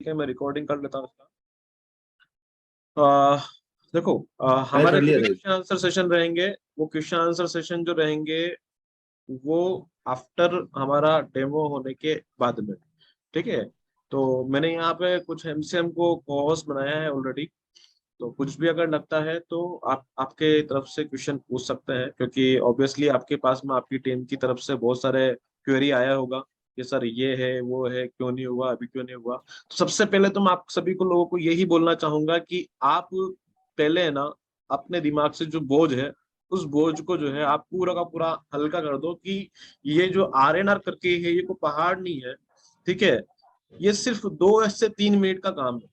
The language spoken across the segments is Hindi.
है, मैं रिकॉर्डिंग कर लेता हूँ इसका। अ, देखो, हमारे कर जो लिया भी था। क्वेश्चन आंसर सेशन रहेंगे, वो क्वेश्चन आंसर सेशन जो रहेंगे वो आफ्टर हमारा डेमो होने के बाद में। ठीक है, तो मैंने यहाँ पे कुछ एमसीएम को कोहोस्ट बनाया है ऑलरेडी। तो कुछ भी अगर लगता है तो आप आपके तरफ से क्वेश्चन पूछ सकते हैं, क्योंकि ऑब्वियसली आपके पास में आपकी टीम की तरफ से बहुत सारे क्वेरी आया होगा कि सर ये है वो है, क्यों नहीं हुआ, अभी क्यों नहीं हुआ। तो सबसे पहले तो मैं आप सभी को लोगों को यही बोलना चाहूंगा कि आप पहले है ना, अपने दिमाग से जो बोझ है, उस बोझ को जो है आप पूरा का पूरा हल्का कर दो कि ये जो आरएनआर करके है ये कोई पहाड़ नहीं है। ठीक है, ये सिर्फ 2 से 3 मिनट का काम है।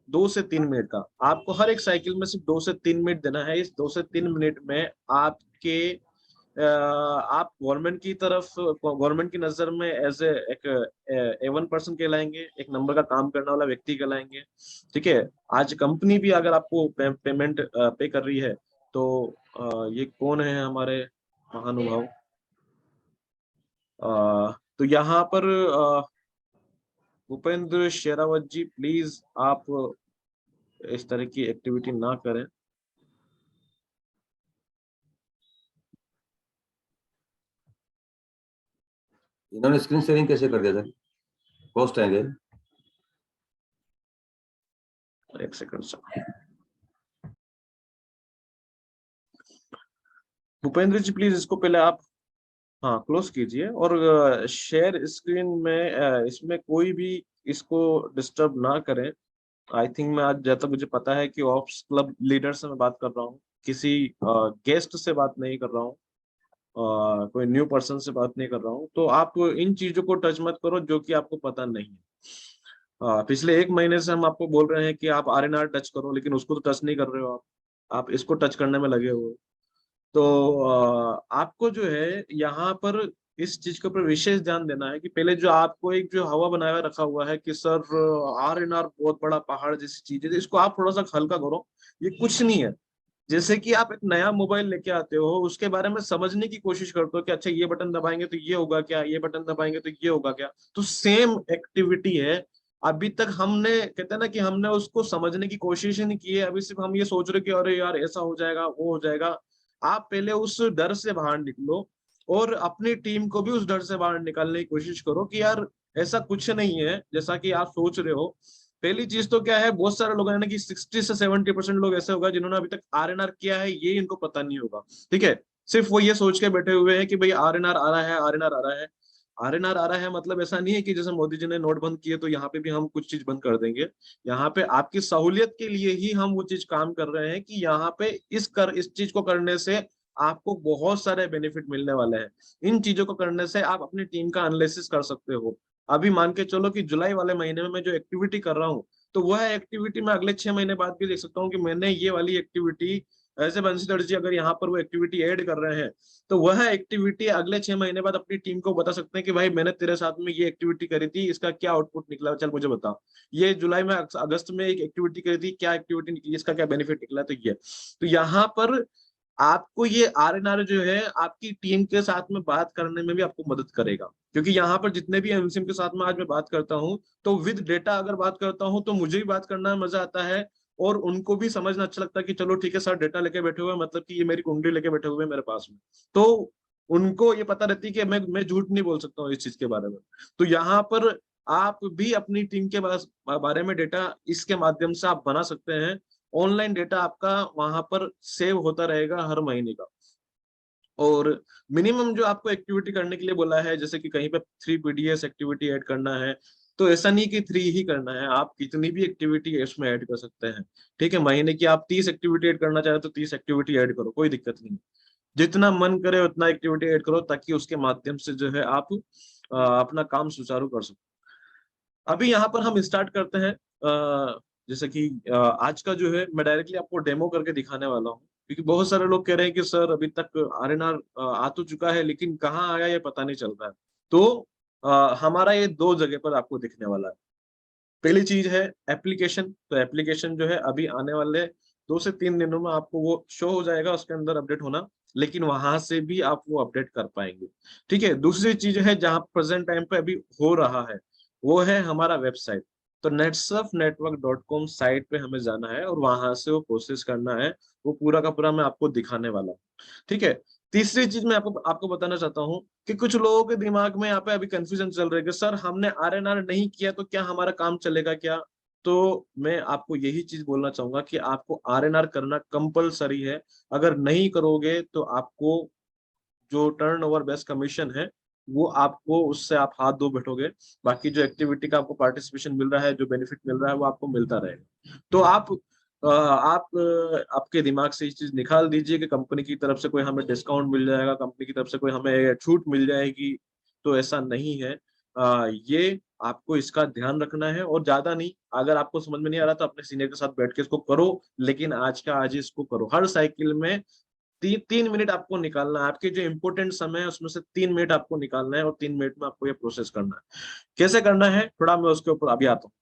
2 से 3 मिनट का, आपको हर एक साइकिल में सिर्फ 2 से 3 मिनट देना है। इस 2 से 3 मिनट में आपके आप गवर्नमेंट की तरफ, गवर्नमेंट की नजर में एज ए एक A1 पर्सन कहलाएंगे, एक नंबर का काम करने वाला व्यक्ति कहलाएंगे। ठीक है, आज कंपनी भी अगर आपको पेमेंट पे कर रही है तो ये कौन है हमारे महानुभाव, तो यहाँ पर भूपेंद्र शेरावत जी, प्लीज आप इस तरह की एक्टिविटी ना करें। इन्होंने स्क्रीन शेयरिंग कैसे कर दिया था? कॉस्ट आएंगे। एक second sir, Bhupendra ji please इसको पहले आप, हाँ, क्लोज कीजिए और शेयर स्क्रीन में इसमें कोई भी इसको डिस्टर्ब ना करें। आई थिंक मैं आज, जैसा मुझे पता है कि ऑप्स क्लब लीडर से मैं बात कर रहा हूँ, किसी गेस्ट से बात नहीं कर रहा हूँ, कोई न्यू पर्सन से बात नहीं कर रहा हूँ। तो आप इन चीजों को टच मत करो जो कि आपको पता नहीं है। पिछले 1 महीने से हम आपको बोल रहे हैं कि आप आरएनआर टच करो, लेकिन उसको तो टच नहीं कर रहे हो आप इसको टच करने में लगे हो। तो आपको जो है यहाँ पर इस चीज के ऊपर विशेष ध्यान देना है कि पहले जो आपको एक जो हवा बनाया रखा हुआ है कि सर आरएनआर बहुत बड़ा पहाड़ जैसी चीज है, तो इसको आप थोड़ा सा हल्का करो। ये कुछ नहीं है। जैसे कि आप एक नया मोबाइल लेके आते हो, उसके बारे में समझने की कोशिश करते हो कि अच्छा ये बटन दबाएंगे तो ये होगा क्या, ये बटन दबाएंगे तो ये होगा क्या। तो सेम एक्टिविटी है। अभी तक हमने, कहते हैं ना कि हमने उसको समझने की कोशिश ही नहीं की है, अभी सिर्फ हम ये सोच रहे कि अरे यार ऐसा हो जाएगा वो हो जाएगा। आप पहले उस डर से बाहर निकलो और अपनी टीम को भी उस डर से बाहर निकालने की कोशिश करो कि यार ऐसा कुछ नहीं है जैसा कि आप सोच रहे हो। पहली चीज तो क्या है, बहुत सारे लोग हैं ना कि 60 से 70% लोग ऐसे होगा जिन्होंने अभी तक आरएनआर किया है ये इनको पता नहीं होगा। ठीक है, सिर्फ वो ये सोच के बैठे हुए हैं कि भाई आरएनआर आ रहा है, आरएनआर आ रहा है। आरएनआर आ रहा है मतलब ऐसा नहीं है कि जैसे मोदी जी ने नोट बंद किए तो यहाँ पे भी हम कुछ चीज बंद कर देंगे। यहाँ पे आपकी सहूलियत के लिए ही हम वो चीज काम कर रहे हैं कि यहाँ पे इस चीज को करने से आपको बहुत सारे बेनिफिट मिलने वाले हैं। इन चीजों को करने से आप अपनी टीम का एनालिसिस कर सकते हो। अभी मान के चलो कि जुलाई वाले महीने में मैं जो एक्टिविटी कर रहा हूँ, तो वह एक्टिविटी मैं अगले 6 महीने बाद भी देख सकता हूँ कि मैंने ये वाली एक्टिविटी, ऐसे बंशीधर जी अगर यहाँ पर वो एक्टिविटी ऐड कर रहे हैं तो वह एक्टिविटी अगले 6 महीने बाद अपनी टीम को बता सकते हैं कि भाई मैंने तेरे साथ में ये एक्टिविटी करी थी, इसका क्या आउटपुट निकला, चल मुझे बता। ये जुलाई में, अगस्त में एक एक्टिविटी करी थी, क्या एक्टिविटी निकली, इसका क्या बेनिफिट निकला। तो ये, तो यहाँ पर आपको ये आरएनआर जो है आपकी टीम के साथ में बात करने में भी आपको मदद करेगा, क्योंकि यहाँ पर जितने भी एमसीएम के साथ में आज मैं बात करता हूँ तो विद डेटा अगर बात करता हूँ तो मुझे भी बात करना में मजा आता है और उनको भी समझना अच्छा लगता है कि चलो ठीक है सर डेटा लेके बैठे हुए हैं, मतलब कि ये मेरी कुंडली लेके बैठे हुए हैं मेरे पास में। तो उनको ये पता रहती है कि मैं झूठ नहीं बोल सकता हूँ इस चीज के बारे में। तो यहाँ पर आप भी अपनी टीम के बारे में डेटा इसके माध्यम से आप बना सकते हैं। ऑनलाइन डेटा आपका वहां पर सेव होता रहेगा हर महीने का। और मिनिमम जो आपको एक्टिविटी करने के लिए बोला है, जैसे कि कहीं पे 3 PDS एक्टिविटी ऐड करना है, तो ऐसा नहीं कि 3 ही करना है, आप कितनी भी एक्टिविटी इसमें ऐड कर सकते हैं। ठीक है, महीने की आप 30 एक्टिविटी ऐड करना चाहे तो 30 एक्टिविटी ऐड करो, कोई दिक्कत नहीं। जितना मन करे उतना एक्टिविटी ऐड करो ताकि उसके माध्यम से जो है आप अपना काम सुचारू कर सको। अभी यहाँ पर हम स्टार्ट करते हैं। जैसे कि आज का जो है मैं डायरेक्टली आपको डेमो करके दिखाने वाला हूँ, क्योंकि बहुत सारे लोग कह रहे हैं कि सर अभी तक आरएनआर आ तो चुका है लेकिन कहाँ आया ये पता नहीं चल रहा है। तो हमारा ये 2 जगह पर आपको दिखने वाला है। पहली चीज है एप्लीकेशन। तो एप्लीकेशन जो है अभी आने वाले 2 से 3 दिनों में आपको वो शो हो जाएगा, उसके अंदर अपडेट होना, लेकिन वहां से भी आप वो अपडेट कर पाएंगे। ठीक है, दूसरी चीज है जहां प्रेजेंट टाइम पे अभी हो रहा है वो है हमारा वेबसाइट। तो netsurfnetwork.com साइट पे हमें जाना है और वहां से वो प्रोसेस करना है। वो पूरा का पूरा मैं आपको दिखाने वाला हूँ, ठीक है। तीसरी चीज मैं आपको आपको बताना चाहता हूँ कि कुछ लोगों के दिमाग में यहाँ पे अभी कंफ्यूजन चल रहा है कि सर हमने आरएनआर नहीं किया तो क्या हमारा काम चलेगा क्या। तो मैं आपको यही चीज बोलना चाहूंगा कि आपको आरएनआर करना कंपलसरी है। अगर नहीं करोगे तो आपको जो टर्न ओवर बेस्ड कमीशन है वो आपको उससे आप हाथ धो बैठोगे। बाकी जो एक्टिविटी का आपको पार्टिसिपेशन मिल रहा है, जो बेनिफिट मिल रहा है वो आपको मिलता रहेगा। तो आपके दिमाग से ये चीज निकाल दीजिए कि कंपनी की तरफ से कोई हमें डिस्काउंट मिल जाएगा, कंपनी की तरफ से कोई हमें छूट मिल जाएगी। तो ऐसा नहीं है। ये आपको इसका ध्यान रखना है और ज्यादा नहीं। अगर आपको समझ में नहीं आ रहा तो अपने सीनियर के साथ बैठ के इसको करो, लेकिन आज का आज ही इसको करो। हर साइकिल में 3 मिनट आपको निकालना है। आपके जो इंपोर्टेंट समय है उसमें से 3 मिनट आपको निकालना है और 3 मिनट में आपको ये प्रोसेस करना है। कैसे करना है थोड़ा मैं उसके ऊपर अभी आता हूँ।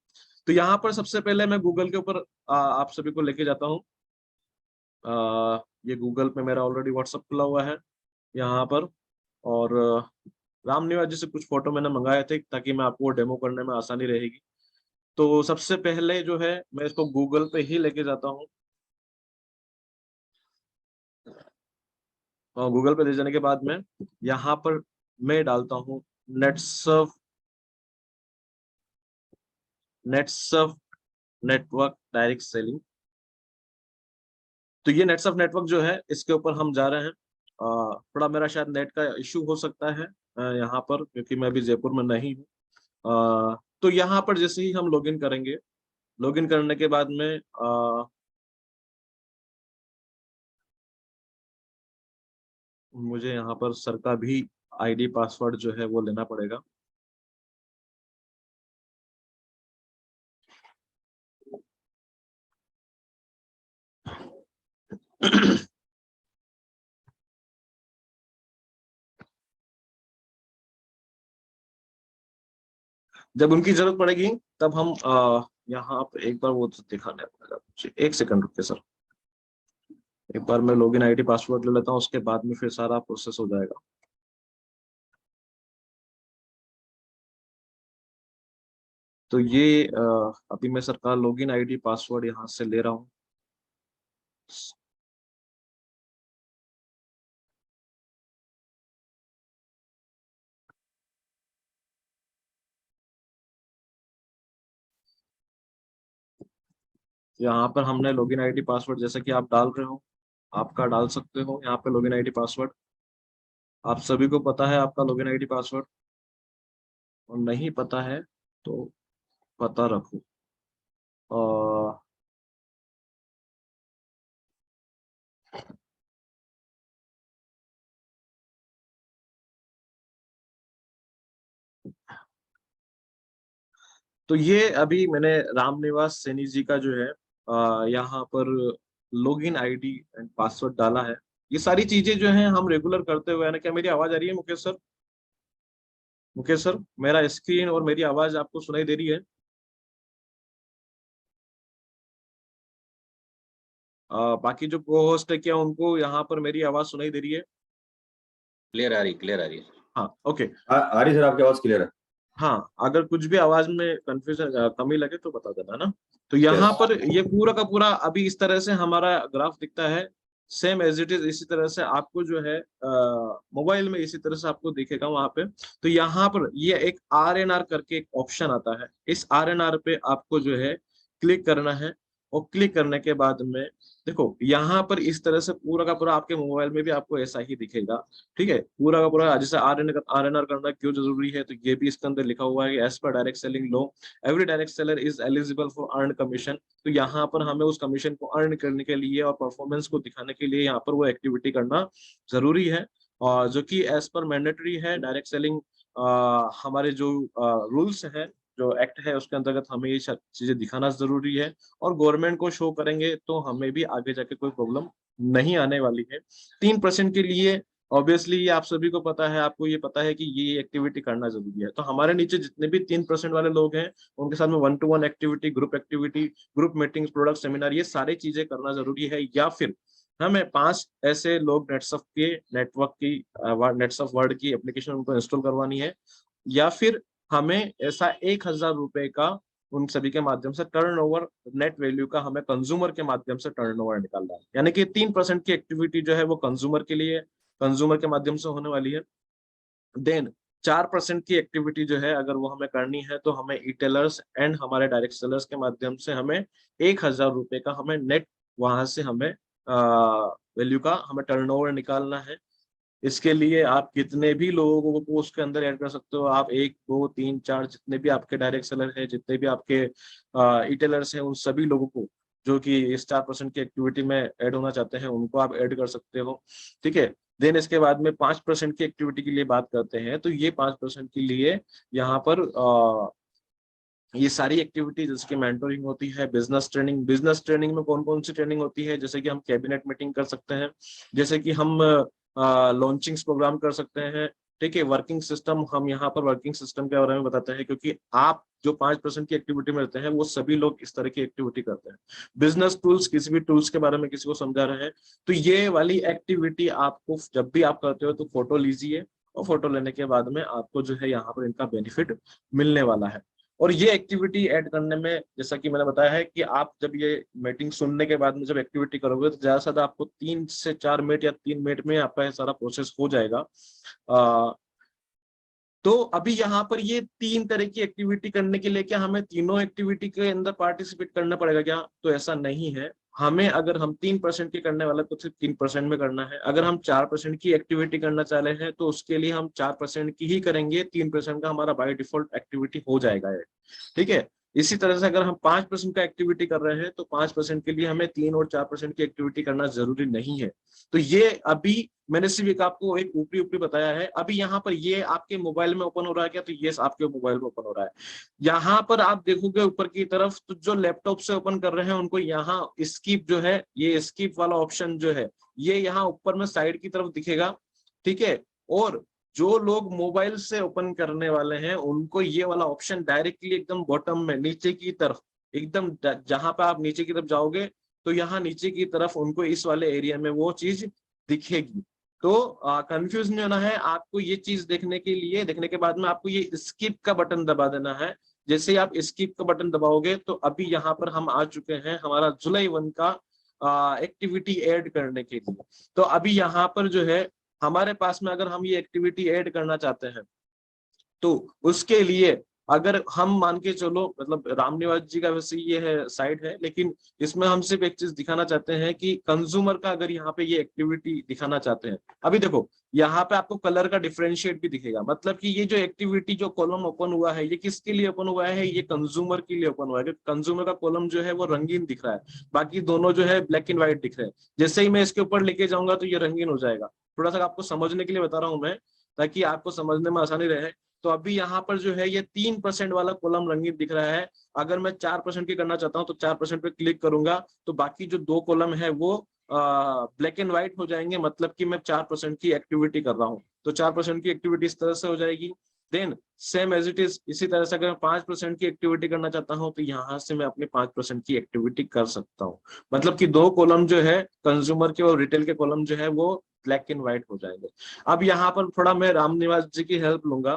तो यहाँ पर सबसे पहले मैं गूगल के ऊपर आप सभी को लेके जाता हूँ। ये गूगल पे मेरा ऑलरेडी व्हाट्सअप खुला हुआ है यहाँ पर। और रामनिवास जी से कुछ फोटो मैंने मंगाए थे ताकि मैं आपको डेमो करने में आसानी रहेगी। तो सबसे पहले जो है मैं इसको गूगल पे ही लेके जाता हूँ। और गूगल पे ले जाने के बाद में यहाँ पर मैं डालता हूँ Netsurf Netsurf network direct selling. तो ये नेटसर्फ नेटवर्क जो है इसके ऊपर हम जा रहे हैं। थोड़ा मेरा शायद नेट का इश्यू हो सकता है यहाँ पर, क्योंकि मैं अभी जयपुर में नहीं हूँ। तो यहाँ पर जैसे ही हम लॉगिन करेंगे, लॉगिन करने के बाद में मुझे यहाँ पर सर का भी आईडी पासवर्ड जो है वो लेना पड़ेगा। जब उनकी जरूरत पड़ेगी तब हम यहाँ पे एक बार वो दिखाने पड़ेगा मुझे। 1 सेकंड रुकिए सर, एक बार मैं लॉगिन आईडी पासवर्ड ले लेता हूँ, उसके बाद में फिर सारा प्रोसेस हो जाएगा। तो ये अभी मैं सर का लॉगिन आईडी पासवर्ड यहाँ से ले रहा हूँ। यहाँ पर हमने लॉगिन आईडी पासवर्ड जैसे कि आप डाल रहे हो, आपका डाल सकते हो यहाँ पे लॉगिन आईडी पासवर्ड। आप सभी को पता है आपका लॉगिन आईडी पासवर्ड, और नहीं पता है तो पता रखो। और तो ये अभी मैंने रामनिवास सैनी जी का जो है यहाँ पर लॉगिन आईडी एंड पासवर्ड डाला है। ये सारी चीजें जो हैं हम रेगुलर करते हुए है ना। क्या मेरी आवाज आ रही है मुकेश सर? मुकेश सर, मेरा स्क्रीन और मेरी आवाज आपको सुनाई दे रही है? बाकी जो को होस्ट है क्या उनको यहाँ पर मेरी आवाज सुनाई दे रही है? क्लियर आ रही है। हाँ, ओके। आ रही सर, आपकी आवाज क्लियर है। हाँ, अगर कुछ भी आवाज में कंफ्यूजन कमी लगे तो बता देना ना। तो यहाँ यस। पर ये पूरा का पूरा अभी इस तरह से हमारा ग्राफ दिखता है। सेम एज इट इज इसी तरह से आपको जो है मोबाइल में इसी तरह से आपको दिखेगा वहां पे। तो यहाँ पर ये एक RNR करके एक ऑप्शन आता है। इस RNR पे आपको जो है क्लिक करना है। और क्लिक करने के बाद में देखो यहाँ पर इस तरह से पूरा का पूरा आपके मोबाइल में भी आपको ऐसा ही दिखेगा। ठीक है, पूरा का पूरा जैसे RNR करना क्यों जरूरी है तो ये भी इसके अंदर लिखा हुआ है कि as per direct selling law every direct seller is eligible for earn commission. तो यहाँ पर हमें उस कमीशन को अर्न करने के लिए और परफॉर्मेंस को दिखाने के लिए यहाँ पर वो एक्टिविटी करना जरूरी है। और जो कि एज पर मैंडेटरी है डायरेक्ट सेलिंग। हमारे जो रूल्स है, जो एक्ट है उसके अंतर्गत हमें ये चीजें दिखाना जरूरी है। और गवर्नमेंट को शो करेंगे तो हमें भी आगे जाके कोई प्रॉब्लम नहीं आने वाली है। 3% के लिए ऑब्वियसली ये आप सभी को पता है, आपको ये पता है कि ये एक्टिविटी करना जरूरी है। तो हमारे नीचे जितने भी 3% वाले लोग हैं उनके साथ में 1-to-1 activity, group meeting, product seminar, ये सारी चीजें करना जरूरी है। या फिर हमें 5 ऐसे लोग नेटसफ के नेटवर्क की नेटसफ वर्ड की एप्लीकेशन उनको इंस्टॉल करवानी है। या फिर हमें ऐसा 1,000 रुपए का उन सभी के माध्यम से टर्नओवर, नेट वैल्यू का हमें कंज्यूमर के माध्यम से टर्नओवर निकालना है। यानी कि 3% की एक्टिविटी जो है वो कंज्यूमर के लिए, कंज्यूमर के माध्यम से होने वाली है। देन 4% की एक्टिविटी जो है अगर वो हमें करनी है तो हमें ई टेलर्स एंड हमारे डायरेक्ट सेलर्स के माध्यम से हमें 1,000 रुपए का हमें नेट वहां से हमें वैल्यू का हमें टर्नओवर निकालना है। इसके लिए आप कितने भी लोगों को उसके अंदर ऐड कर सकते हो, आप 1 2 3 4 जितने भी आपके डायरेक्ट सेलर है, जितने भी आपके रिटेलर्स हैं, उन सभी लोगों को जो कि इस 4% की एक्टिविटी में ऐड होना चाहते हैं उनको आप ऐड कर सकते हो। ठीक है। देन इसके बाद में 5% की एक्टिविटी के लिए बात करते हैं, तो ये 5% के लिए यहाँ पर ये सारी एक्टिविटी जिसकी मेंटोरिंग होती है, बिजनेस ट्रेनिंग। बिजनेस ट्रेनिंग में कौन कौन सी ट्रेनिंग होती है, जैसे कि हम कैबिनेट मीटिंग कर सकते हैं, जैसे कि हम लॉन्चिंग्स प्रोग्राम कर सकते हैं। ठीक है। वर्किंग सिस्टम, हम यहाँ पर वर्किंग सिस्टम के बारे में बताते हैं, क्योंकि आप जो 5% की एक्टिविटी में रहते हैं वो सभी लोग इस तरह की एक्टिविटी करते हैं। बिजनेस टूल्स, किसी भी टूल्स के बारे में किसी को समझा रहे हैं तो ये वाली एक्टिविटी आपको जब भी आप करते हो तो फोटो लीजिए, और फोटो लेने के बाद में आपको जो है यहाँ पर इनका बेनिफिट मिलने वाला है। और ये एक्टिविटी ऐड करने में जैसा कि मैंने बताया है कि आप जब ये मीटिंग सुनने के बाद में जब एक्टिविटी करोगे तो ज्यादा से ज्यादा आपको 3 से 4 मिनट या 3 मिनट में आपका ये सारा प्रोसेस हो जाएगा। तो अभी यहाँ पर ये 3 तरह की एक्टिविटी करने के लिए क्या हमें तीनों एक्टिविटी के अंदर पार्टिसिपेट करना पड़ेगा क्या? तो ऐसा नहीं है। हमें अगर हम 3% की करने वाले तो सिर्फ 3% में करना है। अगर हम 4% की एक्टिविटी करना चाह रहे हैं तो उसके लिए हम 4% की ही करेंगे, 3% का हमारा बाय डिफॉल्ट एक्टिविटी हो जाएगा ये। ठीक है। इसी तरह से अगर हम 5% का एक्टिविटी कर रहे हैं तो 5% के लिए हमें 3 और 4% की एक्टिविटी करना जरूरी नहीं है। तो ये अभी मैंने सिर्फ एक आपको एक ऊपरी ऊपरी बताया है। अभी यहाँ पर ये आपके मोबाइल में ओपन हो रहा है क्या? तो ये आपके मोबाइल में ओपन हो रहा है। यहाँ पर आप देखोगे ऊपर की तरफ तो जो लैपटॉप से ओपन कर रहे हैं उनको यहाँ स्किप जो है, ये स्किप वाला ऑप्शन जो है ये यहाँ ऊपर में साइड की तरफ दिखेगा। ठीक है। और जो लोग मोबाइल से ओपन करने वाले हैं उनको ये वाला ऑप्शन डायरेक्टली एकदम बॉटम में नीचे की तरफ, एकदम जहां पे आप नीचे की तरफ जाओगे तो यहाँ नीचे की तरफ उनको इस वाले एरिया में वो चीज दिखेगी। तो कंफ्यूज नहीं होना है आपको। ये चीज देखने के लिए, देखने के बाद में आपको ये स्किप का बटन दबा देना है। जैसे ही आप स्किप का बटन दबाओगे तो अभी यहाँ पर हम आ चुके हैं हमारा जुलाई 1 का एक्टिविटी ऐड करने के लिए। तो अभी यहाँ पर जो है हमारे पास में अगर हम ये एक्टिविटी ऐड करना चाहते हैं तो उसके लिए अगर हम मान के चलो, मतलब रामनिवास जी का वैसे ये है साइट है, लेकिन इसमें हम सिर्फ एक चीज दिखाना चाहते हैं कि कंज्यूमर का अगर यहाँ पे ये एक्टिविटी दिखाना चाहते हैं। अभी देखो यहाँ पे आपको कलर का डिफरेंशिएट भी दिखेगा, मतलब कि ये जो एक्टिविटी जो कॉलम ओपन हुआ है ये किसके लिए ओपन हुआ है? ये कंज्यूमर के लिए ओपन हुआ है। कंज्यूमर का कॉलम जो है वो रंगीन दिख रहा है, बाकी दोनों जो है ब्लैक एंड व्हाइट दिख रहे हैं। जैसे ही मैं इसके ऊपर लेके जाऊंगा तो ये रंगीन हो जाएगा। थोड़ा सा आपको समझने के लिए बता रहा हूँ मैं, ताकि आपको समझने में आसानी रहे। तो अभी यहाँ पर जो है ये 3% वाला कॉलम रंगीन दिख रहा है। अगर मैं 4% की करना चाहता हूँ तो 4% पे क्लिक करूंगा तो बाकी जो 2 कॉलम है वो ब्लैक एंड व्हाइट हो जाएंगे, मतलब कि मैं 4% की एक्टिविटी कर रहा हूँ। तो 4% की एक्टिविटी इस तरह से हो जाएगी। Then same as it is इसी तरह से अगर मैं 5% की एक्टिविटी करना चाहता हूँ तो यहाँ से मैं अपनी 5% की एक्टिविटी कर सकता हूँ। मतलब कि 2 कॉलम जो है कंज्यूमर के और रिटेल के कॉलम जो है वो ब्लैक एंड व्हाइट हो जाएंगे। अब यहाँ पर थोड़ा मैं रामनिवास जी की हेल्प लूंगा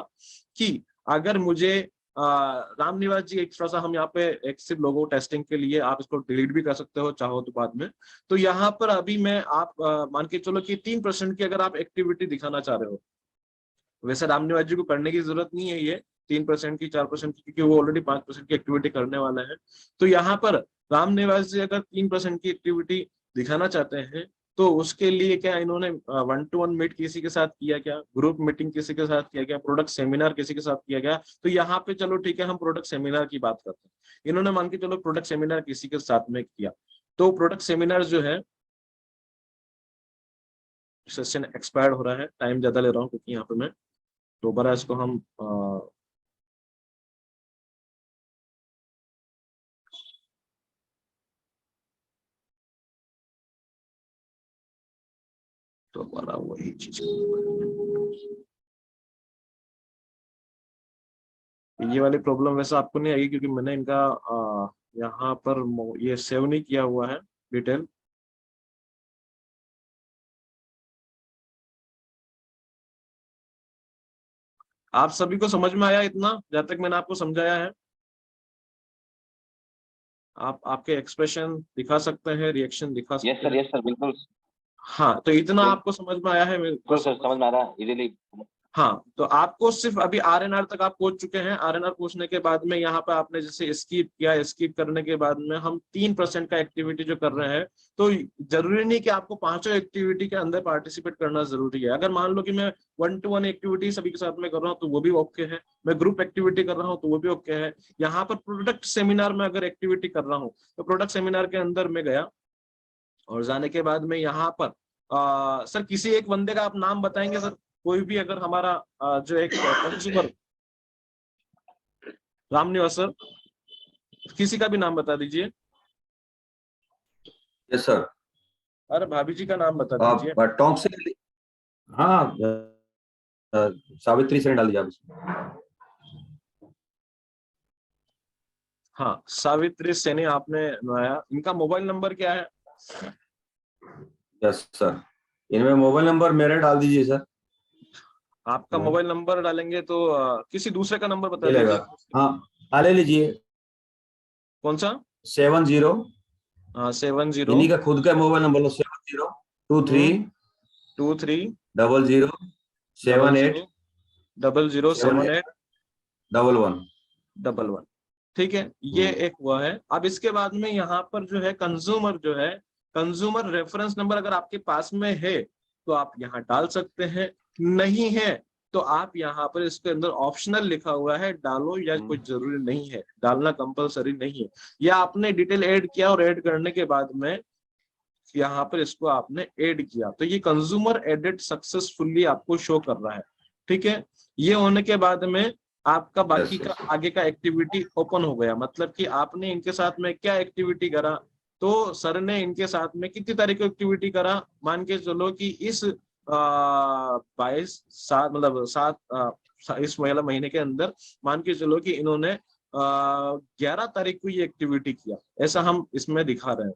कि अगर मुझे रामनिवास जी एक थोड़ा सा हम यहाँ पे एक सिर्फ लोगो टेस्टिंग के लिए, आप इसको डिलीट भी कर सकते हो चाहो तो बाद में। तो यहाँ पर अभी मैं आप मान के चलो कि 3% की अगर आप एक्टिविटी दिखाना चाह रहे हो, वैसे रामनिवास जी को करने की जरूरत नहीं है ये 3% की 4% की, क्योंकि वो ऑलरेडी 5% की एक्टिविटी करने वाले हैं। तो यहाँ पर रामनिवास जी अगर 3% की एक्टिविटी दिखाना चाहते हैं तो उसके लिए क्या इन्होंने 1-to-1 मीट किसी के साथ किया क्या, ग्रुप मीटिंग किसी के साथ किया क्या, प्रोडक्ट सेमिनार किसी के साथ किया गया? तो यहाँ पे चलो ठीक है हम प्रोडक्ट सेमिनार की बात करते हैं। इन्होंने मान के चलो प्रोडक्ट सेमिनार किसी के साथ में किया, तो प्रोडक्ट सेमिनार जो है, सेशन एक्सपायर्ड हो रहा है, टाइम ज्यादा ले रहा हूँ क्योंकि यहाँ पे मैं दोबारा इसको हम दोबारा वही चीज, ये वाली प्रॉब्लम वैसे आपको नहीं आएगी क्योंकि मैंने इनका यहाँ पर ये सेव नहीं किया हुआ है डिटेल। आप सभी को समझ में आया इतना जब तक मैंने आपको समझाया है? आप आपके एक्सप्रेशन दिखा सकते हैं, रिएक्शन दिखा यस सकते सर, हैं। यस सर, बिल्कुल हाँ, तो इतना बिल- आपको समझ में आया है? बिल्कुल सर, समझ में आ रहा है इजीली। हाँ, तो आपको सिर्फ अभी आरएनआर तक आप पहुंच चुके हैं। आरएनआर पहुंचने के बाद में यहाँ पे आपने जैसे स्किप किया, स्किप करने के बाद में हम 3% का एक्टिविटी जो कर रहे हैं, तो जरूरी नहीं कि आपको पांचों एक्टिविटी के अंदर पार्टिसिपेट करना जरूरी है। अगर मान लो कि मैं 1-to-1 एक्टिविटी सभी के साथ में कर रहा हूँ तो वो भी ओके है, मैं ग्रुप एक्टिविटी कर रहा हूँ तो वो भी ओके है। यहाँ पर प्रोडक्ट सेमिनार में अगर एक्टिविटी कर रहा हूँ तो प्रोडक्ट सेमिनार के अंदर में गया और जाने के बाद में यहाँ पर सर किसी एक बंदे का आप नाम बताएंगे सर? कोई भी अगर हमारा जो एक कंज्यूमर, रामनिवास सर, किसी का भी नाम बता दीजिए। Yes sir. अरे भाभी जी का नाम बता आप दीजिए। टॉन्क से, हाँ, सावित्री से डाल दीजिए आप इसमें। हाँ, सावित्री सैनी आपने बनाया। इनका मोबाइल नंबर क्या है? यस सर, इनमें मोबाइल नंबर मेरा डाल दीजिए सर। आपका मोबाइल नंबर डालेंगे तो किसी दूसरे का नंबर बता मिलेगा। दीजिए। हाँ, ले लीजिए। कौन सा? 70, 70 इन्हीं का खुद का मोबाइल नंबर लो, 7023 23 00 78 0078 11। ठीक है, ये एक वह है। अब इसके बाद में यहाँ पर जो है कंज्यूमर, जो है कंज्यूमर रेफरेंस नंबर, अगर आपके पास में है तो आप यहाँ डाल सकते हैं, नहीं है तो आप यहाँ पर इसके अंदर ऑप्शनल लिखा हुआ है डालो, या कोई जरूरी नहीं है डालना, कंपलसरी नहीं है। या आपने डिटेल ऐड किया और ऐड करने के बाद में यहाँ पर इसको आपने ऐड किया तो ये कंज्यूमर एडिट सक्सेसफुली आपको शो कर रहा है। ठीक है, ये होने के बाद में आपका बाकी का आगे का एक्टिविटी ओपन हो गया। मतलब कि आपने इनके साथ में क्या एक्टिविटी करा, तो सर ने इनके साथ में कितनी तारीख को एक्टिविटी करा, मान के चलो कि इस 22/7 मतलब 7 इस वाला महीने के अंदर मान के चलो कि इन्होंने 11 तारीख को ये एक्टिविटी किया, ऐसा हम इसमें दिखा रहे हैं।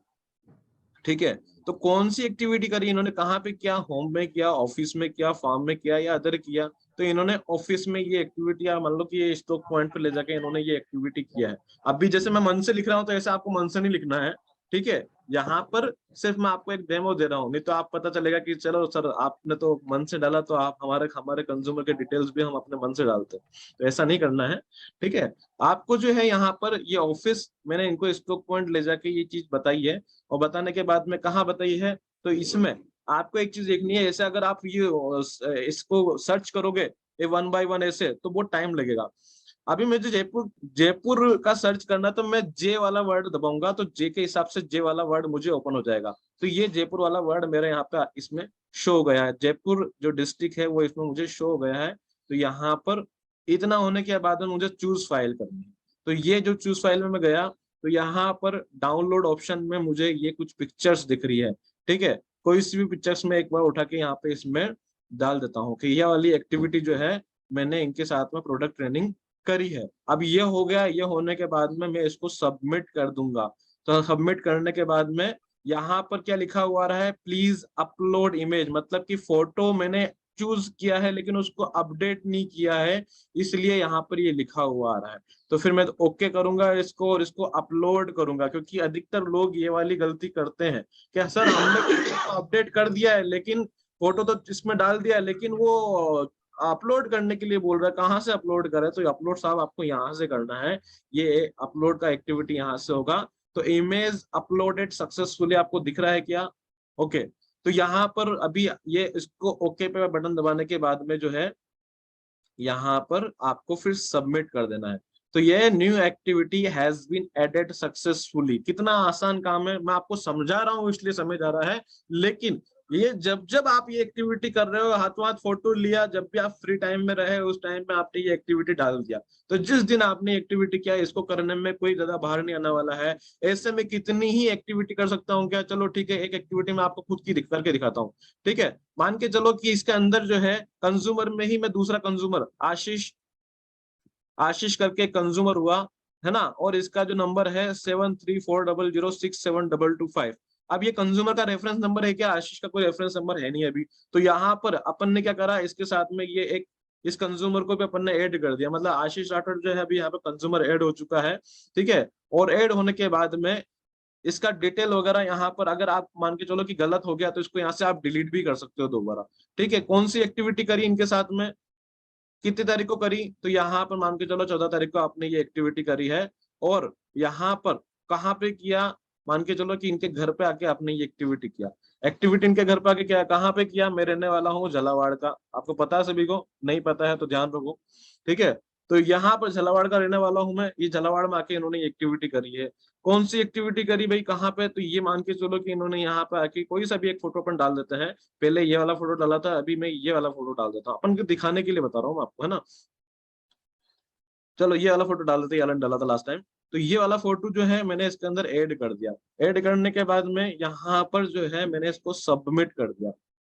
ठीक है, तो कौन सी एक्टिविटी करी इन्होंने, कहाँ पे किया, होम में किया, ऑफिस में किया, फार्म में किया या अदर किया? तो इन्होंने ऑफिस में ये एक्टिविटी, मान लो कि ये स्टॉक पॉइंट पे ले जाके इन्होंने ये एक्टिविटी किया है। अब भी जैसे मैं मन से लिख रहा हूँ तो ऐसे आपको मन से नहीं लिखना है। ठीक है, यहाँ पर सिर्फ मैं आपको एक डेमो दे रहा हूँ, नहीं तो आप पता चलेगा कि चलो सर आपने तो मन से डाला तो आप हमारे हमारे कंज्यूमर के डिटेल्स भी हम अपने मन से डालते हैं, तो ऐसा नहीं करना है। ठीक है, आपको जो है यहाँ पर ये ऑफिस, मैंने इनको स्टॉक पॉइंट ले जाके ये चीज बताई है, और बताने के बाद में कहाँ बताई है, तो इसमें आपको एक चीज देखनी है। ऐसे अगर आप ये इसको सर्च करोगे ये 1 by 1 ऐसे, तो बहुत टाइम लगेगा। अभी मुझे जयपुर जयपुर का सर्च करना, तो मैं जे वाला वर्ड दबाऊंगा तो जे के हिसाब से जे वाला वर्ड मुझे ओपन हो जाएगा। तो ये जयपुर वाला वर्ड मेरे यहाँ पे इसमें शो हो गया है, जयपुर जो डिस्ट्रिक्ट है वो इसमें मुझे शो हो गया है। तो यहाँ पर इतना होने के बाद में मुझे चूज फाइल करनी है। तो ये जो चूज फाइल में मैं गया तो यहाँ पर डाउनलोड ऑप्शन में मुझे ये कुछ पिक्चर्स दिख रही है। ठीक है, कोई सी भी पिक्चर्स में एक बार उठा के यहाँ पे इसमें डाल देता हूँ कि यह वाली एक्टिविटी जो है मैंने इनके साथ में प्रोडक्ट ट्रेनिंग करी है। अब ये हो गया, ये होने के बाद में मैं इसको सबमिट कर दूंगा। तो सबमिट करने के बाद में यहाँ पर क्या लिखा हुआ रहा है, प्लीज अपलोड इमेज, मतलब कि फोटो मैंने चूज किया है लेकिन उसको अपडेट नहीं किया है, इसलिए यहाँ पर ये लिखा हुआ आ रहा है। तो फिर मैं ओके करूंगा इसको और इसको अपलोड करूंगा, क्योंकि अधिकतर लोग ये वाली गलती करते हैं क्या सर हमने अपडेट कर दिया है लेकिन फोटो तो इसमें डाल दिया है, लेकिन वो अपलोड करने के लिए बोल रहा है। कहाँ से अपलोड करे, तो अपलोड साहब आपको यहाँ से करना है। ये अपलोड का एक्टिविटी यहाँ से होगा। तो इमेज अपलोडेड सक्सेसफुली आपको दिख रहा है क्या? ओके, तो यहाँ पर अभी ये इसको ओके पे बटन दबाने के बाद में जो है यहाँ पर आपको फिर सबमिट कर देना है। तो ये new activity has been added successfully. कितना आसान काम है, मैं आपको समझा रहा हूँ इसलिए समझ आ रहा है, लेकिन ये जब जब आप ये एक्टिविटी कर रहे हो, हाथों हाथ फोटो लिया, जब भी आप फ्री टाइम में रहे उस टाइम में आपने ये एक्टिविटी डाल दिया, तो जिस दिन आपने एक्टिविटी किया इसको करने में कोई ज्यादा बाहर नहीं आने वाला है। ऐसे में कितनी ही एक्टिविटी कर सकता हूँ क्या? चलो ठीक है, एक एक्टिविटी में आपको खुद की करके दिखाता हूँ। ठीक है, मान के चलो कि इसके अंदर जो है कंज्यूमर में ही मैं दूसरा कंज्यूमर आशीष, आशीष करके कंज्यूमर हुआ है ना, और इसका जो नंबर है 7340067225। अब ये कंज्यूमर का रेफरेंस नंबर है क्या? आशीष का कोई रेफरेंस नंबर है नहीं अभी। तो यहाँ पर अपन ने क्या करा, इसके साथ में ये एक इस कंज्यूमर को भी अपन ने ऐड कर दिया, मतलब आशीष राठौर जो है अभी यहाँ पे कंज्यूमर ऐड हो चुका है, ठीक है। और ऐड होने के बाद में इसका डिटेल वगैरह यहाँ पर अगर आप मान के चलो कि गलत हो गया तो इसको यहाँ से आप डिलीट भी कर सकते हो दोबारा, ठीक है। कौन सी एक्टिविटी करी इनके साथ में, कितनी तारीख को करी, तो यहाँ पर मान के चलो 14 तारीख को आपने ये एक्टिविटी करी है। और यहाँ पर कहाँ पे किया, मान के चलो कि इनके घर पे आके आपने ये एक्टिविटी किया। एक्टिविटी इनके घर पे आके किया, कहाँ पे किया, मैं रहने वाला हूँ झालावाड़ का, आपको पता है सभी को, नहीं पता है तो ध्यान रखो, ठीक है। तो यहाँ पर झालावाड़ का रहने वाला हूँ मैं, ये झालावाड़ में आके इन्होंने एक्टिविटी करी है। कौन सी एक्टिविटी करी भाई, कहाँ पे, तो ये मान के चलो कि इन्होंने यहाँ पे आके कोई सा भी एक फोटो अपन डाल देते हैं। पहले ये वाला फोटो डाला था, अभी मैं ये वाला फोटो डाल देता हूँ, अपन को दिखाने के लिए बता रहा हूँ आपको, है ना। चलो ये वाला फोटो डाल देते, ये वाला डाला था लास्ट टाइम। तो ये वाला फोटो जो है मैंने इसके अंदर ऐड कर दिया। ऐड करने के बाद में यहाँ पर जो है मैंने इसको सबमिट कर दिया।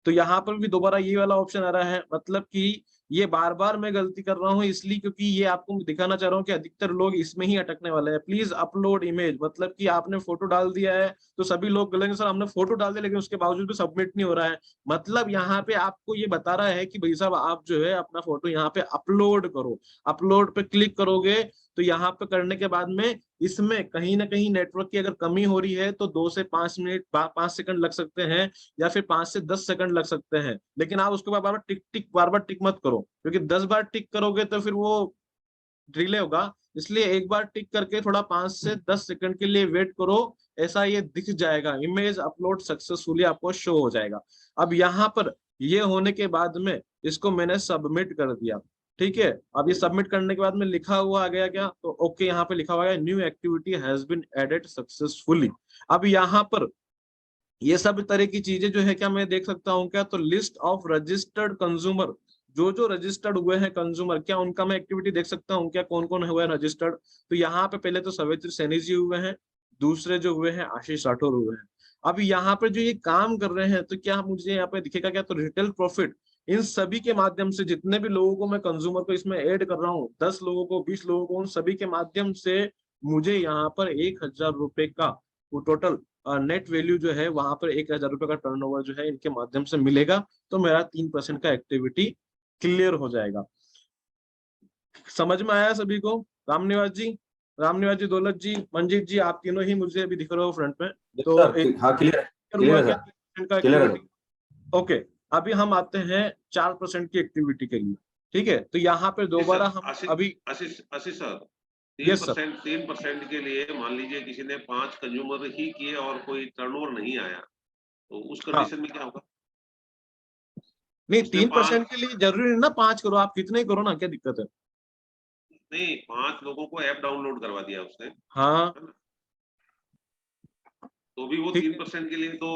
तो यहाँ पर भी दोबारा ये वाला ऑप्शन आ रहा है, मतलब कि ये बार बार मैं गलती कर रहा हूँ इसलिए क्योंकि ये आपको दिखाना चाह रहा हूँ कि अधिकतर लोग इसमें ही अटकने वाले हैं। प्लीज अपलोड इमेज, मतलब कि आपने फोटो डाल दिया है तो सभी लोग बोलेंगे सर हमने फोटो डाल दिया लेकिन उसके बावजूद भी सबमिट नहीं हो रहा है। मतलब यहाँ पे आपको ये बता रहा है कि भाई साहब आप जो है अपना फोटो यहाँ पे अपलोड करो। अपलोड पे क्लिक करोगे तो यहाँ पे करने के बाद में इसमें कहीं ना कहीं नेटवर्क की अगर कमी हो रही है तो 2 से 5 मिनट 5 सेकंड लग सकते हैं, या फिर 5 से 10 सेकंड लग सकते हैं। लेकिन आप उसके बाद बार बार टिक मत करो, क्योंकि 10 बार टिक करोगे तो फिर वो डिले होगा। इसलिए एक बार टिक करके थोड़ा 5 से 10 सेकंड के लिए वेट करो, ऐसा ये दिख जाएगा, इमेज अपलोड सक्सेसफुली आपको शो हो जाएगा। अब यहाँ पर ये होने के बाद में इसको मैंने सबमिट कर दिया, ठीक है। अब ये सबमिट करने के बाद में लिखा हुआ आ गया क्या, तो ओके यहाँ पे लिखा हुआ है new activity has been added successfully. अब यहाँ पर ये सब तरह की चीजें जो है क्या मैं देख सकता हूँ क्या, तो लिस्ट ऑफ रजिस्टर्ड कंज्यूमर, जो जो रजिस्टर्ड हुए हैं कंज्यूमर, क्या उनका मैं एक्टिविटी देख सकता हूँ क्या, कौन कौन हुआ है रजिस्टर्ड। तो यहाँ पे पहले तो सवेत्री सैनी जी हुए हैं, दूसरे जो हुए हैं आशीष राठौर हुए हैं। अब यहाँ पे जो ये काम कर रहे हैं तो क्या मुझे यहाँ पे दिखेगा क्या, तो रिटेल प्रॉफिट इन सभी के माध्यम से जितने भी लोगों को मैं कंज्यूमर को इसमें ऐड कर रहा हूँ, 10 लोगों को 20 लोगों को, उन सभी के माध्यम से मुझे यहाँ पर 1,000 रुपए का वो टोटल नेट वैल्यू जो है वहां पर 1,000 रुपए का टर्नओवर जो है इनके माध्यम से मिलेगा। तो मेरा 3% का एक्टिविटी क्लियर हो जाएगा। समझ में आया सभी को। रामनिवास जी, रामनिवास जी, दौलत जी, मंजीत जी, आप तीनों ही मुझे अभी दिख रहे हो फ्रंट में। तो हाँ क्लियर हुआ है क्या सर, 3% का क्लियर है। एक्टिविटी। ओके, अभी हम आते हैं 4% की एक्टिविटी के लिए, ठीक है। तो यहाँ पे दोबारा हम अभी आशीष सर, यस सर 3% के लिए मान लीजिए किसी ने 5 कंज्यूमर ही किए और कोई टर्नओवर नहीं आया, तो उस हाँ, कंडीशन में क्या होगा? नहीं उसने 3% के लिए जरूरी नहीं ना 5 करो, आप कितने ही करो ना, क्या दिक्कत है। नहीं, 5 लोगों को ऐप डाउनलोड करवा दिया उसने, हाँ है ना? तो भी वो ठीक, 3% के लिए तो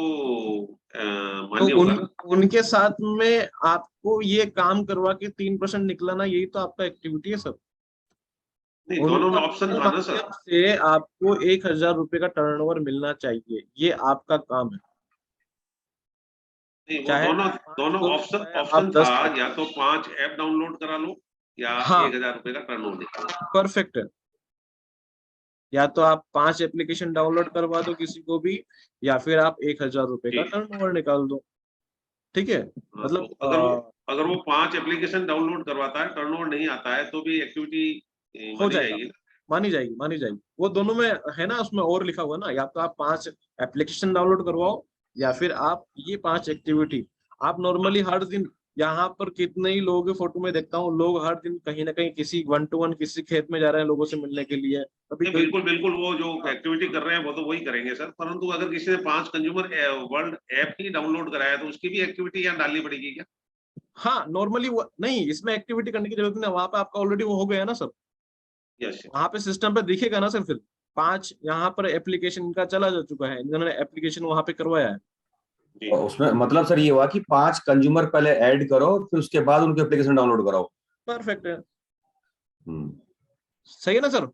तो मान्य होगा। उनके साथ में आपको ये काम करवा के 3% निकलाना, यही तो आपका एक्टिविटी है सर। नहीं, दोनों में ऑप्शन था ना सर। से आपको 1,000 रुपए का टर्नओवर मिलना चाहिए, ये आपका काम है। नहीं, वो चाहे दोनों आप 5 दोनों करो, ऑप्शन चाहे ऑप्शन आप था, 10 करो। या तो 5 ऐप डाउनलोड करा लो या हाँ 1,000 रुपए का टर्नओवर निकालो। परफेक्ट है, या तो आप 5 एप्लीकेशन डाउनलोड करवा दो किसी को भी, या फिर आप 1,000 रुपए का जी टर्नओवर निकाल दो, ठीक है। हाँ, तो मतलब अगर वो 5 एप्लीकेशन डाउनलोड करवाता है, टर्नओवर नहीं आता है, तो भी एक्टिविटी हो मानी जाएगा, जाएगी ना? मानी जाएगी, मानी जाएगी। वो दोनों में है ना, उसमें और लिखा हुआ ना, या तो आप 5 एप्लीकेशन डाउनलोड करवाओ या फिर आप ये 5 एक्टिविटी। आप नॉर्मली हर दिन यहाँ पर कितने ही लोगों के फोटो में देखता हूँ, लोग हर दिन कहीं ना कहीं किसी 1 to 1 किसी खेत में जा रहे हैं लोगों से मिलने के लिए, कभी नहीं, कोई। बिल्कुल बिल्कुल, वो जो हाँ एक्टिविटी कर रहे हैं वो तो वही करेंगे सर, परंतु अगर किसी ने 5 कंज्यूमर वर्ल्ड ऐप ही डाउनलोड कराया तो उसकी भी एक्टिविटी यहाँ डालनी पड़ेगी क्या? हाँ नॉर्मली वो नहीं, इसमें एक्टिविटी करने की जरूरत नहीं, वहां पे आपका ऑलरेडी वो हो गया ना सर। यस। वहां पे सिस्टम पे दिखेगा ना सर, फिर 5 यहाँ पर एप्लीकेशन का चला जा चुका है, इन्होंने एप्लीकेशन वहां पे करवाया है। जी उसमें मतलब सर ये हुआ कि 5 कंज्यूमर पहले ऐड करो, फिर उसके बाद उनके एप्लीकेशन डाउनलोड कराओ। परफेक्ट है, हम्म, सही है ना सर। यस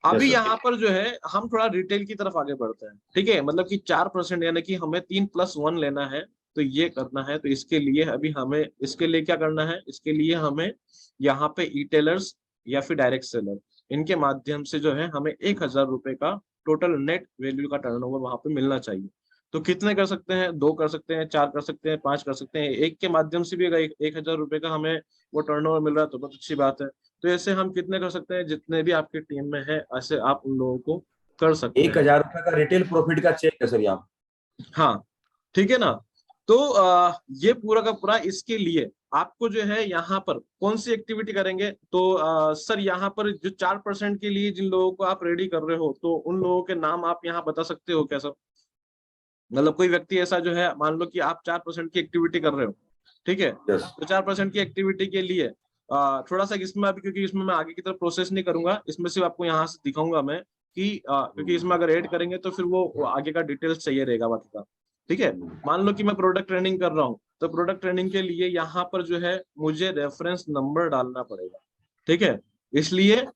अभी सर। यहाँ पर जो है हम थोड़ा रिटेल की तरफ आगे बढ़ते हैं, ठीक है। मतलब कि 4% यानी कि हमें 3+1 लेना है, तो ये करना है। तो इसके लिए अभी हमें इसके लिए क्या करना है, इसके लिए हमें यहाँ पे ई टेलर्स या फिर डायरेक्ट सेलर, इनके माध्यम से जो है हमें 1,000 रुपए का टोटल नेट वैल्यू का टर्नओवर वहां पे मिलना चाहिए। तो कितने कर सकते हैं? 2 कर सकते हैं, 4 कर सकते हैं, 5 कर सकते हैं। एक के माध्यम से भी अगर 1000 रुपए का हमें वो टर्नओवर मिल रहा है तो बहुत अच्छी बात है। तो ऐसे हम कितने कर सकते हैं? जितने भी आपकी टीम में है ऐसे आप उन लोगों को कर सकते हैं। 1000 रुपए का रिटेल प्रॉफिट का चेक है सर यहाँ। हाँ, ठीक है ना। तो ये पूरा का पूरा इसके लिए आपको जो है यहाँ पर कौन सी एक्टिविटी करेंगे? तो सर यहाँ पर जो 4% के लिए जिन लोगों को आप रेडी कर रहे हो, तो उन लोगों के नाम आप यहाँ बता सकते हो क्या सर? मतलब कोई व्यक्ति ऐसा जो है, मान लो कि आप 4% की एक्टिविटी कर रहे हो, ठीक है? यस तो 4% की एक्टिविटी के लिए थोड़ा सा इसमें अभी, क्योंकि इसमें मैं आगे की तरफ प्रोसेस नहीं करूंगा, इसमें सिर्फ आपको यहाँ से दिखाऊंगा मैं कि क्योंकि इसमें अगर ऐड करेंगे तो फिर वो आगे का डिटेल्स चाहिए रहेगा बाकी का, ठीक है? मान लो कि मैं प्रोडक्ट ट्रेनिंग कर रहा हूँ, तो प्रोडक्ट ट्रेनिंग के लिए यहाँ पर जो है मुझे रेफरेंस नंबर डालना पड़ेगा, ठीक है? इसलिए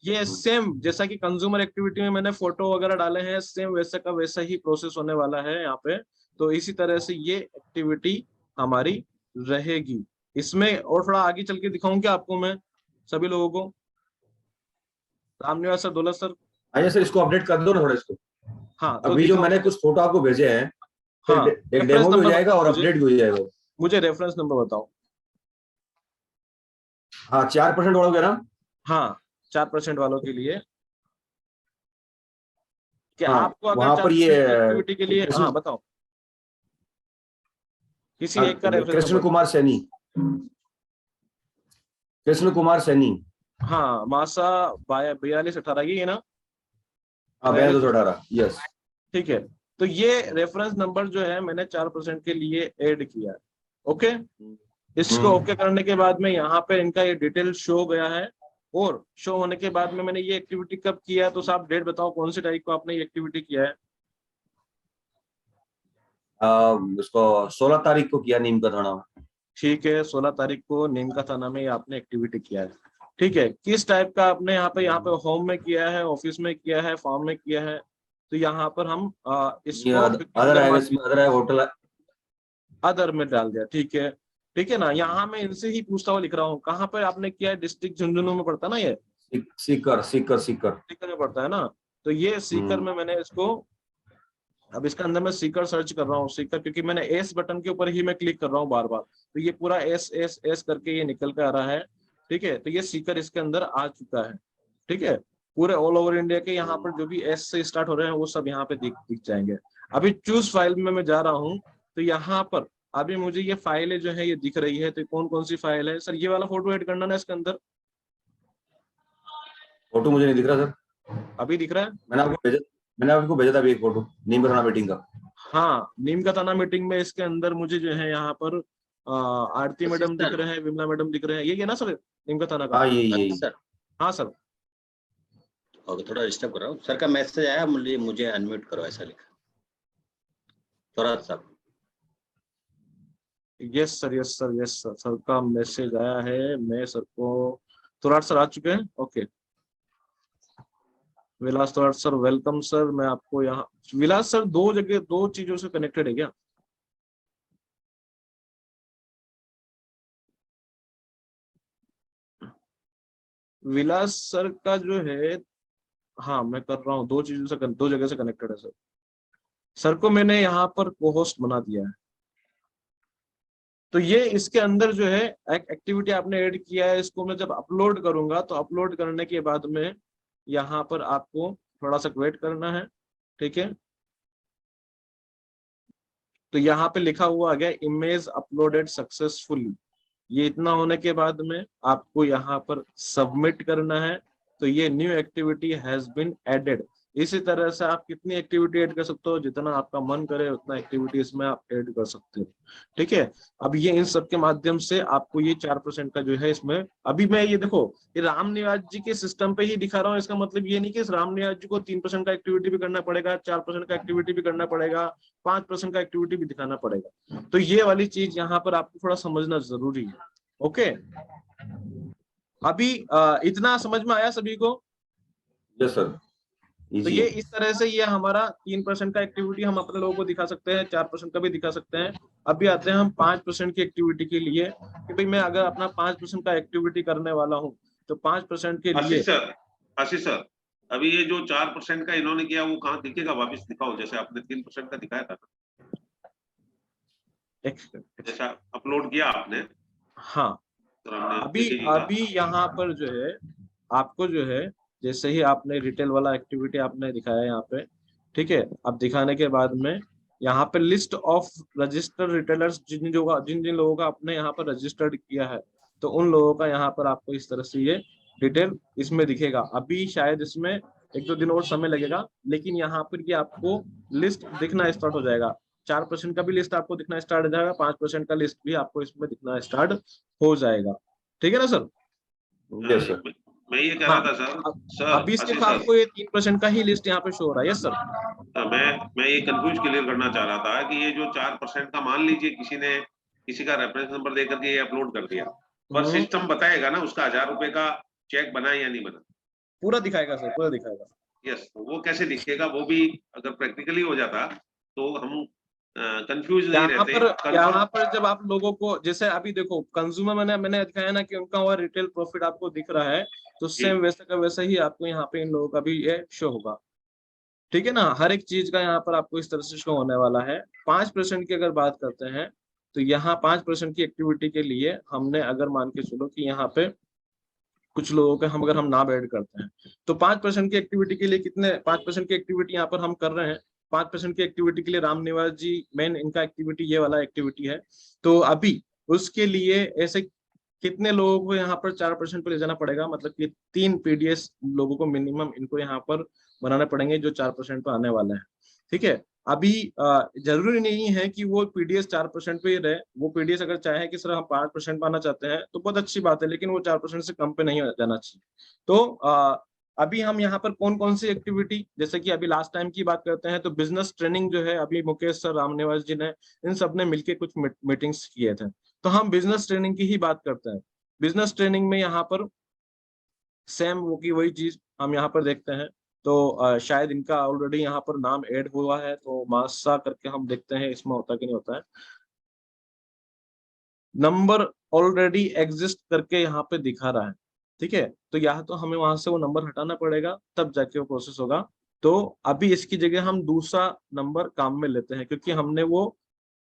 ये सेम जैसा कि कंज्यूमर एक्टिविटी में मैंने फोटो वगैरह डाले हैं, सेम वैसा का वैसा ही प्रोसेस होने वाला है यहाँ पे। तो इसी तरह से ये एक्टिविटी हमारी रहेगी इसमें। और थोड़ा आगे चल के दिखाऊं क्या आपको मैं सभी लोगों को? रामनिवास सर, दौलत सर। आइए सर, इसको अपडेट कर दो ना थोड़ा इसको। हाँ, तो अभी जो दिखाओ। मैंने कुछ फोटो आपको भेजे हैं, हाँ, एक रेफरेंस डेमो भी हो नंबर जाएगा और मुझे, अपडेट भी हो जाएगा। मुझे रेफरेंस नंबर बताओ। हाँ 4% वालों के ना। हाँ, 4% वालों के लिए कि हाँ आपको अगर वहां पर ये 4% की एक्टिविटी के लिए, कृष्ण हाँ बताओ, किसी एक का रेफरेंस कृष्ण नंबर। कुमार सैनी, कृष्ण कुमार सैनी। हाँ, मासा 4218 ये ना, हाँ 4218 यस। ठीक है। तो ये रेफरेंस नंबर जो है मैंने 4% के लिए ऐड किया है। ओके, इसको ओके करने के बाद में यहाँ पे इनका ये डिटेल शो हो गया है। और शो होने के बाद में मैंने ये एक्टिविटी कब किया है, तो साहब डेट बताओ कौन सी तारीख को आपने ये एक्टिविटी किया है? उसको 16 तारीख को किया नीम का थाना। ठीक है, 16 तारीख को नीम का थाना में आपने एक्टिविटी किया है, ठीक है। किस टाइप का आपने यहाँ पे होम में किया है, ऑफिस में किया है, फार्म में किया है? तो यहाँ पर हम इसको अदर अदर होटल अदर में डाल दिया, ठीक है। ठीक है ना, यहाँ मैं इनसे ही पूछता हुआ लिख रहा हूँ। कहाँ पर आपने किया है? डिस्ट्रिक्ट झुंझुनू में पड़ता है ना, ये सीकर सीकर सीकर सीकर में पड़ता है ना। तो ये सीकर में मैंने इसको, अब इसके अंदर मैं सीकर सर्च कर रहा हूँ, सीकर, क्योंकि मैंने एस बटन के ऊपर ही मैं क्लिक कर रहा हूँ बार बार, तो ये पूरा एस एस एस करके ये निकल के आ रहा है, ठीक है। तो ये सीकर इसके अंदर आ चुका है, ठीक है। पूरे ऑल ओवर इंडिया के यहाँ पर जो भी एस से स्टार्ट हो रहे हैं वो सब यहाँ पे दिख जाएंगे। अभी चूज फाइल में मैं जा रहा हूँ, तो यहाँ पर अभी मुझे ये फाइलें जो है ये दिख रही है। तो कौन कौन सी फाइल है सर? ये वाला फोटो ऐड करना ना इसके अंदर। फोटो मुझे नहीं दिख रहा सर। अभी दिख रहा है? मैंने आपको भेजा था अभी एक फोटो नीम का थाना मीटिंग का। हाँ, नीम का थाना मीटिंग में इसके अंदर मुझे जो है यहाँ पर आरती मैडम दिख रहे हैं, विमला मैडम दिख रहे हैं। ये ना सर नीम का थाना का? हाँ ये सर। हाँ सर। ओके, थोड़ा डिस्टर्ब कर रहा हूँ सर का मैसेज आया, मुझे अनम्यूट करो ऐसा लिखा थोड़ा सा। Yes sir, yes sir, yes sir, sir का मैसेज आया है। मैं सर को, तुराट सर आ चुके हैं। ओके, विलास तुराट सर वेलकम सर। मैं आपको यहाँ, विलास सर दो जगह दो चीजों से कनेक्टेड है क्या? विलास सर का जो है, हाँ मैं कर रहा हूँ, दो चीजों से, दो जगह से कनेक्टेड है सर। सर को मैंने यहाँ पर को होस्ट बना दिया है। तो ये इसके अंदर जो है एक एक्टिविटी आपने ऐड किया है, इसको मैं जब अपलोड करूंगा तो अपलोड करने के बाद में यहाँ पर आपको थोड़ा सा वेट करना है, ठीक है। तो यहाँ पे लिखा हुआ आ गया इमेज अपलोडेड सक्सेसफुली। ये इतना होने के बाद में आपको यहाँ पर सबमिट करना है। तो ये new activity has been added. इसी तरह से आप कितनी एक्टिविटी ऐड कर सकते हो, जितना आपका मन करे उतना एक्टिविटी इसमें आप ऐड कर सकते हो, ठीक है। अब ये इन सब के माध्यम से आपको ये 4% का जो है इसमें, अभी मैं ये देखो, ये रामनिवास जी के सिस्टम पे ही दिखा रहा हूँ। इसका मतलब ये नहीं कि इस रामनिवास जी को 3% का एक्टिविटी भी करना पड़ेगा, 4% का एक्टिविटी भी करना पड़ेगा, 5% का एक्टिविटी भी दिखाना पड़ेगा। तो ये वाली चीज यहाँ पर आपको थोड़ा समझना जरूरी है। ओके, अभी इतना समझ में आया सभी को? Yes sir. तो ये इस तरह से ये हमारा 3% का एक्टिविटी हम अपने लोगों को दिखा सकते हैं, 4% का भी दिखा सकते हैं। अभी आते हैं हम 5% की एक्टिविटी के लिए, कि भाई मैं अगर अपना 5% का एक्टिविटी करने वाला हूँ तो 5% के लिए। आशीष सर अभी ये जो 4% का इन्होंने किया वो कहाँ दिखेगा, वापस दिखाओ, जैसे आपने 3% का दिखाया था, जैसा अपलोड किया आपने। हाँ, तो हमने अभी देखिएगा। अभी यहाँ पर जो है आपको जो है, जैसे ही आपने रिटेल वाला एक्टिविटी आपने दिखाया यहाँ पे, ठीक है, अब दिखाने के बाद में यहाँ पे लिस्ट ऑफ रजिस्टर्ड रिटेलर्स, जिन जिन लोगों का आपने यहाँ पर रजिस्टर्ड किया है, तो उन लोगों का यहाँ पर आपको इस तरह से ये डिटेल इसमें दिखेगा। अभी शायद इसमें 1-2 दिन और समय लगेगा, लेकिन यहाँ पर ये आपको लिस्ट दिखना स्टार्ट हो जाएगा। 4% का भी लिस्ट आपको दिखना स्टार्ट हो जाएगा, 5% का लिस्ट भी आपको इसमें दिखना स्टार्ट हो जाएगा। ठीक है ना सर? Yes sir. मैं ये कह हाँ, रहा था सर, अभी आशीष सिर्फ सर, आपको ये 3% का ही लिस्ट यहाँ पे शो हो रहा है। Yes sir. मैं ये कंफ्यूज क्लियर करना चाह रहा था कि ये जो 4% का, मान लीजिए किसी का रेफरेंस नंबर देकर के ये अपलोड कर दिया, पर सिस्टम बताएगा ना उसका 1000 रुपए का चेक बना या नहीं बना? पूरा दिखाएगा सर, पूरा दिखाएगा। यस, वो कैसे दिखेगा? वो भी अगर प्रैक्टिकली हो जाता तो हम कंफ्यूज नहीं रहते। यहाँ पर जब आप लोगों को, जैसे अभी देखो कंज्यूमर मैंने दिखाया ना कि उनका और रिटेल प्रॉफिट आपको दिख रहा है, तो सेम वैसा का वैसा ही आपको यहाँ पे इन लोगों का भी ये शो होगा। ठीक है ना? हर एक चीज का यहाँ पर आपको इस तरह से शो होने वाला है। 5% की अगर बात करते हैं तो यहाँ 5% की एक्टिविटी के लिए हमने अगर मान के चलो कि यहाँ पे कुछ लोगों के हम अगर हम नाम ऐड करते हैं, तो 5% की एक्टिविटी के लिए कितने 5% की एक्टिविटी यहाँ पर हम कर रहे हैं। 5% की एक्टिविटी के लिए राम निवास जी मेन इनका एक्टिविटी ये वाला एक्टिविटी है। तो अभी उसके लिए ऐसे कितने लोगों को यहाँ पर 4% पे ले जाना पड़ेगा, मतलब कि 3 पीडीएस लोगों को मिनिमम इनको यहाँ पर बनाने पड़ेंगे जो 4% पे आने वाले हैं। ठीक है, अभी जरूरी नहीं है कि वो पीडीएस 4% पे ही रहे। वो पीडीएस अगर चाहे कि सर हम 5% पाना चाहते हैं तो बहुत अच्छी बात है, लेकिन वो 4% से कम पे नहीं जाना चाहिए। तो अभी हम यहाँ पर कौन कौन सी एक्टिविटी, जैसे कि अभी लास्ट टाइम की बात करते हैं तो बिजनेस ट्रेनिंग जो है, अभी मुकेश सर, रामनिवास जी ने, इन सब ने मिलकर कुछ मीटिंग्स किए थे, तो हम बिजनेस ट्रेनिंग की ही बात करते हैं। बिजनेस ट्रेनिंग में यहाँ पर सेम वो की वही चीज हम यहाँ पर देखते हैं। तो शायद इनका ऑलरेडी यहाँ पर नाम ऐड हुआ है, तो मासा करके हम देखते हैं इसमें होता कि नहीं होता है। नंबर ऑलरेडी एग्जिस्ट करके यहाँ पे दिखा रहा है। ठीक है, तो यहाँ तो हमें वहां से वो नंबर हटाना पड़ेगा, तब जाके वो प्रोसेस होगा। तो अभी इसकी जगह हम दूसरा नंबर काम में लेते हैं, क्योंकि हमने वो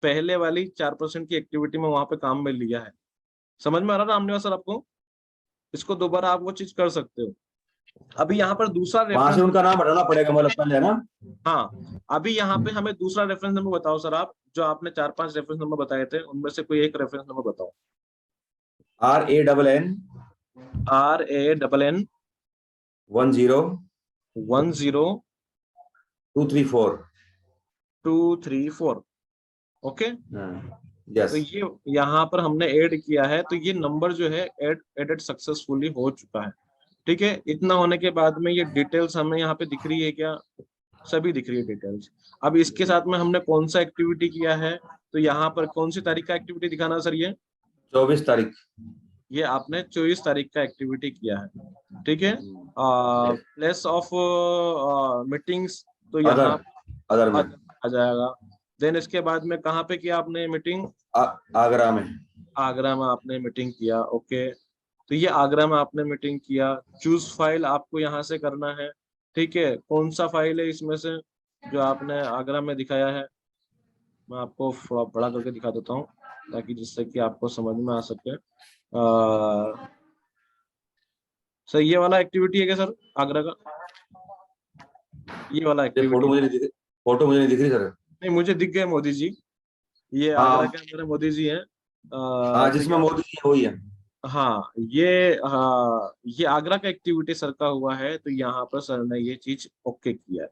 पहले वाली 4% की एक्टिविटी में वहां पे काम में लिया है। समझ में आ रहा है रामनिवास सर आपको? इसको दोबारा आप वो चीज कर सकते हो। अभी यहाँ पर दूसरा वहां से उनका नाम हटाना पड़ेगा मतलब पहले ना। हाँ, अभी यहाँ पे हमें दूसरा रेफरेंस नंबर बताओ सर आप, जो आपने 4-5 रेफरेंस नंबर बताए थे उनमें से कोई एक रेफरेंस नंबर बताओ। RANN RANN 10 234 234। Okay, yes. तो ये यहाँ पर हमने ऐड किया है, तो ये नंबर जो है एडेड सक्सेसफुली हो चुका है। ठीक है, इतना होने के बाद में ये डिटेल्स हमें यहाँ पे दिख रही है क्या? सभी दिख रही है डिटेल्स। अब इसके साथ में हमने कौन सा एक्टिविटी किया है, तो यहाँ पर कौन सी तारीख का एक्टिविटी दिखाना सर? ये 24 तारीख। ये आपने 24 तारीख का एक्टिविटी किया है। ठीक है, प्लेस ऑफ मीटिंग्स तो यहाँ अदर में आ जाएगा। देन इसके बाद में कहाँ पे किया आपने मीटिंग? आगरा में। आगरा में आपने मीटिंग किया। ओके, तो ये आगरा में आपने मीटिंग किया। चूज फाइल आपको यहाँ से करना है। ठीक है, कौन सा फाइल है इसमें से जो आपने आगरा में दिखाया है? मैं आपको थोड़ा बड़ा करके दिखा देता हूँ ताकि जिससे कि आपको समझ में आ सके। सर ये वाला एक्टिविटी है क्या सर आगरा का? ये वाला एक्टिविटी फोटो मुझे नहीं दिख रही सर। नहीं, मुझे दिख गए मोदी जी। ये आगरा के अंदर मोदी जी हैं। जिसमें मोदी जी वही है। हाँ, ये आगरा का एक्टिविटी सर का हुआ है, तो यहाँ पर सर ने ये चीज ओके किया है।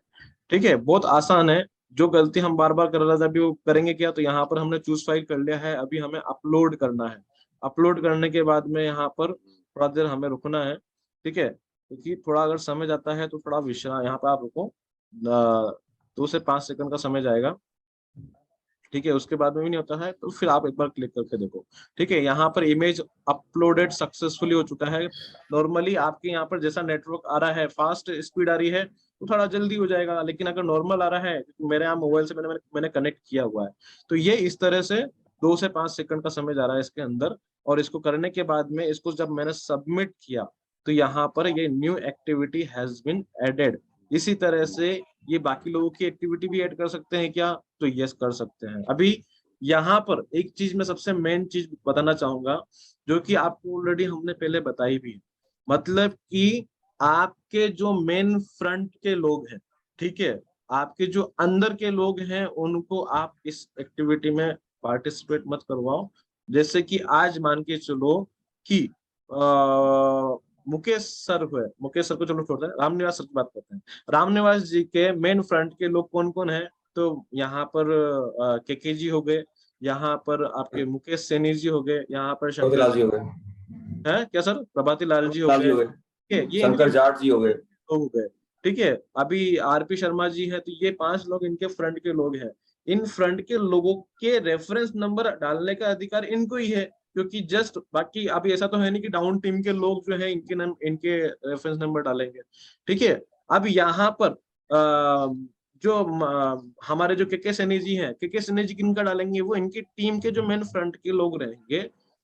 ठीक है, बहुत आसान है। जो गलती हम बार बार कर रहे थे अभी वो करेंगे क्या? तो यहाँ पर हमने चूज फाइल कर लिया है, अभी हमें अपलोड करना है। अपलोड करने के बाद में यहाँ पर थोड़ा देर हमें रुकना है। ठीक है, क्योंकि थोड़ा अगर समय जाता है तो थोड़ा विश्राम, यहाँ पर आप रुको, 2 से 5 सेकंड का समय जाएगा। ठीक है, उसके बाद में भी नहीं होता है तो फिर आप एक बार क्लिक करके देखो। ठीक है, यहाँ पर इमेज अपलोडेड सक्सेसफुली हो चुका है। नॉर्मली आपके यहाँ पर जैसा नेटवर्क आ रहा है, फास्ट स्पीड आ रही है, तो थोड़ा जल्दी हो जाएगा, लेकिन अगर नॉर्मल आ रहा है, मेरे यहाँ मोबाइल से मैंने कनेक्ट किया हुआ है, तो ये इस तरह से 2 से 5 सेकंड का समय जा रहा है इसके अंदर। और इसको करने के बाद में इसको जब मैंने सबमिट किया तो यहाँ पर ये new activity has been added. इसी तरह से ये बाकी लोगों की एक्टिविटी भी ऐड कर सकते हैं क्या? तो यस कर सकते हैं। अभी यहाँ पर एक चीज मैं सबसे मेन चीज बताना चाहूंगा, जो कि आपको ऑलरेडी हमने पहले बताई भी है। मतलब कि आपके जो मेन फ्रंट के लोग हैं, ठीक है, आपके जो अंदर के लोग हैं, उनको आप इस एक्टिविटी में पार्टिसिपेट मत करवाओ। जैसे कि आज मान के चलो कि मुकेश सर हुए, मुकेश सर को चलो छोड़ते हैं, रामनिवास सर की बात करते हैं। रामनिवास जी के मेन फ्रंट के लोग कौन कौन है? तो यहाँ पर केके जी हो गए, यहाँ पर आपके मुकेश सैनी जी हो गए, यहाँ पर शंकर लाल जी जी हो गए, है क्या सर, प्रभाती लाल जी हो लाल जी गए, हो गए, ठीक है, ये शंकर इनके जाट जी हो गए, लोग हो गए, ठीक है। अभी आरपी शर्मा जी है, तो ये 5 लोग इनके फ्रंट के लोग हैं। इन फ्रंट के लोगों के रेफरेंस नंबर डालने का अधिकार इनको ही है, क्योंकि जस्ट बाकी अभी ऐसा तो है नहीं कि डाउन टीम के लोग जो है इनके रेफरेंस नंबर डालेंगे, ठीक है। अब यहाँ पर जो हमारे जो केके सैनी जी हैं, केके सैनी जी किनका डालेंगे? वो इनकी टीम के जो मेन फ्रंट के लोग रहेंगे,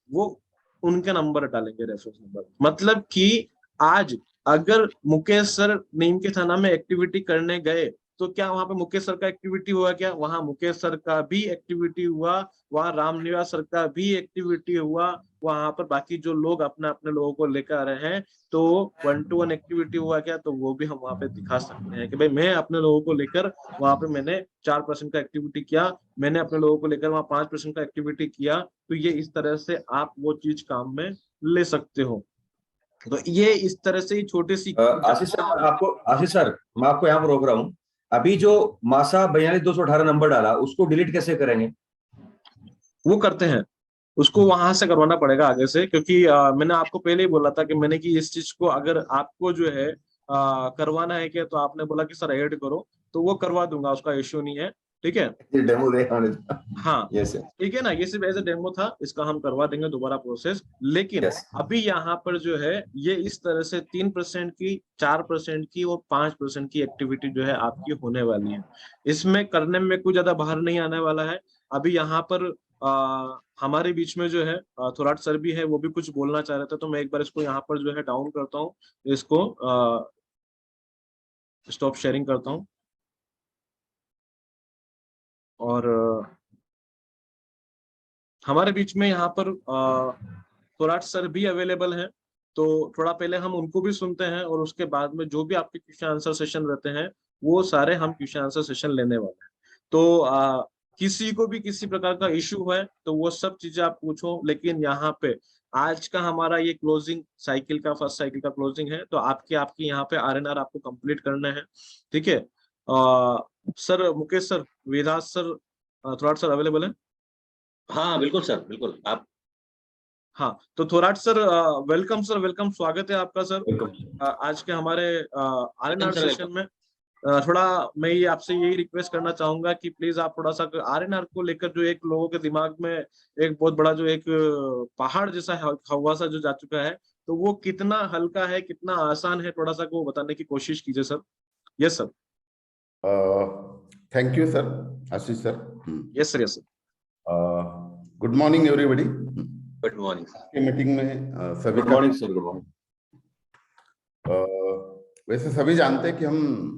वो उनके नंबर डालेंगे, रेफरेंस नंबर। मतलब कि आज अगर मुकेश सर नीम के थाना में एक्टिविटी करने गए, तो क्या वहां पे मुकेश सर का एक्टिविटी हुआ? क्या वहां मुकेश सर का भी एक्टिविटी हुआ, वहां रामनिवास सर का भी एक्टिविटी हुआ, वहां पर बाकी जो लोग अपने अपने लोगों को लेकर आ रहे हैं, तो 1-to-1 एक्टिविटी हुआ क्या? तो वो भी हम वहां पे दिखा सकते हैं कि भाई मैं अपने लोगों को लेकर वहां पे मैंने 4% का एक्टिविटी किया, मैंने अपने लोगों को लेकर वहां 5% का एक्टिविटी किया। तो ये इस तरह से आप वो चीज काम में ले सकते हो। तो ये इस तरह से ही छोटी सी आशीष सर मैं आपको यहाँ पर रोक रहा हूँ। अभी जो मासा 42,218 नंबर डाला उसको डिलीट कैसे करेंगे? वो करते हैं, उसको वहां से करवाना पड़ेगा आगे से, क्योंकि मैंने आपको पहले ही बोला था कि मैंने कि इस चीज को अगर आपको जो है करवाना है क्या, तो आपने बोला कि सर ऐड करो, तो वो करवा दूंगा, उसका इश्यू नहीं है, ठीक है। डेमो दे हाँ यस ठीक है ना, ये सिर्फ एज ए डेमो था, इसका हम करवा देंगे दोबारा प्रोसेस। लेकिन यस अभी यहाँ पर जो है ये इस तरह से 3% की, 4% की और 5% की एक्टिविटी जो है आपकी होने वाली है। इसमें करने में कोई ज्यादा बाहर नहीं आने वाला है। अभी यहाँ पर हमारे बीच में जो है थोराट सर भी है, वो भी कुछ बोलना चाह रहे थे, तो मैं एक बार इसको यहाँ पर जो है डाउन करता हूँ, इसको स्टॉप शेयरिंग करता हूँ। और हमारे बीच में यहाँ पर थोराट सर भी अवेलेबल हैं, तो थोड़ा पहले हम उनको भी सुनते हैं, और उसके बाद में जो भी आपके क्वेश्चन आंसर सेशन रहते हैं, वो सारे हम क्वेश्चन आंसर सेशन लेने वाले हैं। तो किसी को भी किसी प्रकार का इश्यू है तो वो सब चीजें आप पूछो, लेकिन यहाँ पे आज का हमारा ये क्लोजिंग साइकिल का, फर्स्ट साइकिल का क्लोजिंग है, तो आपके आपकी यहाँ पे आरएनआर आपको कंप्लीट करने हैं, ठीक है। Sir Mukesh sir, Vedas sir, Thorat sir available है? हाँ बिल्कुल सर, बिल्कुल आप। हाँ, तो Thorat sir welcome sir, welcome, स्वागत है आपका सर वेलकम आज के हमारे आरएनआर सर, सेशन में। थोड़ा मैं ये आपसे यही रिक्वेस्ट करना चाहूंगा कि प्लीज आप थोड़ा सा आरएनआर को लेकर, जो एक लोगों के दिमाग में एक बहुत बड़ा जो एक पहाड़ जैसा हवा सा जो जा चुका है, तो वो कितना हल्का है, कितना आसान है, थोड़ा सा को बताने की कोशिश कीजिए sir. Yes sir. Thank you sir, Ashish sir. Yes sir, yes sir. Good morning everybody. Good morning की मीटिंग में सभी good morning sir, good morning. वैसे सभी जानते हैं कि हम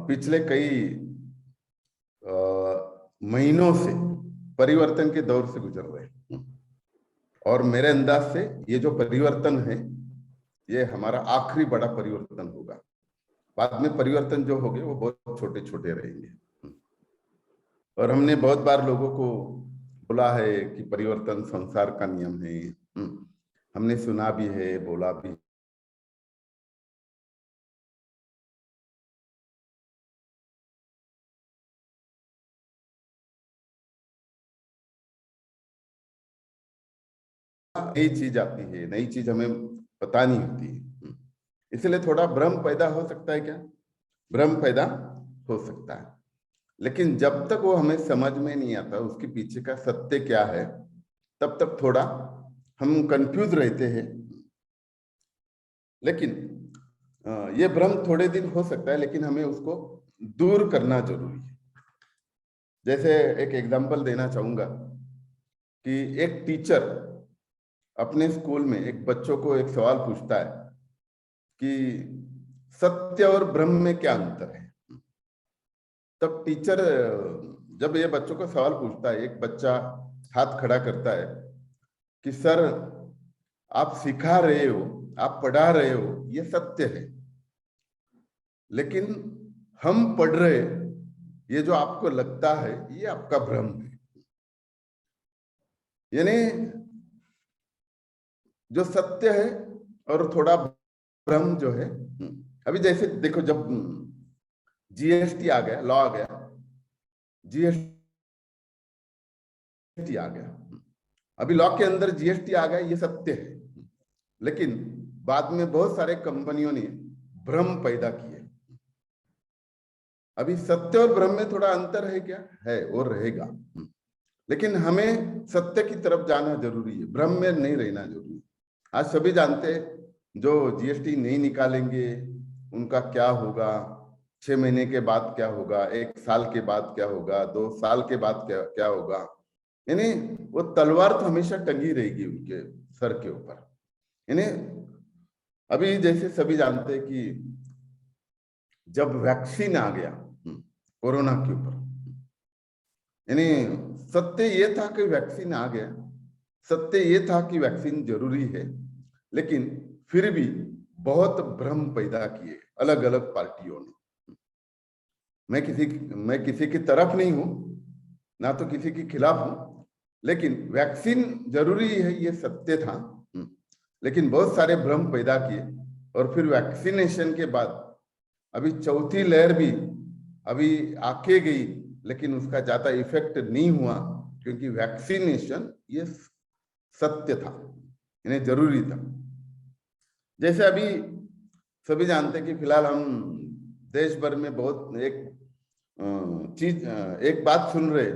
पिछले कई महीनों से परिवर्तन के दौर से गुजर रहे हैं, और मेरे अंदाज से ये जो परिवर्तन है ये हमारा आखिरी बड़ा परिवर्तन होगा। बाद में परिवर्तन जो होंगे वो बहुत छोटे छोटे रहेंगे। और हमने बहुत बार लोगों को बोला है कि परिवर्तन संसार का नियम है, हमने सुना भी है, बोला भी। नई चीज आती है, नई चीज हमें पता नहीं होती है, इसलिए थोड़ा भ्रम पैदा हो सकता है। क्या भ्रम पैदा हो सकता है, लेकिन जब तक वो हमें समझ में नहीं आता उसके पीछे का सत्य क्या है, तब तक थोड़ा हम कंफ्यूज रहते हैं। लेकिन ये भ्रम थोड़े दिन हो सकता है, लेकिन हमें उसको दूर करना जरूरी है। जैसे एक एग्जांपल देना चाहूंगा कि एक टीचर अपने स्कूल में एक बच्चों को एक सवाल पूछता है कि सत्य और भ्रम में क्या अंतर है, तब टीचर जब ये बच्चों को सवाल पूछता है, एक बच्चा हाथ खड़ा करता है कि सर आप सिखा रहे हो, आप पढ़ा रहे हो, ये सत्य है, लेकिन हम पढ़ रहे, ये जो आपको लगता है ये आपका भ्रम है। यानी जो सत्य है और थोड़ा भ्रम जो है, अभी जैसे देखो जब जीएसटी आ गया, लॉ आ गया, जीएसटी आ गया, अभी लॉ के अंदर जीएसटी आ गया, ये सत्य है, लेकिन बाद में बहुत सारे कंपनियों ने भ्रम पैदा किए। अभी सत्य और भ्रम में थोड़ा अंतर है क्या? है और रहेगा, लेकिन हमें सत्य की तरफ जाना जरूरी है, भ्रम में नहीं रहना जरूरी है। आज सभी जानते हैं जो जीएसटी नहीं निकालेंगे उनका क्या होगा, 6 महीने के बाद क्या होगा, 1 साल के बाद क्या होगा, 2 साल के बाद क्या होगा। यानी वो तलवार तो हमेशा टंगी रहेगी उनके सर के ऊपर। यानी अभी जैसे सभी जानते हैं कि जब वैक्सीन आ गया कोरोना के ऊपर, यानी सत्य ये था कि वैक्सीन आ गया, सत्य ये था कि वैक्सीन जरूरी है, लेकिन फिर भी बहुत भ्रम पैदा किए अलग अलग पार्टियों ने। मैं किसी की तरफ नहीं हूं, ना तो किसी के खिलाफ हूं, लेकिन वैक्सीन जरूरी है ये सत्य था, लेकिन बहुत सारे भ्रम पैदा किए। और फिर वैक्सीनेशन के बाद अभी चौथी लहर भी अभी आके गई, लेकिन उसका ज्यादा इफेक्ट नहीं हुआ, क्योंकि वैक्सीनेशन ये सत्य था, इन्हें जरूरी था। जैसे अभी सभी जानते हैं कि फिलहाल हम देश भर में बहुत एक बात सुन रहे,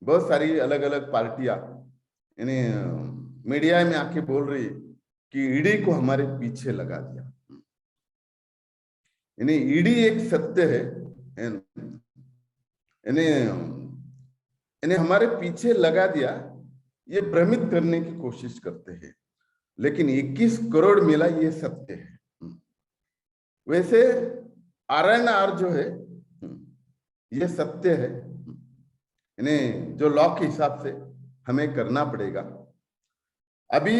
बहुत सारी अलग अलग पार्टियां इन्हें मीडिया में आके बोल रही कि ईडी को हमारे पीछे लगा दिया। इन्हें ईडी एक सत्य है, इन्हें हमारे पीछे लगा दिया, ये भ्रमित करने की कोशिश करते हैं, लेकिन 21 करोड़ मिला ये सत्य है। वैसे आरएनआर जो है ये सत्य है, इन्हें जो लॉ के हिसाब से हमें करना पड़ेगा। अभी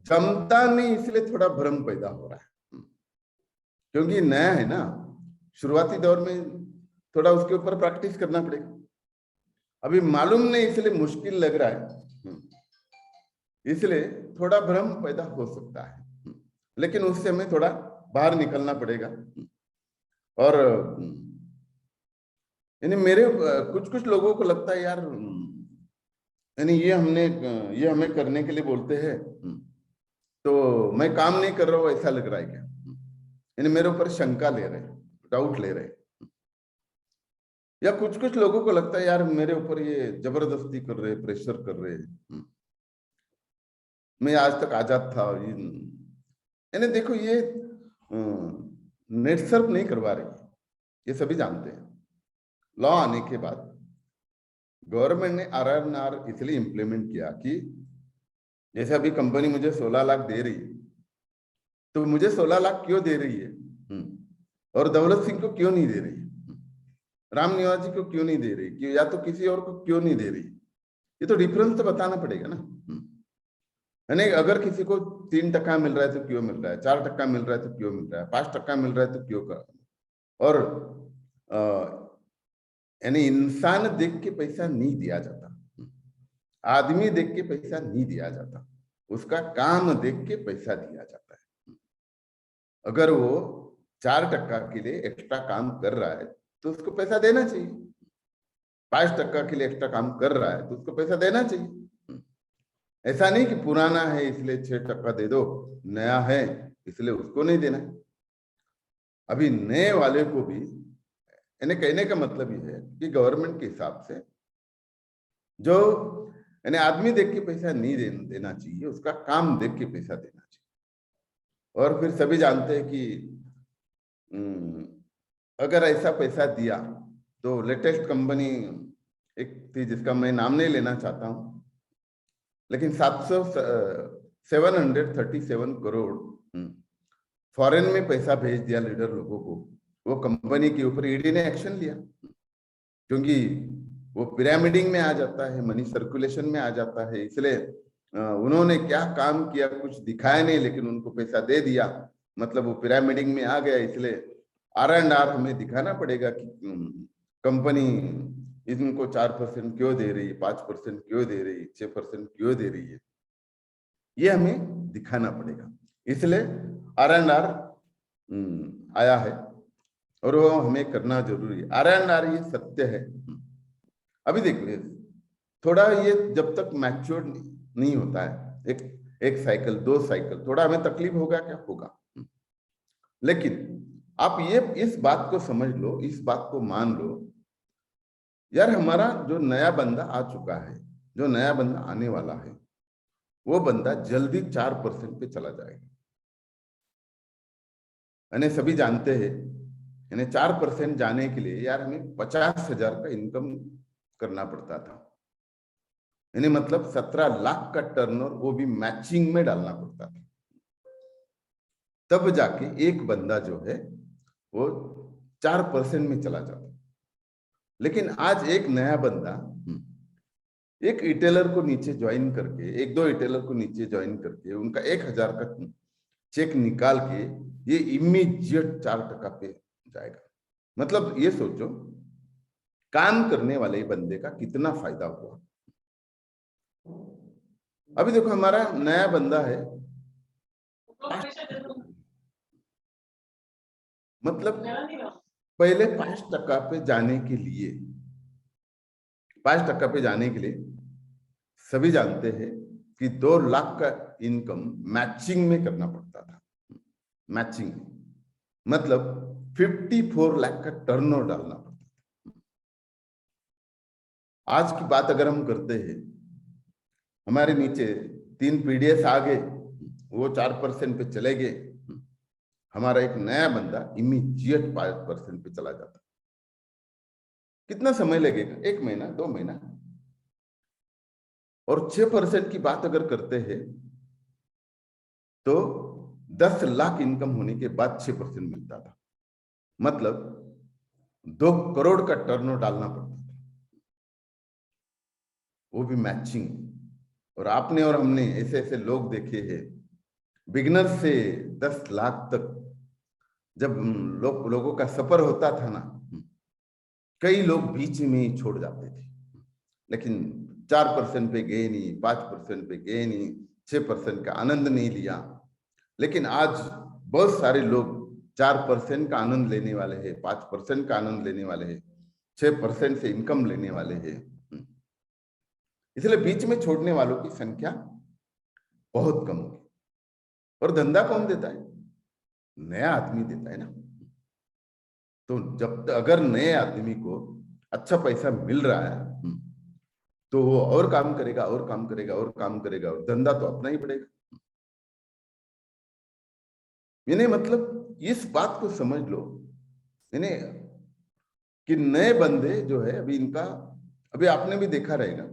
जमता नहीं, इसलिए थोड़ा भ्रम पैदा हो रहा है, क्योंकि नया है ना, शुरुआती दौर में थोड़ा उसके ऊपर प्रैक्टिस करना पड़ेगा। अभी मालूम नहीं इसलिए मुश्किल लग रहा है, इसलिए थोड़ा भ्रम पैदा हो सकता है, लेकिन उससे हमें थोड़ा बाहर निकलना पड़ेगा। और यानी मेरे कुछ लोगों को लगता है यार, यानी ये हमें करने के लिए बोलते हैं, तो मैं काम नहीं कर रहा हूँ ऐसा लग रहा है क्या? यानी मेरे ऊपर शंका ले रहे, डाउट ले रहे, या कुछ लोगों को लगता है यार मेरे ऊपर ये जबरदस्ती कर रहे, प्रेशर कर रहे, मैं आज तक आजाद था। यानी देखो ये नेट सर्फ नहीं करवा रही, ये सभी जानते हैं। लॉ आने के बाद गवर्नमेंट ने आरएनआर इसलिए इंप्लीमेंट किया कि जैसे अभी कंपनी मुझे 16 लाख दे रही है, तो मुझे 16 लाख क्यों दे रही है, और दौलत सिंह को क्यों नहीं दे रही, राम निवास जी को क्यों नहीं दे रही, क्यों, या तो किसी और को क्यों नहीं दे रही, ये तो डिफरेंस तो बताना पड़ेगा ना। यानी अगर किसी को 3% मिल रहा है तो क्यों मिल रहा है, 4% मिल रहा है तो क्यों मिल रहा है, 5% मिल रहा है तो क्यों कर। और यानी इंसान देख के पैसा नहीं दिया जाता, आदमी देख के पैसा नहीं दिया जाता, उसका काम देख के पैसा दिया जाता है। अगर वो 4% के लिए एक्स्ट्रा काम कर रहा है तो उसको पैसा देना चाहिए, 5% के लिए एक्स्ट्रा काम कर रहा है तो उसको पैसा देना चाहिए। ऐसा नहीं कि पुराना है इसलिए 6% दे दो, नया है इसलिए उसको नहीं देना। अभी नए वाले को भी, यानी कहने का मतलब ये है कि गवर्नमेंट के हिसाब से जो यानी आदमी देख के पैसा नहीं देना चाहिए, उसका काम देख के पैसा देना चाहिए। और फिर सभी जानते हैं कि अगर ऐसा पैसा दिया तो लेटेस्ट कंपनी एक थी जिसका मैं नाम नहीं लेना चाहता हूं, लेकिन 737 करोड़ फॉरेन में पैसा भेज दिया लीडर लोगों को। वो कंपनी के ऊपर ईडी ने एक्शन लिया, क्योंकि वो पिरामिडिंग में आ जाता है, मनी सर्कुलेशन में आ जाता है। इसलिए उन्होंने क्या काम किया कुछ दिखाया नहीं, लेकिन उनको पैसा दे दिया, मतलब वो पिरामिडिंग में आ गया। इसलिए R&R हमें दिखाना पड़ेगा कि कंपनी इनको 4% क्यों दे रही है, 5% क्यों दे रही है, 6% क्यों दे रही है, ये हमें दिखाना पड़ेगा। इसलिए R&R आया है और वो हमें करना जरूरी है। R&R ये सत्य है। अभी देखिए थोड़ा ये जब तक मैच्योर नहीं होता है, एक साइकिल 2 साइकिल, थोड़ा हमें तकलीफ होगा, क्या होगा, लेकिन आप ये इस बात को समझ लो, इस बात को मान लो यार, हमारा जो नया बंदा आ चुका है, जो नया बंदा आने वाला है, वो बंदा जल्दी 4% पे चला जाएगा। यानी सभी जानते हैं, यानी 4% जाने के लिए यार हमें 50,000 का इनकम करना पड़ता था, यानी मतलब 17 लाख का टर्नओवर, वो भी मैचिंग में डालना पड़ता था, तब जाके एक बंदा जो है वो 4% में चला जाता। लेकिन आज एक नया बंदा एक रिटेलर को नीचे ज्वाइन करके, 1-2 रिटेलर को नीचे ज्वाइन करके, उनका 1,000 का चेक निकाल के ये इमीडिएट 4% पे जाएगा। मतलब ये सोचो काम करने वाले बंदे का कितना फायदा हुआ। अभी देखो हमारा नया बंदा है, मतलब पहले 5% पे जाने के लिए, 5% पे जाने के लिए सभी जानते हैं कि 2 लाख का इनकम मैचिंग में करना पड़ता था। मैचिंग मतलब 54 लाख का टर्नओवर डालना पड़ता था। आज की बात अगर हम करते हैं, हमारे नीचे 3 पीडीएस आ गए, वो 4% पे चले गए, हमारा एक नया बंदा इमीडिएट 5% पे चला जाता। कितना समय लगेगा? 1 महीना, 2 महीना। और 6% की बात अगर करते हैं तो 10 लाख इनकम होने के बाद 6% मिलता था, मतलब 2 करोड़ का टर्नओवर डालना पड़ता था, वो भी मैचिंग। और आपने और हमने ऐसे ऐसे लोग देखे हैं, बिगिनर से 10 लाख तक जब लोगों का सफर होता था ना, कई लोग बीच में ही छोड़ जाते थे, लेकिन 4% पे गए नहीं, 5% पे गए नहीं, 6% का आनंद नहीं लिया। लेकिन आज बहुत सारे लोग 4% का आनंद लेने वाले हैं, 5% का आनंद लेने वाले हैं, 6% से इनकम लेने वाले हैं। इसलिए बीच में छोड़ने वालों की संख्या बहुत कम होगी। और धंधा कौन देता है? नया आदमी देता है ना। तो जब अगर नए आदमी को अच्छा पैसा मिल रहा है तो वो और काम करेगा, और काम करेगा, और काम करेगा, और धंधा तो अपना ही पड़ेगा। यानी मतलब इस बात को समझ लो, यानी कि नए बंदे जो है अभी इनका, अभी आपने भी देखा रहेगा,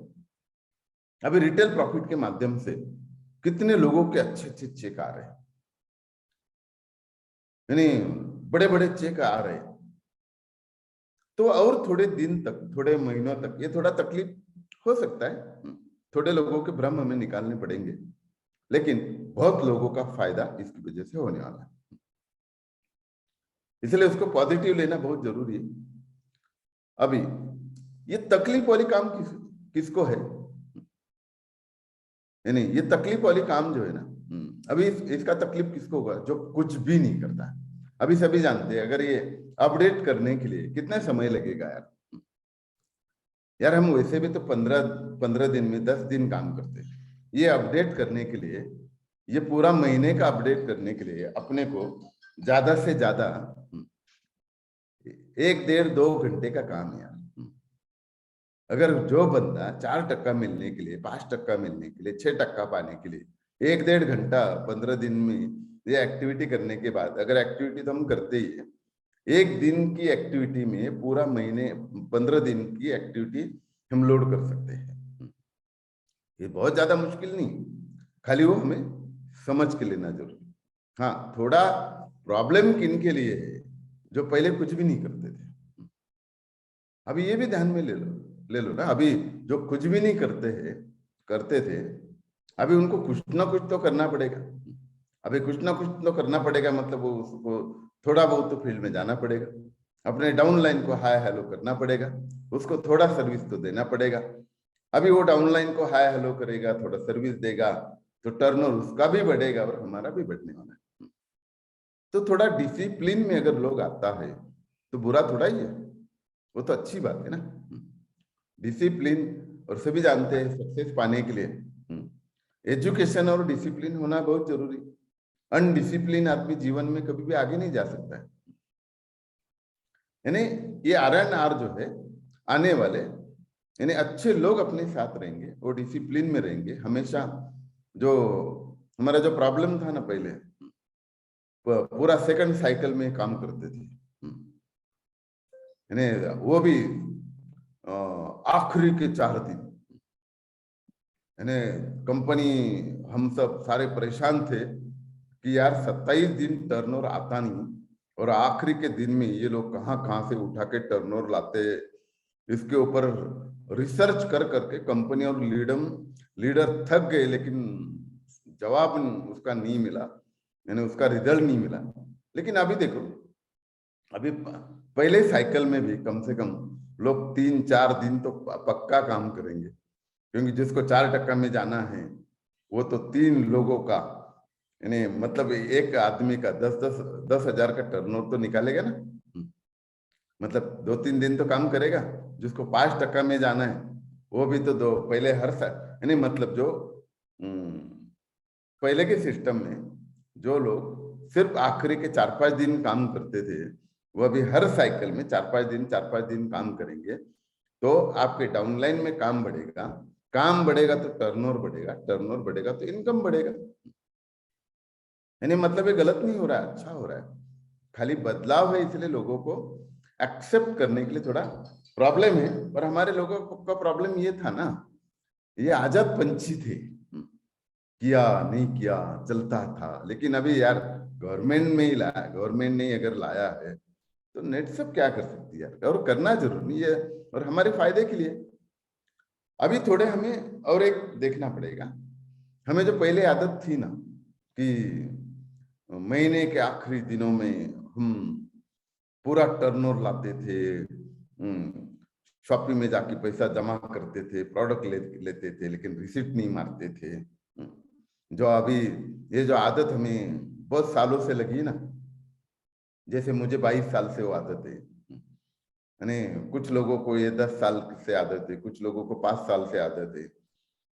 अभी रिटेल प्रॉफिट के माध्यम से कितने लोगों के अच्छे अच्छे चेक आ रहे हैं, यानी बड़े बड़े चेक आ रहे हैं। तो और थोड़े दिन तक, थोड़े महीनों तक ये थोड़ा तकलीफ हो सकता है, थोड़े लोगों के भ्रम हमें निकालने पड़ेंगे, लेकिन बहुत लोगों का फायदा इसकी वजह से होने वाला है। इसलिए उसको पॉजिटिव लेना बहुत जरूरी है। अभी ये तकलीफ वाली काम किसको है? यानी ये तकलीफ वाली काम जो है ना, अभी इसका तकलीफ किसको होगा? जो कुछ भी नहीं करता। अभी सभी जानते हैं अगर ये अपडेट करने के लिए कितना समय लगेगा यार हम वैसे भी तो 15 दिन में 10 दिन काम करते हैं। ये अपडेट करने के लिए, ये पूरा महीने का अपडेट करने के लिए अपने को ज्यादा से ज्यादा 1, 1.5, 2 घंटे का काम है यार। अगर जो बंदा 4% मिलने के लिए, 5% मिलने के लिए, 6% पाने के लिए 1-1.5 घंटा 15 दिन में ये एक्टिविटी करने के बाद, अगर एक्टिविटी तो हम करते ही है, 1 दिन की एक्टिविटी में पूरा महीने 15 दिन की एक्टिविटी हम लोड कर सकते हैं। ये बहुत ज्यादा मुश्किल नहीं, खाली वो हमें समझ के लेना जरूरी। हाँ, थोड़ा प्रॉब्लम किन के लिए है, जो पहले कुछ भी नहीं करते थे। अभी ये भी ध्यान में ले लो ना, अभी जो कुछ भी नहीं करते थे, अभी उनको कुछ ना कुछ तो करना पड़ेगा। अभी कुछ ना कुछ तो करना पड़ेगा, मतलब वो उसको थोड़ा बहुत तो फील्ड में जाना पड़ेगा, अपने डाउनलाइन को हाय हेलो करना पड़ेगा, उसको थोड़ा सर्विस तो देना पड़ेगा। अभी वो डाउनलाइन को हाय हेलो करेगा, थोड़ा सर्विस देगा, तो टर्नओवर उसका भी बढ़ेगा और हमारा भी बढ़ने वाला है। तो थोड़ा डिसिप्लिन में अगर लोग आता है तो बुरा थोड़ा ही है, वो तो अच्छी बात है ना। डिसिप्लिन, और सभी जानते हैं सक्सेस पाने के लिए एजुकेशन और डिसिप्लिन होना बहुत जरूरी। अनडिसिप्लिन आदमी जीवन में कभी भी आगे नहीं जा सकता है। यानी ये RNR जो है, आने वाले यानी अच्छे लोग अपने साथ रहेंगे, वो डिसिप्लिन में रहेंगे हमेशा। जो हमारा जो प्रॉब्लम था ना पहले, पूरा सेकंड साइकिल में काम करते थे, यानी वो भी आखिरी के 4 दिन, यानी कंपनी हम सब सारे परेशान थे कि यार 27 दिन टर्नओवर आता नहीं, और आखिरी के दिन में ये लोग कहाँ से उठा के टर्नओवर लाते। इसके ऊपर रिसर्च करके कंपनी और लीडर थक गए, लेकिन जवाब उसका नहीं मिला, यानी उसका रिजल्ट नहीं मिला। लेकिन अभी देखो, अभी पहले साइकिल में भी कम से कम लोग 3-4 दिन तो पक्का काम करेंगे, क्योंकि जिसको 4% में जाना है वो तो 3 लोगों का, यानी मतलब एक आदमी का 10,000 का टर्नओवर तो निकालेगा ना। मतलब 2-3 दिन तो काम करेगा। जिसको 5% में जाना है वो भी तो पहले हर साल, यानी मतलब जो पहले के सिस्टम में जो लोग सिर्फ आखिरी के 4-5 दिन काम करते थे, वो अभी हर साइकिल में 4-5 दिन काम करेंगे। तो आपके डाउनलाइन में काम बढ़ेगा तो टर्नओवर बढ़ेगा तो इनकम बढ़ेगा। यानी मतलब ये गलत नहीं हो रहा है, अच्छा हो रहा है, खाली बदलाव है, इसलिए लोगों को एक्सेप्ट करने के लिए थोड़ा प्रॉब्लम है। और हमारे लोगों का प्रॉब्लम ये था ना, ये आजाद पंछी थे, किया नहीं किया चलता था। लेकिन अभी यार गवर्नमेंट में ही लाया, गवर्नमेंट ने अगर लाया है तो नेट सब क्या कर सकती है यार, और करना जरूरी है और हमारे फायदे के लिए। अभी थोड़े हमें और एक देखना पड़ेगा, हमें जो पहले आदत थी ना कि महीने के आखिरी दिनों में हम पूरा टर्नओवर लाते थे, शॉपिंग में जाके पैसा जमा करते थे, प्रोडक्ट लेते थे, लेकिन रिसिप्ट नहीं मारते थे। जो अभी ये जो आदत हमें बहुत सालों से लगी ना, जैसे मुझे 22 साल से वो आदत है, यानी कुछ लोगों को ये 10 साल से आदत है, कुछ लोगों को 5 साल से आदत है,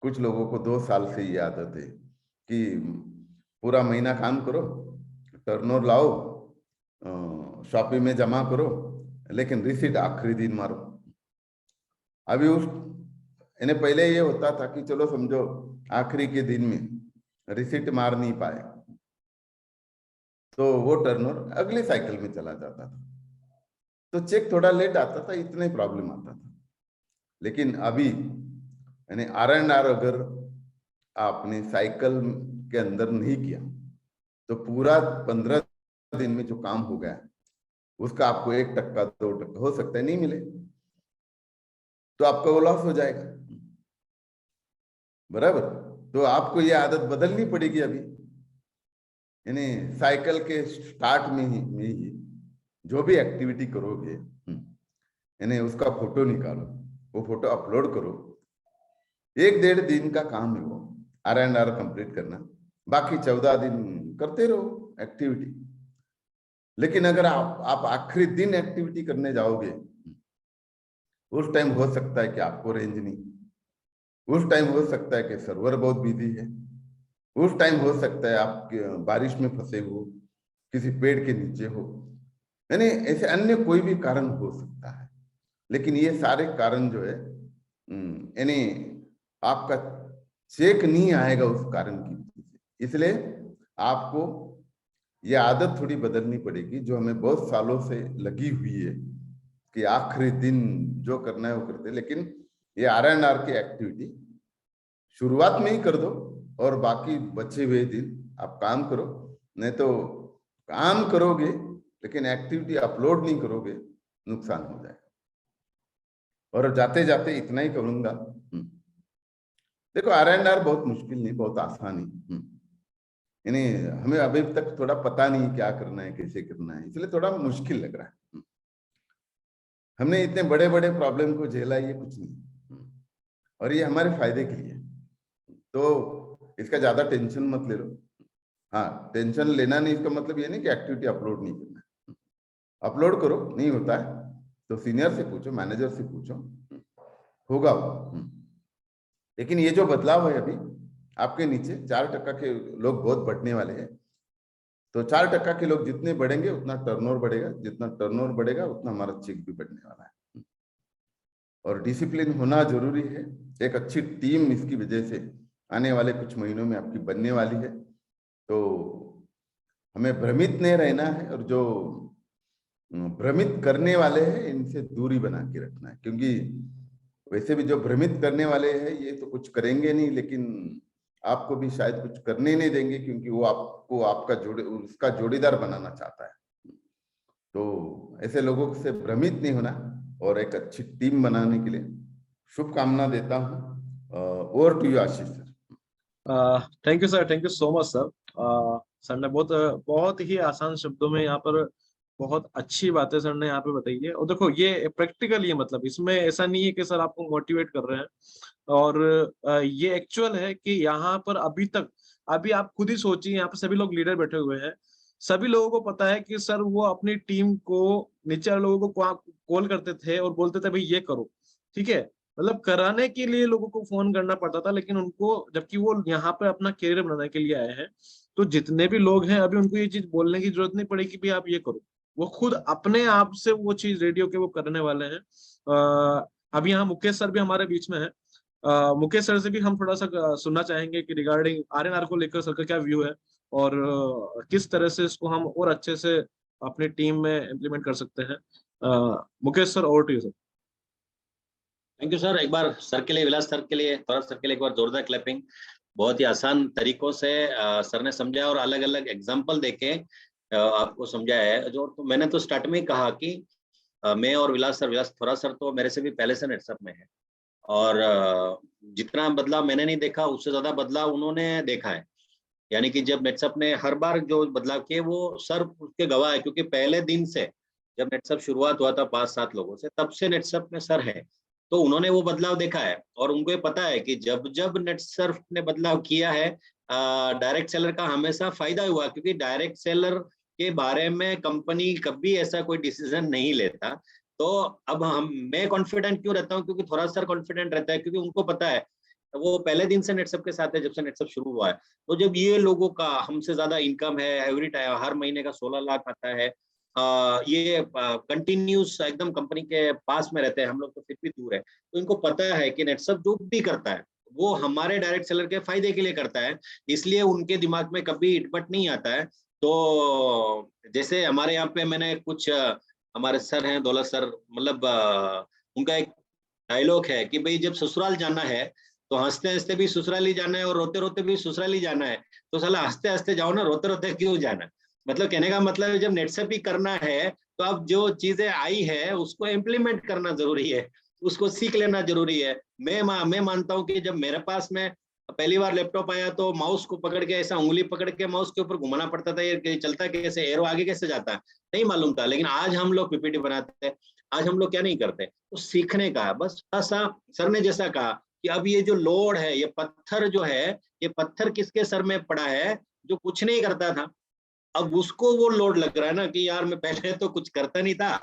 कुछ लोगों को 2 साल से ये आदत है कि पूरा महीना काम करो, टर्नओवर लाओ, शॉपिंग में जमा करो, लेकिन रिसीट आखिरी दिन मारो। अभी इन्हें पहले ये होता था कि चलो समझो आखिरी के दिन में रिसीट मार नहीं पाए तो वो टर्नओवर अगले साइकिल में चला जाता था, तो चेक थोड़ा लेट आता था, इतना ही प्रॉब्लम आता था। लेकिन अभी यानी R&R अगर आपने साइकिल के अंदर नहीं किया तो पूरा 15 दिन में जो काम हो गया उसका आपको 1%, 2% हो सकता है नहीं मिले, तो आपका वो लॉस हो जाएगा, बराबर। तो आपको ये आदत बदलनी पड़ेगी अभी, यानी साइकिल के स्टार्ट में ही जो भी एक्टिविटी करोगे, यानी उसका फोटो निकालो, वो फोटो अपलोड करो। 1-1.5 दिन का काम है वो R&R कंप्लीट करना, बाकी 14 दिन करते रहो एक्टिविटी। लेकिन अगर आप आखिरी दिन एक्टिविटी करने जाओगे, उस टाइम हो सकता है कि आपको रेंज नहीं, उस टाइम हो सकता है कि सर्वर बहुत बिजी है, उस टाइम हो सकता है आप बारिश में फंसे हो, किसी पेड़ के नीचे हो, यानी ऐसे अन्य कोई भी कारण हो सकता है। लेकिन ये सारे कारण जो है यानी आपका चेक नहीं आएगा उस कारण की वजह से। इसलिए आपको ये आदत थोड़ी बदलनी पड़ेगी जो हमें बहुत सालों से लगी हुई है कि आखिरी दिन जो करना है वो करते हैं। लेकिन ये R&R की एक्टिविटी शुरुआत में ही कर दो और बाकी बचे हुए दिन आप काम करो। नहीं तो काम करोगे लेकिन एक्टिविटी अपलोड नहीं करोगे, नुकसान हो जाएगा। और जाते जाते इतना ही कहूंगा, देखो R&R बहुत मुश्किल नहीं, बहुत आसान ही। यानी हमें अभी तक थोड़ा पता नहीं क्या करना है, कैसे करना है, इसलिए थोड़ा मुश्किल लग रहा है। हमने इतने बड़े बड़े प्रॉब्लम को झेला, ये कुछ नहीं, और ये हमारे फायदे के लिए। तो इसका ज्यादा टेंशन मत ले लो। हाँ, टेंशन लेना नहीं इसका मतलब ये नहीं कि एक्टिविटी अपलोड नहीं करना है। अपलोड करो, नहीं होता है तो सीनियर से पूछो, मैनेजर से पूछो, होगा वो। लेकिन ये जो बदलाव है अभी आपके नीचे 4% के लोग बहुत बढ़ने वाले हैं। तो 4% के लोग जितने बढ़ेंगे उतना टर्नओवर बढ़ेगा, जितना टर्नओवर बढ़ेगा उतना हमारा चेक भी बढ़ने वाला है। और डिसिप्लिन होना जरूरी है। एक अच्छी टीम इसकी वजह से आने वाले कुछ महीनों में आपकी बनने वाली है। तो हमें भ्रमित नहीं रहना है, और जो भ्रमित करने वाले हैं इनसे दूरी बना के रखना है, क्योंकि वैसे भी जो भ्रमित करने वाले हैं ये तो कुछ करेंगे नहीं, लेकिन आपको भी शायद कुछ करने नहीं देंगे, क्योंकि वो आपको आपका उसका जोड़ीदार बनाना चाहता है। तो ऐसे लोगों से भ्रमित नहीं होना और एक अच्छी टीम बनाने के लिए शुभकामना देता हूँ। Over to you Ashish sir. Thank you sir, thank you so much sir. Sir ने बहुत ही आसान शब्दों में यहाँ पर बहुत अच्छी बातें सर ने यहाँ पे बताई है। और देखो ये प्रैक्टिकल ही है, मतलब इसमें ऐसा नहीं है कि सर आपको मोटिवेट कर रहे हैं, और ये एक्चुअल है कि यहाँ पर अभी आप खुद ही सोचिए, यहाँ पर सभी लोग लीडर बैठे हुए हैं, सभी लोगों को पता है कि सर वो अपनी टीम को, नीचे वाले लोगों को कॉल करते थे और बोलते थे भाई ये करो, ठीक है, मतलब कराने के लिए लोगों को फोन करना पड़ता था। लेकिन उनको, जबकि वो यहाँ पे अपना करियर बनाने के लिए आए हैं, तो जितने भी लोग हैं अभी उनको ये चीज बोलने की जरूरत नहीं पड़ेगी कि आप ये करो, वो खुद अपने आप से वो चीज रेडियो के वो करने वाले हैं। अभी यहाँ मुकेश सर भी हमारे बीच में है। मुकेश सर से भी हम थोड़ा सा सुनना चाहेंगे कि रिगार्डिंग R&R को लेकर सर का क्या व्यू है, और किस तरह से इसको हम और अच्छे से अपनी टीम में इम्प्लीमेंट कर सकते हैं। Mukesh sir, over to you sir. Thank you sir. एक बार सर के लिए, विलास सर के लिए, थोड़ा सर के लिए एक बार जोरदार क्लैपिंग। बहुत ही आसान तरीकों से सर ने समझाया और अलग अलग एग्जाम्पल देके आपको समझाया है। जो तो मैंने तो स्टार्ट में ही कहा कि मैं और विलास थोड़ा सर तो मेरे से भी पहले से नेटसप में है, और जितना बदलाव मैंने नहीं देखा उससे ज्यादा बदलाव उन्होंने देखा है। यानी कि जब नेटसप ने हर बार जो बदलाव किए वो सर उसके गवाह है, क्योंकि पहले दिन से जब नेटसप शुरुआत हुआ था 5-7 लोगों से, तब से नेटसप में सर है, तो उन्होंने वो बदलाव देखा है। और उनको ये पता है कि जब जब नेटसर्फ ने बदलाव किया है, डायरेक्ट सेलर का हमेशा फायदा हुआ, क्योंकि डायरेक्ट सेलर के बारे में कंपनी कभी ऐसा कोई डिसीजन नहीं लेता। तो अब मैं कॉन्फिडेंट क्यों रहता हूँ, क्योंकि थोड़ा सर कॉन्फिडेंट रहता है, क्योंकि उनको पता है, वो पहले दिन से नेटसप के साथ है, जब से नेटसप शुरू हुआ है। तो जब ये लोगों का हमसे ज्यादा इनकम है, एवरी टाइम हर महीने का 16 लाख आता है, ये कंटिन्यूस एकदम कंपनी के पास में रहते हैं, हम लोग तो फिर भी दूर है। तो इनको पता है कि नेटसप जो भी करता है वो हमारे डायरेक्ट सेलर के फायदे के लिए करता है, इसलिए उनके दिमाग में कभी इटपट नहीं आता है। तो जैसे हमारे यहाँ पे मैंने कुछ हमारे सर हैं दौलत सर, मतलब उनका एक डायलॉग है कि भाई जब ससुराल जाना है तो हंसते हंसते भी ससुराल ही जाना है और रोते रोते भी ससुराल ही जाना है। तो साला हंसते हंसते जाओ ना, रोते रोते क्यों जाना। मतलब कहने का मतलब है जब नेटसप ही करना है तो अब जो चीजें आई है उसको इम्प्लीमेंट करना जरूरी है, उसको सीख लेना जरूरी है। मैं मानता हूँ कि जब मेरे पास में पहली बार लैपटॉप आया तो माउस को पकड़ के ऐसा उंगली पकड़ के माउस के ऊपर घुमाना पड़ता था, ये चलता कैसे, एरो आगे कैसे जाता है, नहीं मालूम था। लेकिन आज हम लोग पीपीटी बनाते हैं, आज हम लोग क्या नहीं करते, तो सीखने का बस थोड़ा सा। सर ने जैसा कहा कि अब ये जो लोड है, ये पत्थर जो है, ये पत्थर किसके सर में पड़ा है, जो कुछ नहीं करता था, अब उसको वो लोड लग रहा है ना कि यार मैं पहले तो कुछ करता नहीं था,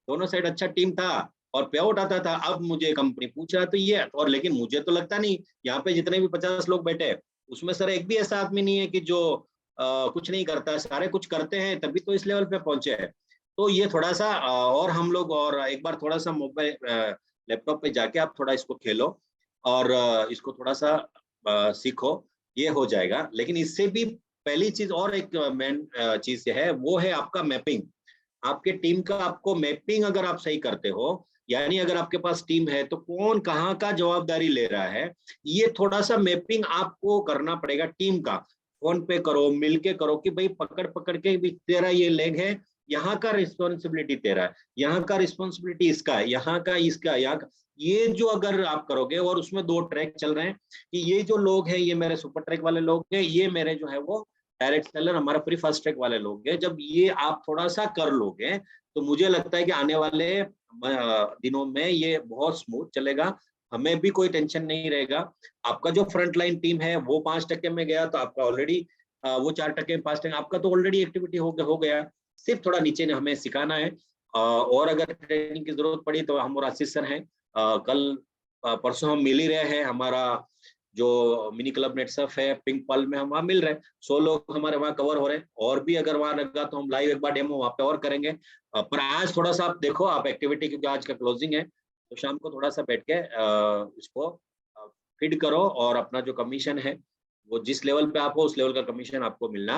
दोनों साइड अच्छा टीम था और पे आउट आता था, अब मुझे कंपनी पूछ रहा तो ये। और लेकिन मुझे तो लगता नहीं, यहाँ पे जितने भी 50 लोग बैठे हैं उसमें सर एक भी ऐसा आदमी नहीं है कि जो कुछ नहीं करता, सारे कुछ करते हैं, तभी तो इस लेवल पे पहुंचे हैं। तो ये थोड़ा सा और हम लोग और एक बार थोड़ा सा मोबाइल लैपटॉप पे जाके आप थोड़ा इसको खेलो और इसको थोड़ा सा सीखो, ये हो जाएगा। लेकिन इससे भी पहली चीज और एक मेन चीज है, वो है आपका मैपिंग। आपके टीम का आपको मैपिंग अगर आप सही करते हो, यानी अगर आपके पास टीम है तो कौन कहाँ का जवाबदारी ले रहा है, ये थोड़ा सा मैपिंग आपको करना पड़ेगा टीम का। फोन पे करो, मिलके करो कि भाई पकड़ पकड़ के भी तेरा ये लेग है, यहाँ का रिस्पॉन्सिबिलिटी तेरा है, यहाँ का रिस्पॉन्सिबिलिटी इसका है, यहाँ का इसका, यहाँ का, ये जो अगर आप करोगे, और उसमें 2 ट्रैक चल रहे हैं कि ये जो लोग हैं ये मेरे सुपर ट्रैक वाले लोग हैं, ये मेरे जो है वो डायरेक्ट सेलर हमारा प्री फर्स्ट ट्रैक वाले लोग हैं। जब ये आप थोड़ा सा कर लोगे तो मुझे लगता है कि आने वाले दिनों में ये बहुत स्मूथ चलेगा, हमें भी कोई टेंशन नहीं रहेगा। आपका जो फ्रंट लाइन टीम है वो 5% में गया तो आपका ऑलरेडी वो 4% 5%, आपका तो ऑलरेडी एक्टिविटी हो गया, सिर्फ थोड़ा नीचे ने हमें सिखाना है। और अगर ट्रेनिंग की जरूरत पड़ी तो हम और आशीष सर हैं, कल परसों हम मिल ही रहे हैं, हमारा जो मिनी क्लब नेटसफ है पिंक पल में, हम वहाँ मिल रहे हैं, 100 लोग हमारे वहाँ कवर हो रहे हैं, और भी अगर वहाँ लगा तो हम लाइव एक बार डेमो वहाँ पे और करेंगे। पर आज थोड़ा सा आप देखो, आप एक्टिविटी, क्योंकि आज का क्लोजिंग है तो शाम को थोड़ा सा बैठ के इसको फीड करो, और अपना जो कमीशन है वो जिस लेवल पे आप हो उस लेवल का कमीशन आपको मिलना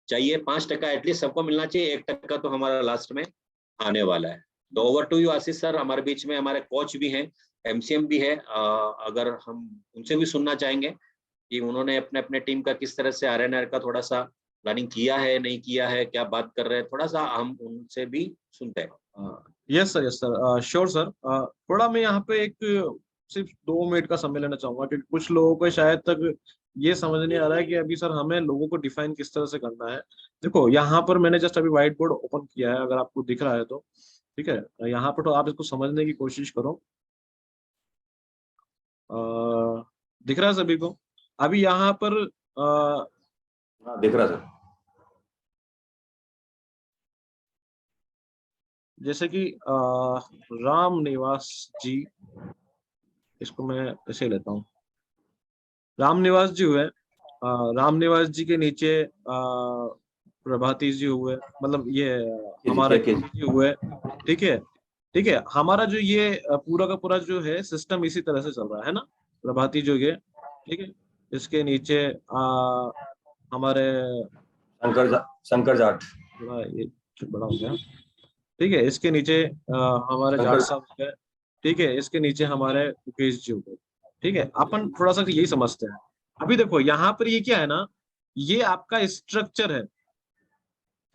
चाहिए। 5% एटलीस्ट सबको मिलना चाहिए, 1% तो हमारा लास्ट में आने वाला है। तो over to you Ashish sir. हमारे बीच में हमारे कोच भी हैं, एमसीएम भी है, अगर हम उनसे भी सुनना चाहेंगे कि उन्होंने अपने अपने टीम का किस तरह से आरएनआर का थोड़ा सा प्लानिंग किया है, नहीं किया है, क्या बात कर रहे हैं, थोड़ा सा हम उनसे भी सुनते हैं। Yes sir, sure sir. थोड़ा मैं यहाँ पे एक सिर्फ 2 मिनट का समय लेना चाहूंगा, क्योंकि कुछ लोगों को शायद तक ये समझ नहीं आ रहा है कि अभी सर हमें लोगों को डिफाइन किस तरह से करना है। देखो यहाँ पर मैंने जस्ट अभी व्हाइट बोर्ड ओपन किया है, अगर आपको दिख रहा है तो ठीक है, यहाँ पर तो आप इसको समझने की कोशिश करो। दिख रहा है सभी को? अभी यहाँ पर दिख रहा सर। जैसे कि राम निवास जी, इसको मैं ऐसे लेता हूँ, राम निवास जी हुए, राम निवास जी के नीचे प्रभाती जी हुए, मतलब ये हमारा जी हुए, ठीक है ठीक है। हमारा जो ये पूरा का पूरा जो है सिस्टम इसी तरह से चल रहा है ना, प्रभाती जो ये, ठीक है। इसके नीचे हमारे शंकर जाट, थोड़ा ये बड़ा हो गया, ठीक है। इसके नीचे हमारे जाट साहब हो गए, ठीक है। इसके नीचे हमारे मुकेश जी हो गए, ठीक है। अपन थोड़ा सा यही समझते हैं। अभी देखो यहाँ पर ये क्या है ना, ये आपका स्ट्रक्चर है,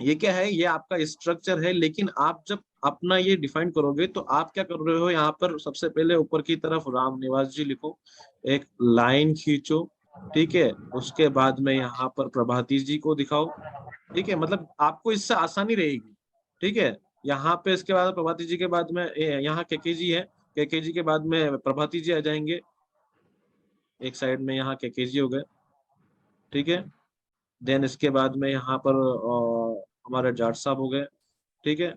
ये क्या है, ये आपका स्ट्रक्चर है। लेकिन आप जब अपना ये डिफाइन करोगे तो आप क्या कर रहे हो, यहाँ पर सबसे पहले ऊपर की तरफ राम निवास जी लिखो, एक लाइन खींचो, ठीक है। उसके बाद में यहाँ पर प्रभाती जी को दिखाओ, ठीक है। मतलब आपको इससे आसानी रहेगी, ठीक है। यहाँ पे इसके बाद प्रभाती जी के बाद में यहाँ केके जी है, केके जी के बाद में प्रभाती जी आ जाएंगे, एक साइड में यहाँ केके जी हो गए, ठीक है। देन इसके बाद में यहाँ पर हमारे जाट साहब हो गए, ठीक है।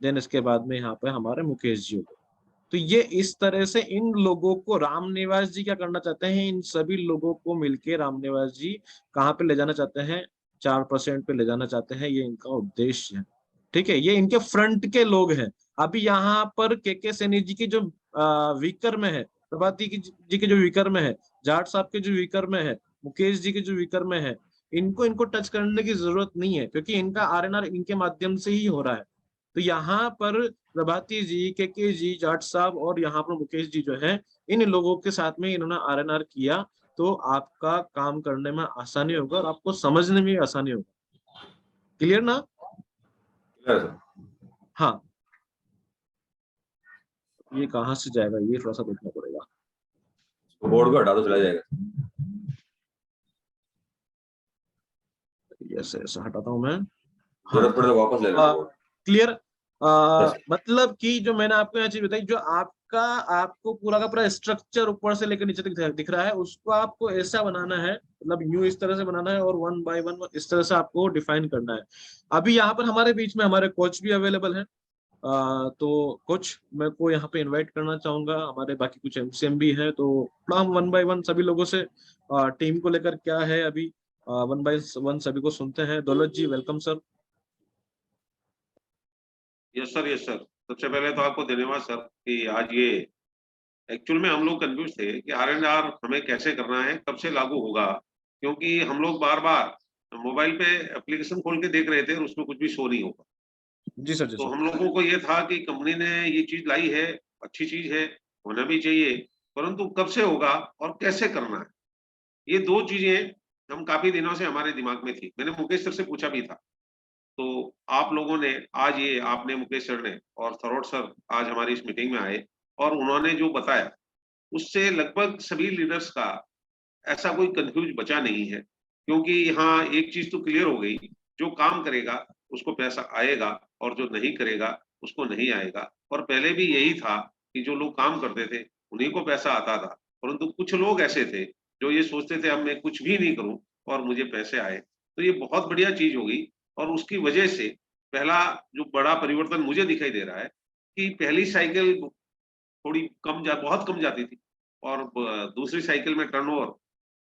देन इसके बाद में यहाँ पे हमारे मुकेश जी हो गए। तो ये इस तरह से इन लोगों को राम निवास जी क्या करना चाहते हैं, इन सभी लोगों को मिलके राम निवास जी कहाँ पे ले जाना चाहते हैं, 4% पे ले जाना चाहते हैं, ये इनका उद्देश्य है, ठीक है। ये इनके फ्रंट के लोग हैं। अभी यहाँ पर के सैनी जी की जो वीकर में है, प्रभाती जी के जो वीकर में है, जाट साहब के जो वीकर में है, मुकेश जी के जो वीकर में है, इनको टच करने की जरूरत नहीं है, क्योंकि इनका आरएनआर इनके माध्यम से ही हो रहा है। तो यहाँ पर प्रभाती जी, के जी, जाट साहब और यहाँ पर मुकेश जी जो है, इन लोगों के साथ में इन्होंने आरएनआर किया, तो आपका काम करने में आसानी होगा और आपको समझने में आसानी होगा। क्लियर ना? हाँ, ये कहाँ से जाएगा, ये थोड़ा सा देखना पड़ेगा। बोर्ड को हटा दो, चला जाएगा। ऐसे हटाता हूँ मैं, जरूरत पड़े तो वापस ले लो। क्लियर? मतलब कि जो मैंने आपको यहाँ चीज बताई, जो आपको पूरा का पूरा स्ट्रक्चर ऊपर से लेकर नीचे तक दिख रहा है, उसको आपको ऐसा बनाना है, मतलब यूं इस तरह से बनाना है, और 1 by 1 इस तरह से आपको डिफाइन करना है। अभी यहाँ पर हमारे बीच में हमारे कोच भी अवेलेबल है, तो कोच मैं को यहाँ पे इनवाइट करना चाहूंगा। हमारे बाकी कुछ एमसीएम भी है, तो थोड़ा हम 1 by 1 सभी लोगों से टीम को लेकर क्या है अभी 1 by 1 सभी को सुनते हैं। दौलत जी, वेलकम सर। Yes sir. सबसे पहले तो आपको धन्यवाद सर कि आज ये एक्चुअल में हम लोग कंफ्यूज थे कि आरएनआर हमें कैसे करना है, कब से लागू होगा, क्योंकि हम लोग बार बार मोबाइल पे एप्लीकेशन खोल के देख रहे थे और उसमें कुछ भी शो नहीं होगा। जी सर, जी तो सर। हम लोगों को ये था कि कंपनी ने ये चीज लाई है, अच्छी चीज है, होना भी चाहिए, परंतु कब से होगा और कैसे करना है, ये दो चीजें हम काफी दिनों से हमारे दिमाग में थी। मैंने मुकेश सर से पूछा भी था, तो आप लोगों ने आज ये आपने मुकेश सर ने और थरोट सर आज हमारी इस मीटिंग में आए और उन्होंने जो बताया उससे लगभग सभी लीडर्स का ऐसा कोई कंफ्यूज बचा नहीं है, क्योंकि यहाँ एक चीज तो क्लियर हो गई, जो काम करेगा उसको पैसा आएगा और जो नहीं करेगा उसको नहीं आएगा। और पहले भी यही था कि जो लोग काम करते थे उन्हीं को पैसा आता था, परंतु कुछ लोग ऐसे थे जो ये सोचते थे अब मैं कुछ भी नहीं करूं और मुझे पैसे आए। तो ये बहुत बढ़िया चीज होगी और उसकी वजह से पहला जो बड़ा परिवर्तन मुझे दिखाई दे रहा है कि पहली साइकिल थोड़ी बहुत कम जाती थी और दूसरी साइकिल में टर्नओवर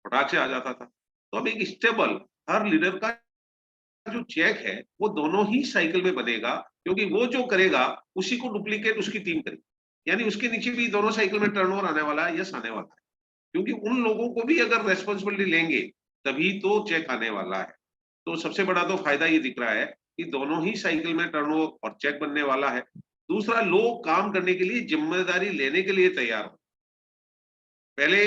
फटाक से आ जाता था। तो अब एक स्टेबल हर लीडर का जो चेक है वो दोनों ही साइकिल में बनेगा, क्योंकि वो जो करेगा उसी को डुप्लीकेट उसकी टीम करेगी, यानी उसके नीचे भी दोनों साइकिल में टर्नओवर आने वाला है, यस आने वाला है, क्योंकि उन लोगों को भी अगर रेस्पॉन्सिबिलिटी लेंगे तभी तो चेक आने वाला है। तो सबसे बड़ा तो फायदा ये दिख रहा है कि दोनों ही साइकिल में टर्नओवर और चेक बनने वाला है। दूसरा, लोग काम करने के लिए जिम्मेदारी लेने के लिए तैयार हो। पहले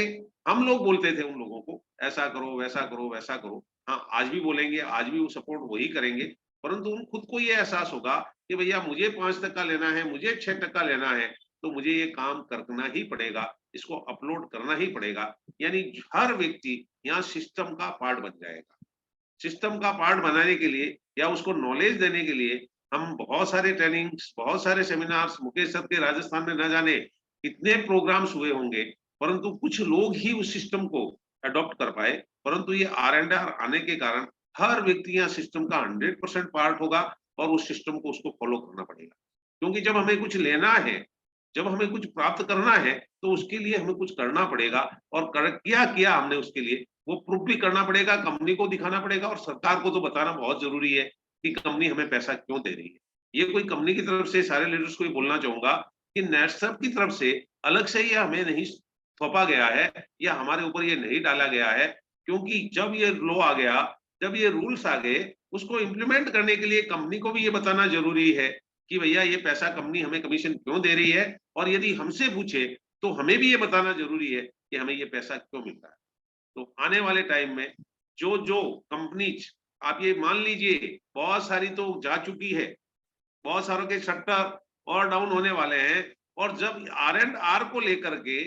हम लोग बोलते थे उन लोगों को ऐसा करो वैसा करो वैसा करो, हाँ आज भी बोलेंगे, आज भी वो सपोर्ट वही करेंगे, परंतु उन खुद को ये एहसास होगा कि भैया मुझे 5% लेना है, मुझे 6% लेना है, तो मुझे ये काम करना ही पड़ेगा, इसको अपलोड करना ही पड़ेगा। यानी हर व्यक्ति यहाँ सिस्टम का पार्ट बन जाएगा। सिस्टम का पार्ट बनाने के लिए या उसको नॉलेज देने के लिए हम बहुत सारे ट्रेनिंग्स, बहुत सारे सेमिनार्स, मुकेश सर के राजस्थान में न जाने कितने प्रोग्राम्स हुए होंगे, परंतु कुछ लोग ही उस सिस्टम को अडॉप्ट कर पाए। परंतु ये R&R आने के कारण हर व्यक्ति यहाँ सिस्टम का 100% पार्ट होगा और उस सिस्टम को उसको फॉलो करना पड़ेगा, क्योंकि जब हमें कुछ लेना है, जब हमें कुछ प्राप्त करना है, तो उसके लिए हमें कुछ करना पड़ेगा और किया हमने उसके लिए वो प्रूफ भी करना पड़ेगा, कंपनी को दिखाना पड़ेगा और सरकार को तो बताना बहुत जरूरी है कि कंपनी हमें पैसा क्यों दे रही है। ये कोई कंपनी की तरफ से सारे लीडर्स को बोलना चाहूंगा कि नेटसप की तरफ से अलग से ये हमें नहीं थोपा गया है या हमारे ऊपर ये नहीं डाला गया है, क्योंकि जब ये लॉ आ गया, जब ये रूल्स आ गए, उसको इम्प्लीमेंट करने के लिए कंपनी को भी ये बताना जरूरी है कि भैया ये पैसा कंपनी हमें कमीशन क्यों दे रही है, और यदि हमसे पूछे तो हमें भी ये बताना जरूरी है कि हमें ये पैसा क्यों मिल रहा है। तो आने वाले टाइम में जो जो कंपनीज, आप ये मान लीजिए बहुत सारी तो जा चुकी है, बहुत सारों के शटर और डाउन होने वाले हैं, और जब R&R को लेकर के,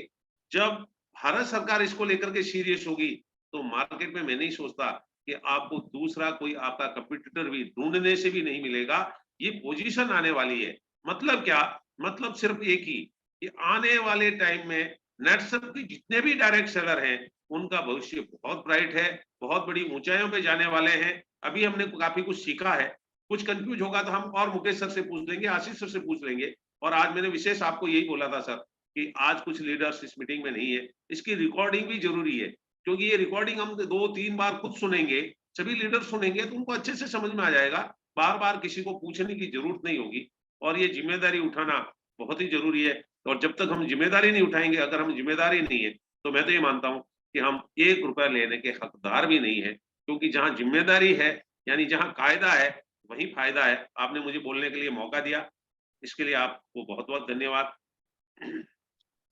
जब भारत सरकार इसको लेकर के सीरियस होगी, तो मार्केट में मैं नहीं सोचता कि आपको दूसरा कोई आपका कंपटीटर भी ढूंढने से भी नहीं मिलेगा। ये पोजीशन आने वाली है। मतलब क्या? मतलब सिर्फ एक ही कि आने वाले टाइम में नेटसप के जितने भी डायरेक्ट सेलर हैं उनका भविष्य बहुत ब्राइट है, बहुत बड़ी ऊंचाइयों पे जाने वाले हैं। अभी हमने काफी कुछ सीखा है, कुछ कंफ्यूज होगा तो हम और मुकेश सर से पूछ लेंगे, आशीष सर से पूछ लेंगे। और आज मैंने विशेष आपको यही बोला था सर कि आज कुछ लीडर्स इस मीटिंग में नहीं है, इसकी रिकॉर्डिंग भी जरूरी है, क्योंकि ये रिकॉर्डिंग हम 2-3 बार खुद सुनेंगे, सभी लीडर सुनेंगे तो उनको अच्छे से समझ में आ जाएगा, बार बार किसी को पूछने की जरूरत नहीं होगी। और ये जिम्मेदारी उठाना बहुत ही जरूरी है, और जब तक हम जिम्मेदारी नहीं उठाएंगे, अगर हम जिम्मेदारी नहीं है, तो मैं तो ये मानता हूँ कि हम 1 रुपया लेने के हकदार भी नहीं है, क्योंकि जहां जिम्मेदारी है, यानी जहां कायदा है, वही फायदा है। आपने मुझे बोलने के लिए मौका दिया, इसके लिए आपको बहुत बहुत धन्यवाद।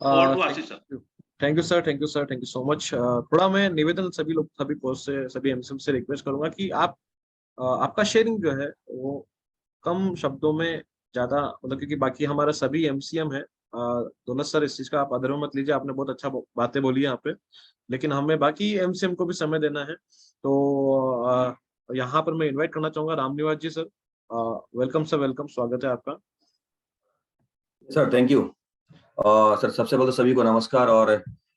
और तो Ashish sir. Thank you sir, thank you sir, thank you so much. थोड़ा मैं निवेदन सभी लोग, सभी पोस्ट से, सभी एमसीएम से रिक्वेस्ट करूंगा कि आप आपका शेयरिंग जो है वो कम शब्दों में ज्यादा, मतलब क्योंकि बाकी हमारा सभी एमसीएम है। दोनों सर इस चीज का आप आदर में मत लीजिए, आपने बहुत अच्छा बातें बोली यहाँ पे, लेकिन हमें बाकी एमसीएम को भी समय देना है। तो यहाँ पर मैं इनवाइट करना चाहूंगा रामनिवास जी सर। वेलकम सर, वेलकम, स्वागत है आपका। Sir thank you. सर सबसे पहले तो सभी को नमस्कार, और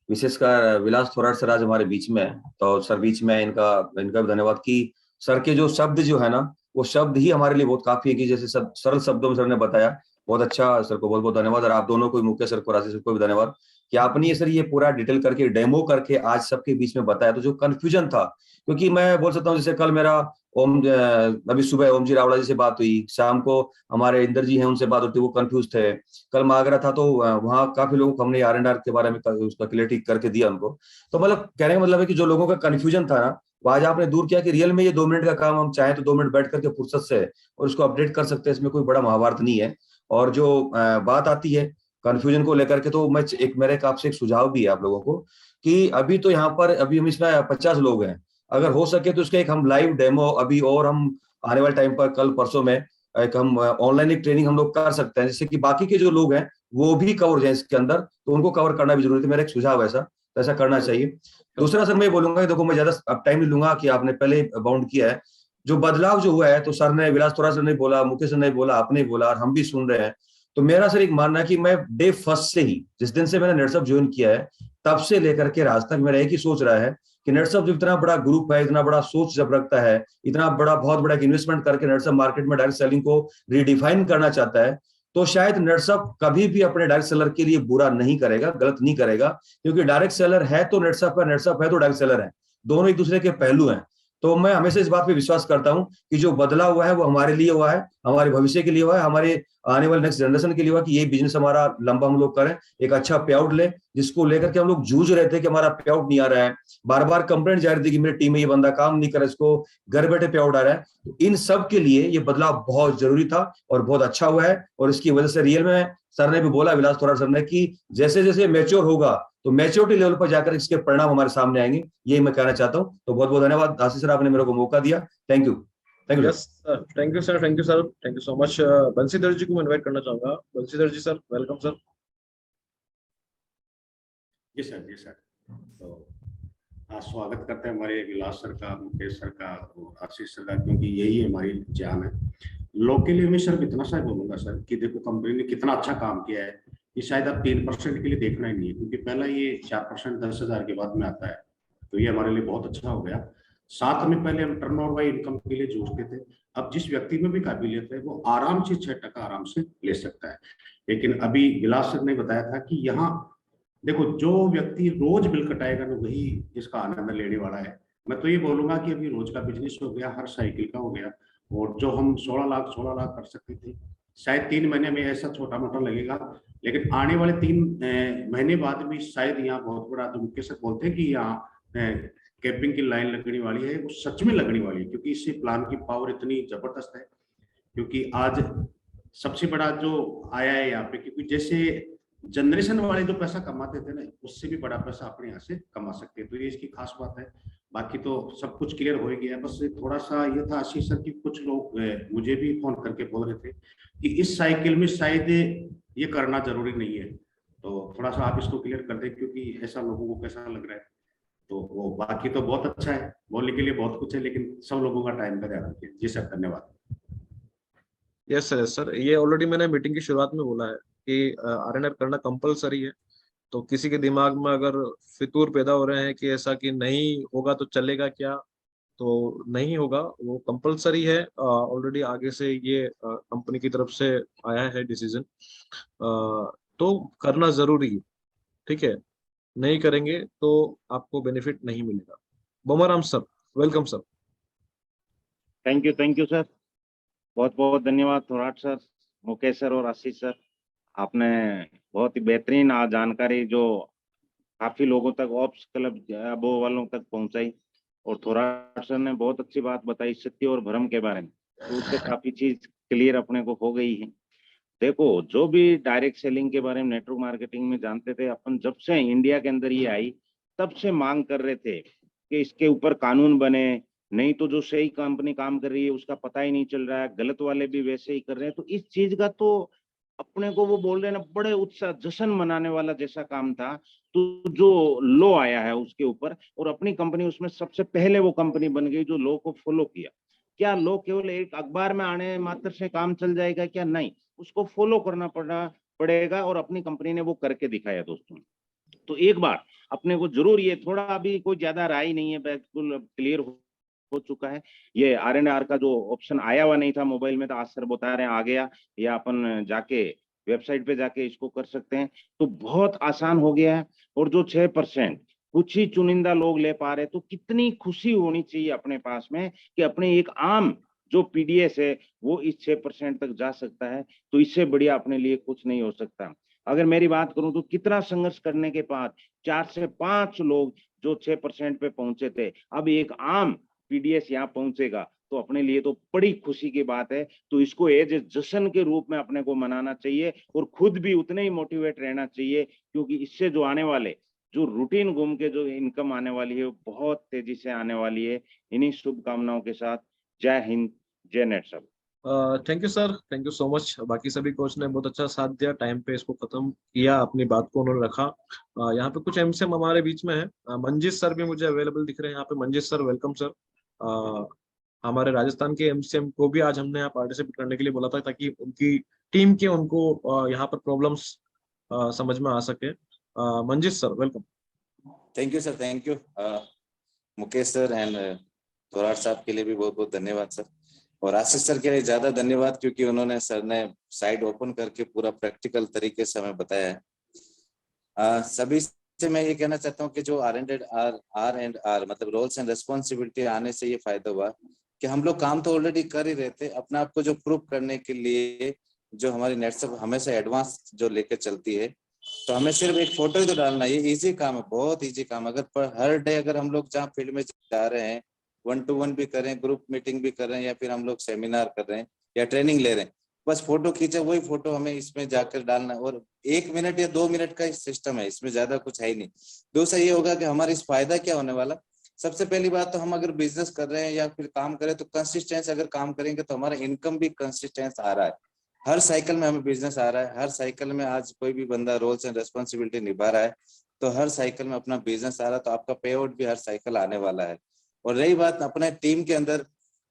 विशेषकर विलास थोराट सर आज हमारे बीच में है, तो सर बीच में इनका भी धन्यवाद कि सर के जो शब्द जो है ना, वो शब्द ही हमारे लिए बहुत काफी है कि जैसे सब सरल शब्दों में सर ने बताया, बहुत अच्छा। सर को बहुत बहुत धन्यवाद, और आप दोनों को, मुकेश सर को, राजेश सर को भी धन्यवाद कि आपने ये सर ये पूरा डिटेल करके, डेमो करके आज सबके बीच में बताया। तो जो कंफ्यूजन था, क्योंकि मैं बोल सकता हूँ जैसे कल मेरा अभी सुबह ओम जी रावड़ा जी से बात हुई, शाम को हमारे इंदर जी हैं उनसे बात होती, वो कंफ्यूज थे। कल मैं आगरा था तो वहाँ काफी लोगों को हमने R&R के बारे में उसका क्लियरिटी करके दिया उनको। तो मतलब कहने का मतलब है कि जो लोगों का कंफ्यूजन था ना, आज आपने दूर किया कि रियल में ये 2 मिनट का काम हम चाहें तो 2 मिनट बैठ करके फुर्सत से और उसको अपडेट कर सकते हैं, इसमें कोई बड़ा महाभारत नहीं है। और जो बात आती है कंफ्यूजन को लेकर के, तो मैं मेरे आपसे एक सुझाव भी है आप लोगों को कि अभी तो यहाँ पर अभी हम इसमें 50 लोग हैं, अगर हो सके तो इसका एक हम लाइव डेमो अभी, और हम आने वाले टाइम पर कल परसों में एक हम ऑनलाइन एक ट्रेनिंग हम लोग कर सकते हैं, जिससे कि बाकी के जो लोग हैं वो भी कवर हो जाए इसके अंदर, तो उनको कवर करना भी जरूरी है। मेरा एक सुझाव है ऐसा करना चाहिए। दूसरा सर मैं बोलूंगा कि देखो, मैं ज्यादा अब टाइम नहीं लूंगा कि आपने पहले बाउंड किया है, जो बदलाव जो हुआ है, तो सर ने, विलास थोड़ा सर ने बोला, मुकेश सर ने बोला, आपने बोला, और हम भी सुन रहे हैं। तो मेरा सर एक मानना है कि मैं डे फर्स्ट से ही, जिस दिन से मैंने नेटसप ज्वाइन किया है, तब से लेकर के आज तक मेरा एक ही सोच रहा है कि नेटसप जब इतना बड़ा ग्रुप है, इतना बड़ा सोच जब रखता है, इतना बड़ा बहुत बड़ा इन्वेस्टमेंट करके नेटसप मार्केट में डायरेक्ट सेलिंग को रिडिफाइन करना चाहता है, तो शायद नेटसप कभी भी अपने डायरेक्ट सेलर के लिए बुरा नहीं करेगा, गलत नहीं करेगा, क्योंकि डायरेक्ट सेलर है तो नेटसप है, नेटसप है तो डायरेक्ट सेलर है, दोनों एक दूसरे के पहलू हैं। तो मैं हमेशा इस बात पे विश्वास करता हूं कि जो बदला हुआ है वो हमारे लिए हुआ है, हमारे भविष्य के लिए हुआ है, हमारे आने वाले नेक्स्ट जनरेशन के लिए हुआ, कि ये बिजनेस हमारा लंबा हम लोग करें, एक अच्छा पे आउट ले, जिसको लेकर के हम लोग जूझ रहे थे कि हमारा पे आउट नहीं आ रहा है, बार बार कंप्लेंट जा रही थी कि मेरी टीम में ये बंदा काम नहीं कर रहा, इसको घर बैठे पे आउट आ रहा है। तो इन सब के लिए ये बदलाव बहुत जरूरी था और बहुत अच्छा हुआ है, और इसकी वजह से रियल में सर ने भी बोला, विलास थोराट सर ने, कि जैसे जैसे मैच्योर होगा तो मैच्योरिटी लेवल पर जाकर इसके परिणाम हमारे सामने आएंगे, यही मैं कहना चाहता हूं। तो बहुत बहुत धन्यवाद आशीष सर, आपने मेरे को मौका दिया। Thank you. Thank you yes sir, thank you sir, thank you sir, thank you so much. Bansidhar ji को मैं इनवाइट करना चाहूंगा। Bansidhar ji sir, welcome sir. जी सर, जी सर। तो स्वागत करते हैं हमारे विलास सर का, मुकेश सर का और आशीष सर का, क्योंकि यही हमारी जान है। लोग के लिए मैं सिर्फ इतना सा बोलूंगा सर कि देखो कंपनी ने कितना अच्छा काम किया है, ये शायद अब 3% के लिए देखना ही नहीं है, क्योंकि पहला ये 4% 10,000 के बाद में आता है, तो ये हमारे लिए बहुत अच्छा हो गया। साथ में पहले हम टर्नओवर बाय इनकम के लिए जूझते थे, अब जिस व्यक्ति में भी काबिलियत है वो आराम से 6% आराम से ले सकता है। लेकिन अभी विलास सर ने बताया था कि यहाँ देखो, जो व्यक्ति रोज बिल कटाएगा ना वही इसका आनंद लेने वाला है। मैं तो ये बोलूंगा कि अभी रोज का बिजनेस हो गया, हर साइकिल का हो गया, और जो हम 16 लाख कर सकते थे, शायद 3 महीने में ऐसा छोटा मोटा लगेगा, लेकिन आने वाले 3 महीने बाद भी शायद यहाँ बहुत बड़ा, जो मुकेश सर बोलते हैं कि यहाँ कैपिंग की लाइन लगने वाली है, वो सच में लगने वाली है, क्योंकि इससे प्लान की पावर इतनी जबरदस्त है। क्योंकि आज सबसे बड़ा जो आया है यहाँ पे, क्योंकि जैसे जनरेशन वाले जो पैसा कमाते थे ना, उससे भी बड़ा पैसा अपने यहाँ से कमा सकते हैं, तो ये इसकी खास बात है। बाकी तो सब कुछ क्लियर हो गया है, बस थोड़ा सा ये था आशीष सर की, कुछ लोग मुझे भी फोन करके बोल रहे थे कि इस साइकिल में शायद ये करना जरूरी नहीं है, तो थोड़ा सा आप इसको क्लियर कर दें, क्योंकि ऐसा लोगों को कैसा लग रहा है। तो वो बाकी तो बहुत अच्छा है, बोलने के लिए बहुत कुछ है, लेकिन सब लोगों का टाइम का ध्यान रखिए। जी सर, धन्यवाद। यस सर, यस सर, ये ऑलरेडी मैंने मीटिंग की शुरुआत में बोला है कि आरएनआर करना कंपलसरी है। तो किसी के दिमाग में अगर फितूर पैदा हो रहे हैं कि ऐसा कि नहीं होगा तो चलेगा क्या, तो नहीं होगा, वो कंपलसरी है। ऑलरेडी आगे से ये कंपनी की तरफ से आया है डिसीजन, तो करना जरूरी है। ठीक है, नहीं करेंगे तो आपको बेनिफिट नहीं मिलेगा। Bomaram sir, welcome sir. Thank you sir, बहुत बहुत धन्यवाद थोराट सर, मुकेश सर और आशीष सर। आपने बहुत ही बेहतरीन जानकारी जो काफी लोगों तक, ऑप्स क्लब वो वालों तक पहुंचाई, और थोराट सर ने बहुत अच्छी बात बताई सत्य और भ्रम के बारे में, तो उससे काफी चीज क्लियर अपने को हो गई है। देखो, जो भी डायरेक्ट सेलिंग के बारे में नेटवर्क मार्केटिंग में जानते थे अपन, जब से इंडिया के अंदर ये आई तब से मांग कर रहे थे कि इसके ऊपर कानून बने, नहीं तो जो सही कंपनी काम कर रही है उसका पता ही नहीं चल रहा है, गलत वाले भी वैसे ही कर रहे हैं। तो इस चीज का तो अपने को, वो बोल रहे हैं ना, बड़े उत्साह, जश्न मनाने वाला जैसा काम था। तो जो लॉ आया है उसके ऊपर, और अपनी कंपनी उसमें सबसे पहले वो कंपनी बन गई जो लॉ को फॉलो किया। क्या लॉ केवल एक अखबार में आने मात्र से काम चल जाएगा क्या? नहीं, उसको फॉलो करना पड़ेगा, और अपनी कंपनी ने वो करके दिखाया दोस्तों। तो एक बार अपने को जरूर, ये थोड़ा अभी कोई ज्यादा राय नहीं है, बिल्कुल क्लियर हो चुका है। ये आरएनआर का जो ऑप्शन आया हुआ नहीं था मोबाइल में, तो आज सर बता रहे हैं आ गया, या अपन जाके वेबसाइट पे जाके इसको कर सकते हैं, तो बहुत आसान हो गया है। और जो 6% कुछ ही चुनिंदा लोग ले पा रहे, तो कितनी खुशी होनी चाहिए अपने पास में कि अपने एक आम जो पीडीएस है वो इस 6% तक जा सकता है। तो इससे बढ़िया अपने लिए कुछ नहीं हो सकता। अगर मेरी बात करूं तो कितना संघर्ष करने के बाद 4 से 5 लोग जो 6% पे पहुंचे थे, अब एक आम पीडीएस यहाँ पहुंचेगा तो अपने लिए तो बड़ी खुशी की बात है। तो इसको एज ए जश्न के रूप में अपने को मनाना चाहिए और खुद भी उतने ही मोटिवेट रहना चाहिए, क्योंकि इससे जो आने वाले जो रूटीन घूम के जो इनकम आने वाली है वो बहुत तेजी से आने वाली है। इन्हीं शुभकामनाओं के साथ जय हिंद, जय net sir. Thank you sir, thank you so much. बाकी सभी कोच ने बहुत अच्छा साथ दिया, टाइम पे इसको खत्म किया, अपनी बात को उन्होंने रखा। यहाँ पे कुछ एमसीएम हमारे बीच में है। मंजीत सर भी मुझे अवेलेबल दिख रहे हैं यहाँ पे। Manjeet sir, welcome sir. हमारे राजस्थान के एमसीएम को भी आज हमने यहाँ पार्टिसिपेट करने के लिए बोला था, ताकि उनकी टीम के उनको यहाँ पर प्रॉब्लम्स समझ में आ सके। Manjeet sir, welcome. Thank you sir, thank you Mukesh sir and Thorat साहब के लिए भी बहुत बहुत धन्यवाद सर, और आशीष सर के लिए ज्यादा धन्यवाद क्योंकि उन्होंने सर ने साइट ओपन करके पूरा प्रैक्टिकल तरीके से हमें बताया है। सभी से मैं ये कहना चाहता हूँ कि जो R&R मतलब रोल्स एंड रेस्पॉन्सिबिलिटी आने से ये फायदा हुआ कि हम लोग काम तो ऑलरेडी कर ही रहे थे, अपने आप को जो प्रूव करने के लिए जो हमारी नेटसप हमेशा एडवांस जो लेकर चलती है, तो हमें सिर्फ एक फोटो ही तो डालना है। ये इजी काम है, बहुत इजी काम। अगर पर हर डे अगर हम लोग जहाँ फील्ड में जा रहे हैं, 1-to-1 भी कर रहे हैं, ग्रुप मीटिंग भी कर रहे हैं, या फिर हम लोग सेमिनार कर रहे हैं या ट्रेनिंग ले रहे हैं, बस फोटो खींचे, वही फोटो हमें इसमें जाकर डालना है। और 1 मिनट या 2 मिनट का सिस्टम है, इसमें ज्यादा कुछ है ही नहीं। दूसरा ये होगा कि हमारे इस फायदा क्या होने वाला, सबसे पहली बात तो हम अगर बिजनेस कर रहे हैं या फिर काम करें तो कंसिस्टेंस अगर काम करेंगे तो हमारा इनकम भी कंसिस्टेंस आ रहा है। हर साइकिल में हमें बिजनेस आ रहा है, हर साइकिल में आज कोई भी बंदा रोल्स एंड रेस्पॉन्सिबिलिटी निभा रहा है, तो हर साइकिल में अपना बिजनेस आ रहा है, तो आपका पे आउट भी हर साइकिल आने वाला है। और रही बात अपने टीम के अंदर,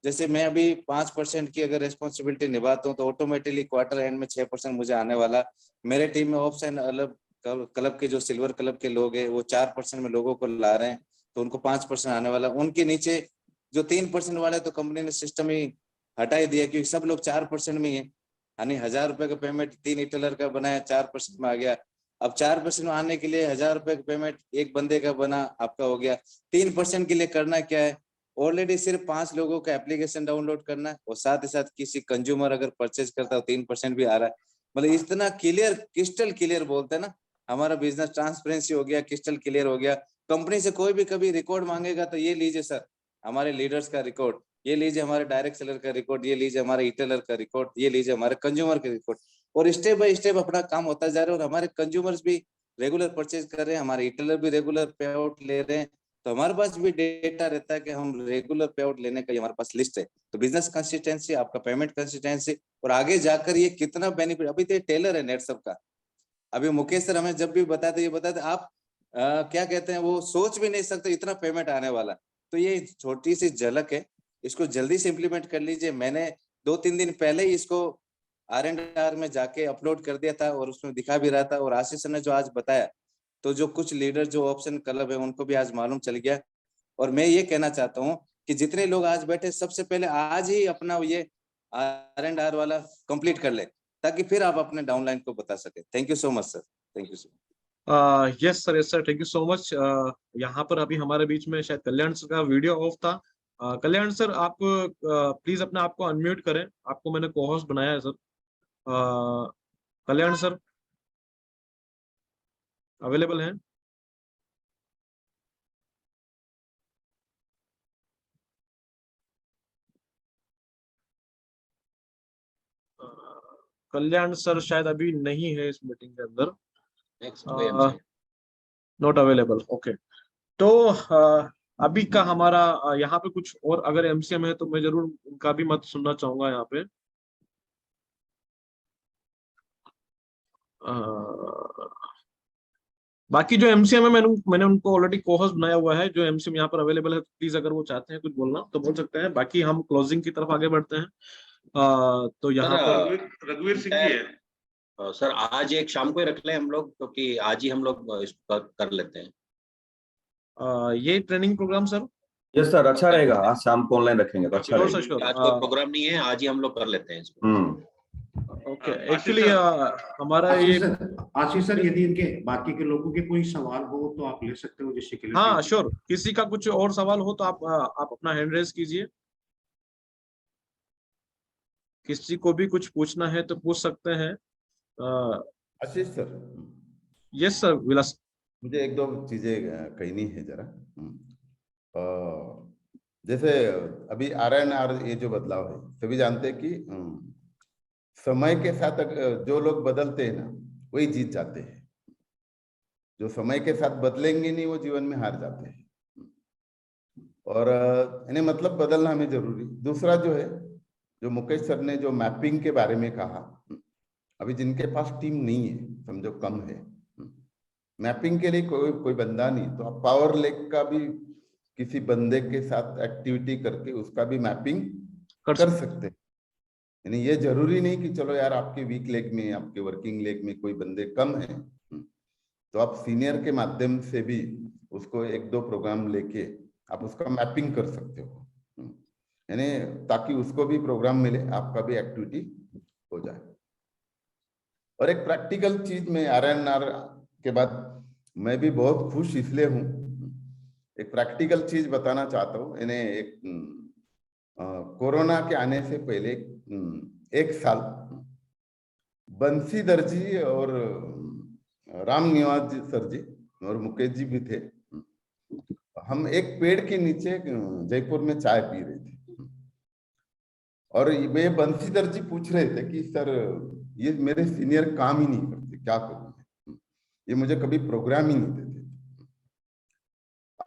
जैसे मैं अभी 5% की अगर रेस्पॉन्सिबिलिटी निभाता हूँ तो ऑटोमेटिकली क्वार्टर एंड में 6% मुझे आने वाला। मेरे टीम में ऑप्स एंड अलग क्लब के जो सिल्वर क्लब के लोग हैं वो 4% में लोगों को ला रहे हैं, तो उनको 5% आने वाला। उनके नीचे जो 3% वाले तो कंपनी ने सिस्टम ही हटा ही दिया, क्योंकि सब लोग 4% में ही है। यानी 1000 रुपए का पेमेंट 3 रिटेलर का बनाया, 4% में आ गया। अब 4% में आने के लिए 1000 रुपए का पेमेंट एक बंदे का बना, आपका हो गया। 3% के लिए करना क्या है, ऑलरेडी सिर्फ 5 लोगों का एप्लीकेशन डाउनलोड करना है, और साथ ही साथ किसी कंज्यूमर अगर परचेज करता है 3% भी आ रहा है। मतलब इतना क्लियर, क्रिस्टल क्लियर बोलते हैं ना, हमारा बिजनेस ट्रांसपेरेंसी हो गया, क्रिस्टल क्लियर हो गया। कंपनी से कोई भी कभी रिकॉर्ड मांगेगा तो ये लीजिए सर हमारे लीडर्स का रिकॉर्ड, ये लीजिए हमारे डायरेक्ट सेलर का रिकॉर्ड, ये लीजिए हमारे रिटेलर का रिकॉर्ड, ये लीजिए हमारे कंज्यूमर का रिकॉर्ड। और स्टेप बाय स्टेप अपना काम होता जा रहा है, और हमारे कंज्यूमर्स भी रेगुलर परचेज कर रहे हैं, हमारे रिटेलर भी रेगुलर पे आउट ले रहे हैं, तो हमारे पास भी डेटा रहता है कि हम रेगुलर पे आउट लेने का हमारे पास लिस्ट है। तो बिजनेस कंसिस्टेंसी, आपका पेमेंट कंसिस्टेंसी, और आगे जाकर ये कितना बेनिफिट, अभी तो टेलर है नेटसप का। अभी मुकेश सर हमें जब भी बताते ये बताते आप क्या कहते हैं, वो सोच भी नहीं सकते इतना पेमेंट आने वाला। तो ये छोटी सी झलक है, इसको जल्दी से इम्प्लीमेंट कर लीजिए। मैंने 2-3 दिन पहले ही इसको R&R में जाके अपलोड कर दिया था और उसमें दिखा भी रहा था। और आशीष ने जो आज बताया, तो जो कुछ लीडर जो ऑप्शन क्लब है उनको भी आज मालूम चल गया। और मैं ये कहना चाहता हूँ कि जितने लोग आज बैठे, सबसे पहले आज ही अपना ये R&R वाला कंप्लीट कर ले, ताकि फिर आप अपने डाउनलाइन को बता सके। Thank you so much sir, thank you so much. Yes sir, thank you so much. यहाँ पर अभी हमारे बीच में शायद कल्याण सर का वीडियो ऑफ था। कल्याण सर, आप प्लीज अपने आप को अनम्यूट करें, आपको मैंने को होस्ट बनाया है सर। कल्याण सर अवेलेबल हैं? कल्याण सर शायद अभी नहीं है इस मीटिंग के अंदर, नॉट अवेलेबल। ओके, तो अभी का हमारा यहाँ पे कुछ और अगर एमसीएम है तो मैं जरूर उनका भी मत सुनना चाहूंगा यहाँ पे। बाकी जो एमसीएम है मैंने उनको ऑलरेडी को-होस्ट बनाया हुआ है। जो एमसीएम यहाँ पर अवेलेबल है, प्लीज अगर वो चाहते हैं कुछ बोलना तो बोल सकते हैं। बाकी हम क्लोजिंग की तरफ आगे बढ़ते हैं। तो यहाँ पर रघुवीर सिंह जी है सर, आज एक शाम को ही रख लें हम लोग, क्योंकि आज ही हम लोग इसको कर लेते हैं। ये training program sir. Yes sir, अच्छा रहेगा। आज शाम को ऑनलाइन रखेंगे तो अच्छा रहेगा। आज कोई प्रोग्राम नहीं है, आज ही हम लोग कर लेते हैं इसको। ओके, एक्चुअली हमारा ये आशीष सर, यदि इनके बाकी के लोगों के कोई सवाल हो तो आप ले सकते हो, जिससे क्लियर। हाँ श्योर, किसी का कुछ और सवाल हो तो आप अपना हैंड रेज कीजिए। किसी को भी कुछ पूछना है तो पूछ सकते हैं। आशीष सर। यस सर, विलास। मुझे एक दो चीजें कहनी है जरा। जैसे अभी RNR ये जो बदलाव है, सभी जानते हैं कि समय के साथ जो लोग बदलते हैं ना वही जीत जाते हैं, जो समय के साथ बदलेंगे नहीं वो जीवन में हार जाते हैं। और इन्हें मतलब बदलना हमें जरूरी। दूसरा जो है, जो मुकेश सर ने जो मैपिंग के बारे में कहा, अभी जिनके पास टीम नहीं है, समझो कम है, मैपिंग के लिए कोई बंदा नहीं, तो आप पावर लेग का भी किसी बंदे के साथ एक्टिविटी करके उसका भी मैपिंग कर सकते हैं। यानी ये जरूरी नहीं कि चलो यार आपके वीक लेग में, आपके वर्किंग लेग में कोई बंदे कम है, तो आप सीनियर के माध्यम से भी उसको एक दो प्रोग्राम लेके आप उसका मैपिंग कर सकते हो, यानी ताकि उसको भी प्रोग्राम मिले, आपका भी एक्टिविटी हो जाए। और एक प्रैक्टिकल चीज में RNR के बाद मैं भी बहुत खुश इसलिए हूँ, एक प्रैक्टिकल चीज बताना चाहता हूँ। इन्हें एक कोरोना के आने से पहले एक साल बंसीधर जी और राम निवास जी सर जी और मुकेश जी भी थे, हम एक पेड़ के नीचे जयपुर में चाय पी रहे थे, और वे बंसीधर जी पूछ रहे थे कि सर ये मेरे सीनियर काम ही नहीं करते, क्या करूं मैं, ये मुझे कभी प्रोग्राम ही नहीं देते।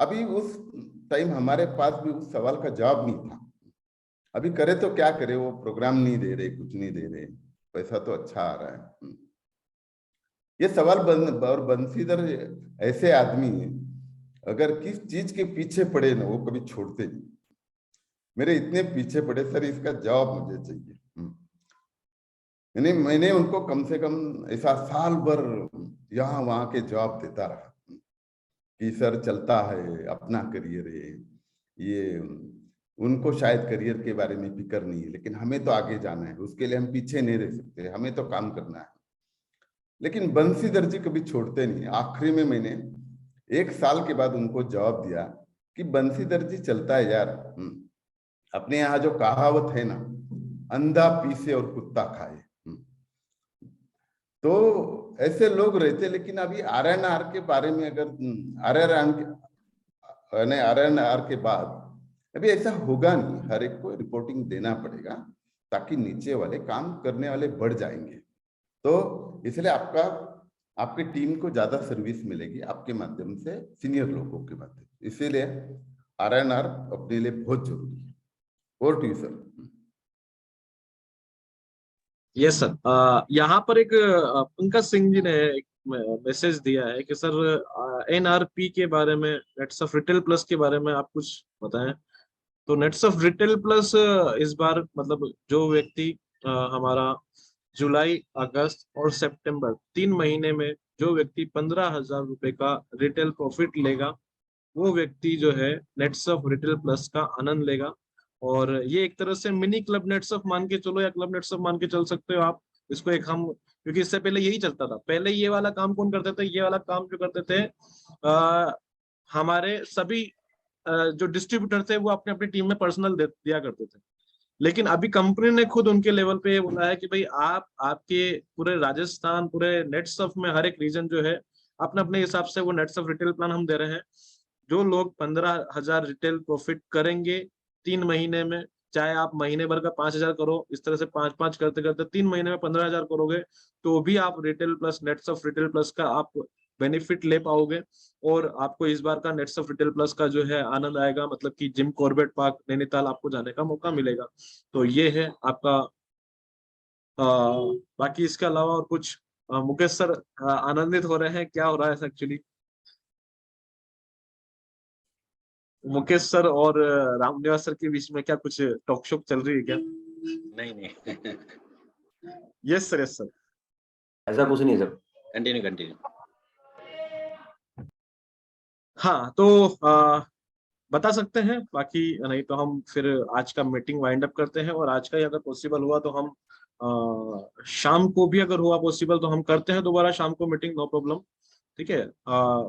अभी उस टाइम हमारे पास भी उस सवाल का जवाब नहीं था। अभी करे तो क्या करे, वो प्रोग्राम नहीं दे रहे, कुछ नहीं दे रहे, पैसा तो अच्छा आ रहा है। ये सवाल और बंसीधर ऐसे आदमी है, अगर किस चीज के पीछे पड़े ना वो कभी छोड़ते नहीं। मेरे इतने पीछे पड़े, सर इसका जवाब मुझे चाहिए। यानी मैंने उनको कम से कम ऐसा साल भर यहाँ वहां के जवाब देता रहा कि सर चलता है, अपना करियर है, ये उनको शायद करियर के बारे में फिक्र नहीं है, लेकिन हमें तो आगे जाना है, उसके लिए हम पीछे नहीं रह सकते, हमें तो काम करना है। लेकिन बंसीधर जी कभी छोड़ते नहीं। आखिरी में मैंने एक साल के बाद उनको जवाब दिया कि बंसीधर जी चलता है यार, अपने यहाँ जो कहावत है ना, अंधा पीसे और कुत्ता खाए, तो ऐसे लोग रहते। लेकिन अभी RNR के बारे में अगर RNR के बाद अभी ऐसा होगा नहीं, हर एक को रिपोर्टिंग देना पड़ेगा ताकि नीचे वाले काम करने वाले बढ़ जाएंगे। तो इसलिए आपकी टीम को ज्यादा सर्विस मिलेगी आपके माध्यम से, सीनियर लोगों के माध्यम से। इसीलिए RNR अपने लिए बहुत जरूरी है। Over to you sir. Yes sir, यहाँ पर एक पंकज सिंह जी ने एक मैसेज दिया है कि सर NRP के बारे में, नेट्स ऑफ रिटेल प्लस के बारे में आप कुछ बताएं। तो नेट्स ऑफ रिटेल प्लस इस बार मतलब जो व्यक्ति हमारा जुलाई, अगस्त और सितंबर 3 महीने में जो व्यक्ति 15,000 रुपए का रिटेल प्रॉफिट लेगा, वो व्यक्ति जो है नेट्स ऑफ रिटेल प्लस का आनंद लेगा। और ये एक तरह से मिनी क्लब नेट्स ऑफ मान के चलो, या क्लब नेट्स ऑफ मान के चल सकते हो आप इसको। एक हम, क्योंकि इससे पहले यही चलता था, पहले ये वाला काम कौन करते थे, ये वाला काम जो करते थे हमारे सभी जो डिस्ट्रीब्यूटर थे वो अपने अपनी टीम में पर्सनल दिया करते थे। लेकिन अभी कंपनी ने खुद उनके लेवल पे ये बोला है कि भाई आपके पूरे राजस्थान, पूरे नेट्स ऑफ में हर एक रीजन जो है अपने अपने हिसाब से वो नेट्स ऑफ रिटेल प्लान हम दे रहे हैं। जो लोग 15,000 रिटेल प्रॉफिट करेंगे 3 महीने में, चाहे आप महीने भर का 5,000 करो, इस तरह से 5-5 करते करते 3 महीने में 15,000 करोगे, तो भी आप retail plus, nets of retail plus का आप बेनिफिट ले पाओगे। और आपको इस बार का नेट्स ऑफ रिटेल प्लस का जो है आनंद आएगा, मतलब कि जिम कॉर्बेट पार्क नैनीताल आपको जाने का मौका मिलेगा। तो ये है आपका। बाकी इसके अलावा और कुछ मुकेश सर आनंदित हो रहे हैं, क्या हो रहा है एक्चुअली? मुकेश सर और रामनिवास सर के बीच में क्या कुछ टॉक शॉक चल रही है क्या? नहीं यस सर, यस सर। ऐसा कुछ नहीं सर, कंटिन्यू। हाँ, तो बता सकते हैं, बाकी नहीं तो हम फिर आज का मीटिंग वाइंड अप करते हैं। और आज का ही अगर पॉसिबल हुआ तो हम शाम को भी अगर हुआ पॉसिबल तो हम करते हैं दोबारा शाम को मीटिंग, नो प्रॉब्लम। ठीक है।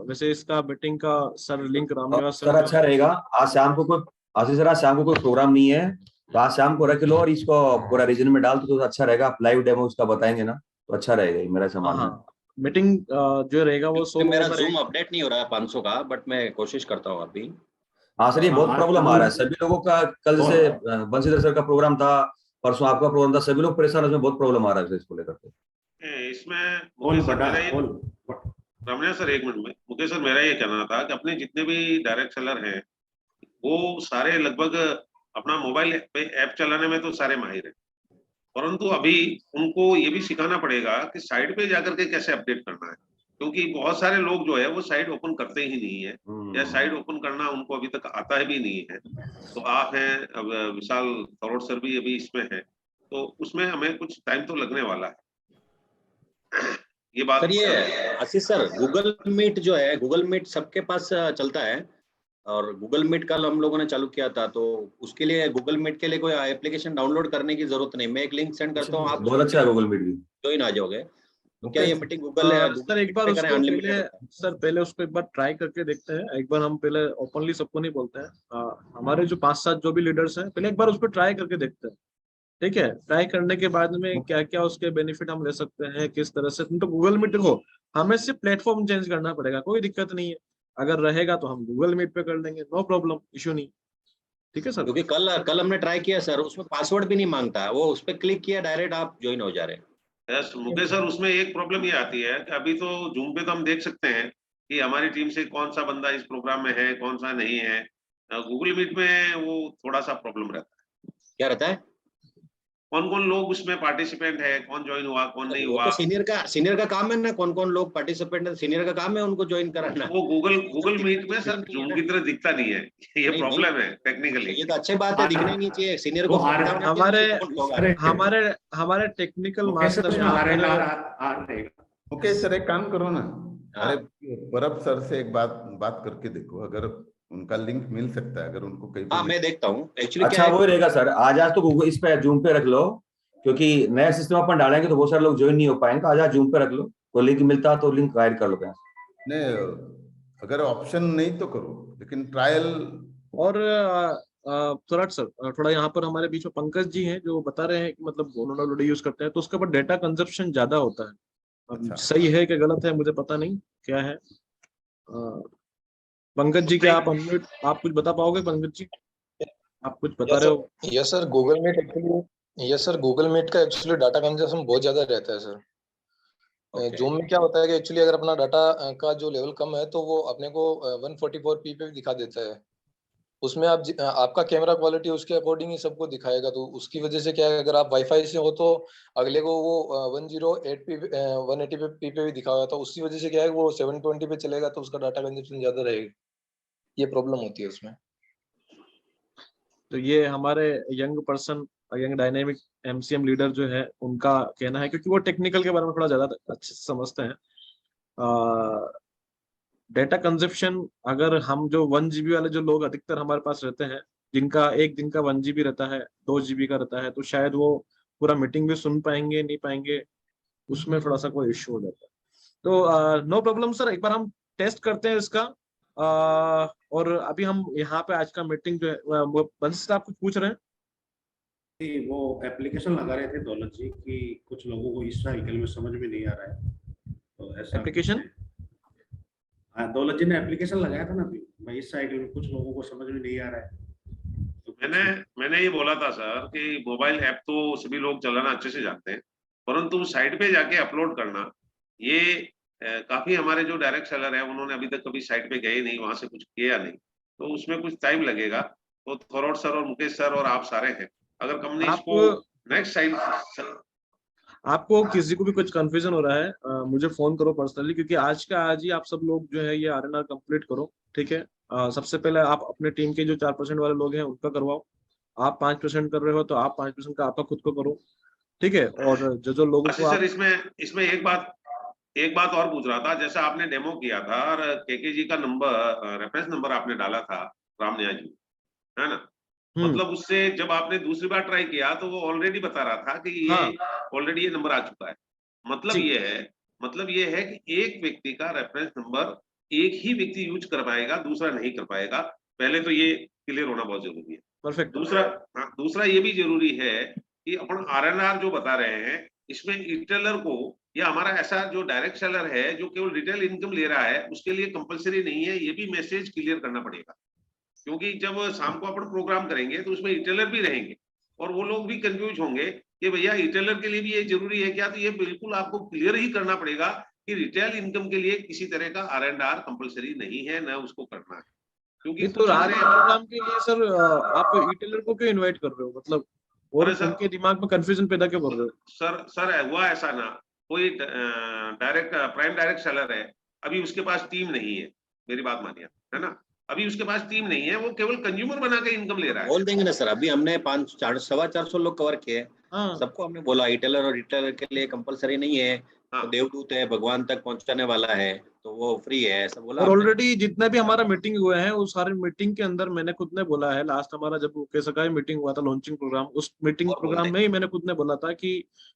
वैसे इसका मीटिंग का सर लिंक रामनिवास सर अच्छा रहेगा। आज शाम को कोई आशीष सर, आज शाम को कोई प्रोग्राम नहीं है तो आज शाम को रख लो और इसको पूरा रीजन में डाल दो तो अच्छा रहेगा। आप लाइव डेमो उसका बताएंगे ना तो अच्छा रहेगा, मेरा सामान है। मीटिंग जो रहेगा वो 100 मेरा लोगों का जूम रहेगा। अपडेट नहीं हो रहा है 500 का, बट मैं कोशिश करता हूँ अभी। हाँ सर, ये बहुत आज प्रॉब्लम आ रहा है सभी लोगों का। कल जैसे बंशीधर सर का प्रोग्राम था, परसों आपका प्रोग्राम था, सभी लोग परेशान, उसमें बहुत प्रॉब्लम आ रहा है इसको लेकर के। इसमें कौन मुकेश सर बड़ा मेरा ये कौन रमणा सर एक मिनट में, मुकेश सर मेरा ये कहना था कि अपने जितने भी डायरेक्ट सेलर हैं वो सारे लगभग अपना मोबाइल पे ऐप चलाने में तो सारे माहिर हैं, परंतु अभी उनको ये भी सिखाना पड़ेगा कि साइट पे जाकर के कैसे अपडेट करना है, क्योंकि बहुत सारे लोग जो है वो साइट ओपन करते ही नहीं है, या साइट ओपन करना उनको अभी तक आता है भी नहीं है। तो आप हैं, अब विशाल थोरोट सर भी अभी इसमें है, तो उसमें हमें कुछ टाइम तो लगने वाला है। ये बात सर, ये आशीष सर, गूगल मीट जो है, गूगल मीट सबके पास चलता है, और गूगल मीट कल हम लोगों ने चालू किया था, तो उसके लिए गूगल मीट के लिए कोई एप्लीकेशन डाउनलोड करने की जरूरत नहीं। मैं एक लिंक सेंड करता हूँ, आप बहुत अच्छा है गूगल मीट भी। ज्वाइन आ जाओगे। तो क्या ये मीटिंग गूगल सर एक बार पे करें, उसको अनलिमिटेड? पहले उसको एक बार ट्राई करके देखते हैं। एक बार हम पहले ओपनली सबको नहीं बोलते हैं, हमारे जो 5-7 जो भी लीडर्स हैं, पहले एक बार उसको ट्राई करके देखते हैं, ठीक है। ट्राई करने के बाद में क्या क्या उसके बेनिफिट हम ले सकते हैं, किस तरह से। तो गूगल मीट देखो, हमें सिर्फ प्लेटफॉर्म चेंज करना पड़ेगा, कोई दिक्कत नहीं है। अगर रहेगा तो हम गूगल मीट पे कर लेंगे, नो प्रॉब्लम, इशू नहीं, ठीक है सर। क्योंकि कल हमने ट्राई किया सर, उसमें पासवर्ड भी नहीं मांगता है, वो उस पर क्लिक किया डायरेक्ट आप ज्वाइन हो जा रहे हैं। यस मुकेश सर, उसमें एक प्रॉब्लम ये आती है कि अभी तो जूम पे तो हम देख सकते हैं कि हमारी टीम से कौन सा बंदा इस प्रोग्राम में है, कौन सा नहीं है। गूगल मीट में वो थोड़ा सा प्रॉब्लम रहता है। क्या रहता है? कौन कौन लोग उसमें पार्टिसिपेंट है, कौन ज्वाइन हुआ, कौन नहीं वो हुआ। तो सीनियर का काम है ना, कौन कौन लोग पार्टिसिपेंट है, सीनियर का काम है उनको ज्वाइन कराना। वो गूगल मीट में सर जूम की तरह दिखता नहीं है, ये नहीं, प्रॉब्लम है टेक्निकली। ये तो अच्छी बात है, दिखना ही नहीं चाहिए सीनियर को। हमारे टेक्निकल मास्टर ओके सर, एक काम करो ना, हाँ। अरे परब सर से एक बात करके देखो, अगर उनका लिंक मिल सकता है, अगर उनको कहीं हाँ, मैं देखता हूँ एक्चुअली। अच्छा वो रहेगा सर, आज तो गूगल इस पे जूम पे रख लो, क्योंकि नया सिस्टम अपन डालेंगे तो बहुत सारे लोग ज्वाइन नहीं हो पाएंगे। आज जूम पे रख लो, कोई लिंक मिलता तो लिंक गाइड कर लो। क्या नहीं, अगर ऑप्शन नहीं तो करो, लेकिन ट्रायल। और थोड़ा सर, थोड़ा यहाँ पर हमारे बीच में पंकज जी हैं जो बता रहे हैं कि मतलब उन्होंने ऑलरेडी यूज करते हैं, तो उसके ऊपर डेटा कंजप्शन ज्यादा होता है। अच्छा। सही है कि गलत है मुझे पता नहीं क्या है। पंकज जी, क्या आप अनम्यूट, आप कुछ बता पाओगे? पंकज जी, आप कुछ बता रहे हो? Yes sir, Google Meet actually, yes sir, Google Meet का एक्चुअली डाटा कंजप्शन बहुत ज्यादा रहता है सर। जूम में क्या होता है कि एक्चुअली अगर अपना डाटा का जो लेवल कम है तो वो अपने को 144p पे भी दिखा देता है। उसमें आपका कैमरा क्वालिटी उसके अकॉर्डिंग ही सबको दिखाएगा, तो उसकी वजह से क्या है, अगर आप वाईफाई से हो तो अगले को वो 180p पे भी दिखाएगा, तो उसकी वजह से क्या है वो 720 पे चलेगा, तो उसका डाटा कंजप्शन ज्यादा रहेगा। ये प्रॉब्लम होती है उसमें। तो ये हमारे यंग डायनेमिक एमसीएम लीडर जो है उनका कहना है, क्योंकि वो टेक्निकल के बारे में थोड़ा ज्यादा अच्छे से समझते हैं। डेटा कंजप्शन, अगर हम जो 1 GB वाले जो लोग अधिकतर हमारे पास रहते हैं, जिनका एक दिन का 1 GB रहता है, 2 GB का रहता है, तो शायद वो पूरा मीटिंग भी सुन पाएंगे नहीं पाएंगे, उसमें थोड़ा सा कोई इश्यू हो जाता है। तो नो प्रॉब्लम सर, एक बार हम टेस्ट करते हैं इसका। और अभी हम यहाँ पे आज का मीटिंग जो है, वो बंसी साहब कुछ पूछ रहे हैं? वो एप्लीकेशन लगा रहे थे दौलत जी कि कुछ लोगों को इस साइकिल में समझ में नहीं आ रहा है, तो ऐसा एप्लीकेशन। हाँ, दौलत जी ने एप्लीकेशन लगाया था ना अभी, भाई इस साइकिल में कुछ लोगों को समझ में नहीं आ रहा है। तो मैंने ये बोला था सर कि मोबाइल ऐप तो सभी लोग चलाना अच्छे से जानते हैं, परंतु साइट पे जाके अपलोड करना, ये काफी हमारे जो डायरेक्ट सेलर है उन्होंने अभी तक कभी साइट पे गए नहीं, वहां से कुछ किया नहीं, तो उसमें कुछ टाइम लगेगा। तो थोरोट सर और मुकेश सर और आप सारे हैं, अगर कंपनी इसको नेक्स्ट साइट, आपको किसी को भी कुछ कंफ्यूजन हो रहा है, मुझे फोन करो पर्सनली, क्योंकि आज का आज ही आप सब लोग जो है ये आरएनआर कंप्लीट करो, ठीक है। सबसे पहले आप अपने टीम के जो 4% वाले लोग हैं उनका करवाओ। आप 5% कर रहे हो तो आप 5% का आपका खुद को करो, ठीक है। और जो लोगों को सर इसमें एक बात और पूछ रहा था, जैसा आपने डेमो किया था और केके जी का नंबर, रेफरेंस नंबर आपने डाला था रामनिया जी, है ना, मतलब उससे जब आपने दूसरी बार ट्राई किया तो वो ऑलरेडी बता रहा था कि ये ऑलरेडी ये नंबर आ चुका है। मतलब ये है कि एक व्यक्ति का रेफरेंस नंबर एक ही व्यक्ति यूज कर पाएगा, दूसरा नहीं कर पाएगा। पहले तो ये क्लियर होना बहुत जरूरी है। परफेक्ट। दूसरा ये भी जरूरी है कि अपन आरएनआर जो बता रहे हैं इसमें रिटेलर को या हमारा ऐसा जो डायरेक्ट सेलर है जो केवल रिटेल इनकम ले रहा है उसके लिए कंपलसरी नहीं है, ये भी मैसेज क्लियर करना पड़ेगा। क्योंकि जब शाम को अपन प्रोग्राम करेंगे तो उसमें रिटेलर भी रहेंगे और वो लोग भी कंफ्यूज होंगे कि भैया रिटेलर के लिए भी ये जरूरी है क्या, तो ये बिल्कुल आपको क्लियर ही करना पड़ेगा कि रिटेल इनकम के लिए किसी तरह का R&R कंपलसरी नहीं है, न उसको करना है। क्योंकि तो आज के प्रोग्राम के लिए सर आप रिटेलर को क्यों इनवाइट कर रहे हो, मतलब और उनके दिमाग में कंफ्यूजन पैदा क्यों कर रहे हो? सर हुआ ऐसा ना, कोई डायरेक्ट प्राइम डायरेक्ट सेलर है, अभी उसके पास टीम नहीं है, मेरी बात मानिए, है ना, अभी उसके पास टीम नहीं है, वो केवल कंज्यूमर बना के इनकम ले रहा है। बोल देंगे ना सर, अभी हमने 450 लोग कवर किए, सबको हमने बोला रिटेलर और रिटेलर के लिए कंपलसरी नहीं है, तो देवदूत है, भगवान तक पहुंचाने वाला है, तो वो फ्री है, ऐसा बोला। और ऑलरेडी जितने भी हमारा मीटिंग हुए हैं उस सारे मीटिंग के अंदर मैंने खुद ने बोला है, लास्ट हमारा जब कैसा का मीटिंग हुआ था लॉन्चिंग प्रोग्राम, उस मीटिंग प्रोग्राम में ही मैंने खुद ने बोला था कि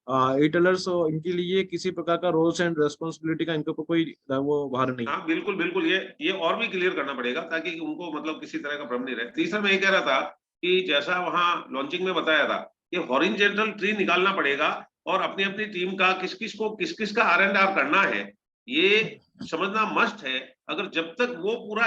रिटेलर्स इनके लिए किसी प्रकार का रोल्स एंड रेस्पॉन्सिबिलिटी का इनके ऊपर कोई वो भार नहीं। हाँ बिल्कुल बिल्कुल, ये और भी क्लियर करना पड़ेगा ताकि उनको मतलब किसी तरह का भ्रम नहीं रहे। तीसरा मैं ये कह रहा था कि जैसा वहाँ लॉन्चिंग में बताया था, ये हॉरिजॉन्टल ट्री निकालना पड़ेगा और अपनी अपनी टीम का किस किस का R&R करना है ये समझना मस्ट है। अगर जब तक वो पूरा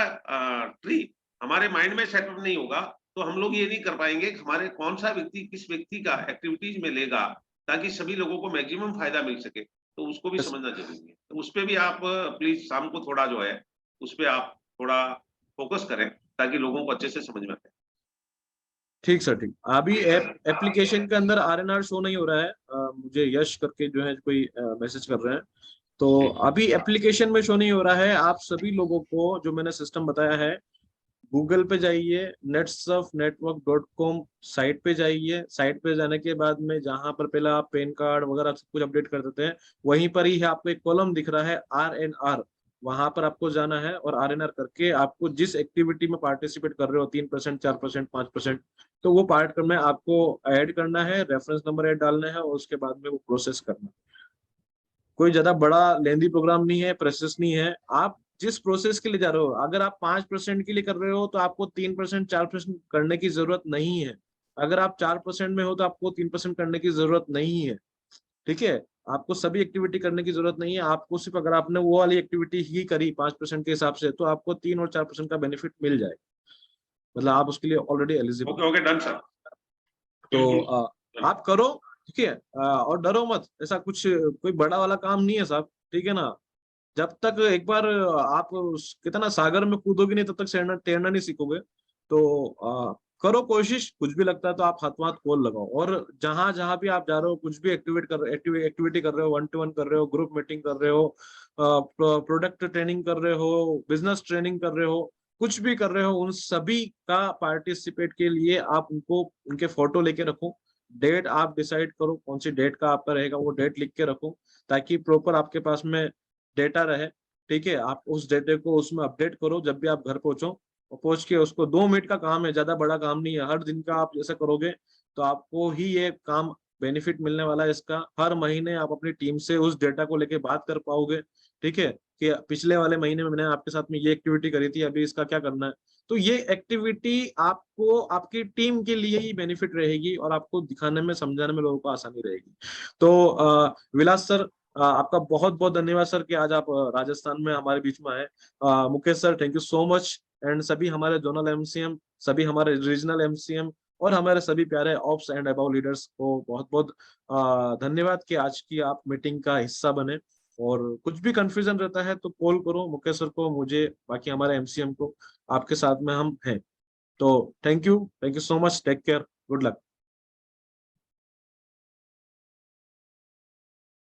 ट्री हमारे माइंड में सेटअप नहीं होगा तो हम लोग ये नहीं कर पाएंगे कि हमारे कौन सा व्यक्ति किस व्यक्ति का एक्टिविटीज में लेगा ताकि सभी लोगों को मैक्सिमम फायदा मिल सके, तो उसको भी समझना जरूरी है। तो उस पर भी आप प्लीज शाम को थोड़ा जो है उस पर आप थोड़ा फोकस करें ताकि लोगों को अच्छे से समझ में आए। ठीक सर, ठीक। अभी एप्लीकेशन के अंदर R&R शो नहीं हो रहा है, मुझे यश करके जो है कोई मैसेज कर रहे हैं, तो अभी एप्लीकेशन में शो नहीं हो रहा है। आप सभी लोगों को जो मैंने सिस्टम बताया है, गूगल पे जाइए, netsurfnetwork.com साइट पे जाइए, साइट पे जाने के बाद में जहां पर पहले आप पैन कार्ड वगैरह सब कुछ अपडेट कर देते हैं, वहीं पर ही आपको एक कॉलम दिख रहा है R&R, वहां पर आपको जाना है और R&R करके आपको जिस एक्टिविटी में पार्टिसिपेट कर रहे हो 3%, 4%, 5%, तो वो पार्ट में आपको ऐड करना है, रेफरेंस नंबर ऐड डालना है और उसके बाद में वो प्रोसेस करना है। कोई ज्यादा बड़ा लेंदी प्रोग्राम नहीं है, प्रोसेस नहीं है। आप जिस प्रोसेस के लिए जा रहे हो, अगर आप 5% के लिए कर रहे हो तो आपको 3%, 4% करने की जरूरत नहीं है। अगर आप 4% में हो तो आपको 3% करने की जरूरत नहीं है। ठीक है, आपको सभी एक्टिविटी करने की जरूरत नहीं है। आपको सिर्फ अगर आपने वो वाली एक्टिविटी ही करी 5% के हिसाब से तो आपको 3 और 4% का बेनिफिट मिल जाएगा, मतलब आप उसके लिए already eligible. Okay done sir. तो आप करो, ठीक है, और डरो मत, ऐसा कुछ कोई बड़ा वाला काम नहीं है साहब, ठीक है ना। जब तक एक बार आप कितना सागर में कूदोगे नहीं तब तक तैरना नहीं सीखोगे। तो करो कोशिश, कुछ भी लगता है तो आप हाथ खोल लगाओ, और जहां जहां भी आप जा रहे हो, कुछ भी एक्टिविटी कर रहे हो, 1-to-1 कर रहे हो, ग्रुप मीटिंग कर रहे हो, प्रोडक्ट ट्रेनिंग कर रहे हो, बिजनेस ट्रेनिंग कर रहे हो, कुछ भी कर रहे हो, उन सभी का पार्टिसिपेट के लिए आप उनके फोटो लेके रखो। डेट आप डिसाइड करो कौन सी डेट का आपका रहेगा, वो डेट लिख के रखो ताकि प्रॉपर आपके पास में डेटा रहे। ठीक है, आप उस डेटे को उसमें अपडेट करो जब भी आप घर पहुंचो, और पहुंच के उसको 2 मिनट का काम है, ज्यादा बड़ा काम नहीं है। हर दिन का आप जैसे करोगे तो आपको ही ये काम बेनिफिट मिलने वाला है इसका। हर महीने आप अपनी टीम से उस डेटा को लेके बात कर पाओगे, ठीक है, कि पिछले वाले महीने में मैंने आपके साथ में ये एक्टिविटी करी थी, अभी इसका क्या करना है। तो ये एक्टिविटी आपको आपकी टीम के लिए ही बेनिफिट रहेगी और आपको दिखाने में समझाने में लोगों को आसानी रहेगी। तो विलास सर, आपका बहुत बहुत धन्यवाद सर कि आज आप राजस्थान में हमारे बीच में आए। Mukesh sir, thank you so much, and सभी हमारे जोनल एमसीएम, सभी हमारे रीजनल एमसीएम और हमारे सभी प्यारे ऑप्स एंड अबाउ लीडर्स को बहुत बहुत धन्यवाद कि आज की आप मीटिंग का हिस्सा बने। और कुछ भी कंफ्यूजन रहता है तो कॉल करो मुकेश सर को, मुझे, बाकी हमारे एमसीएम को, आपके साथ में हम हैं। तो thank you so much, take care, good luck.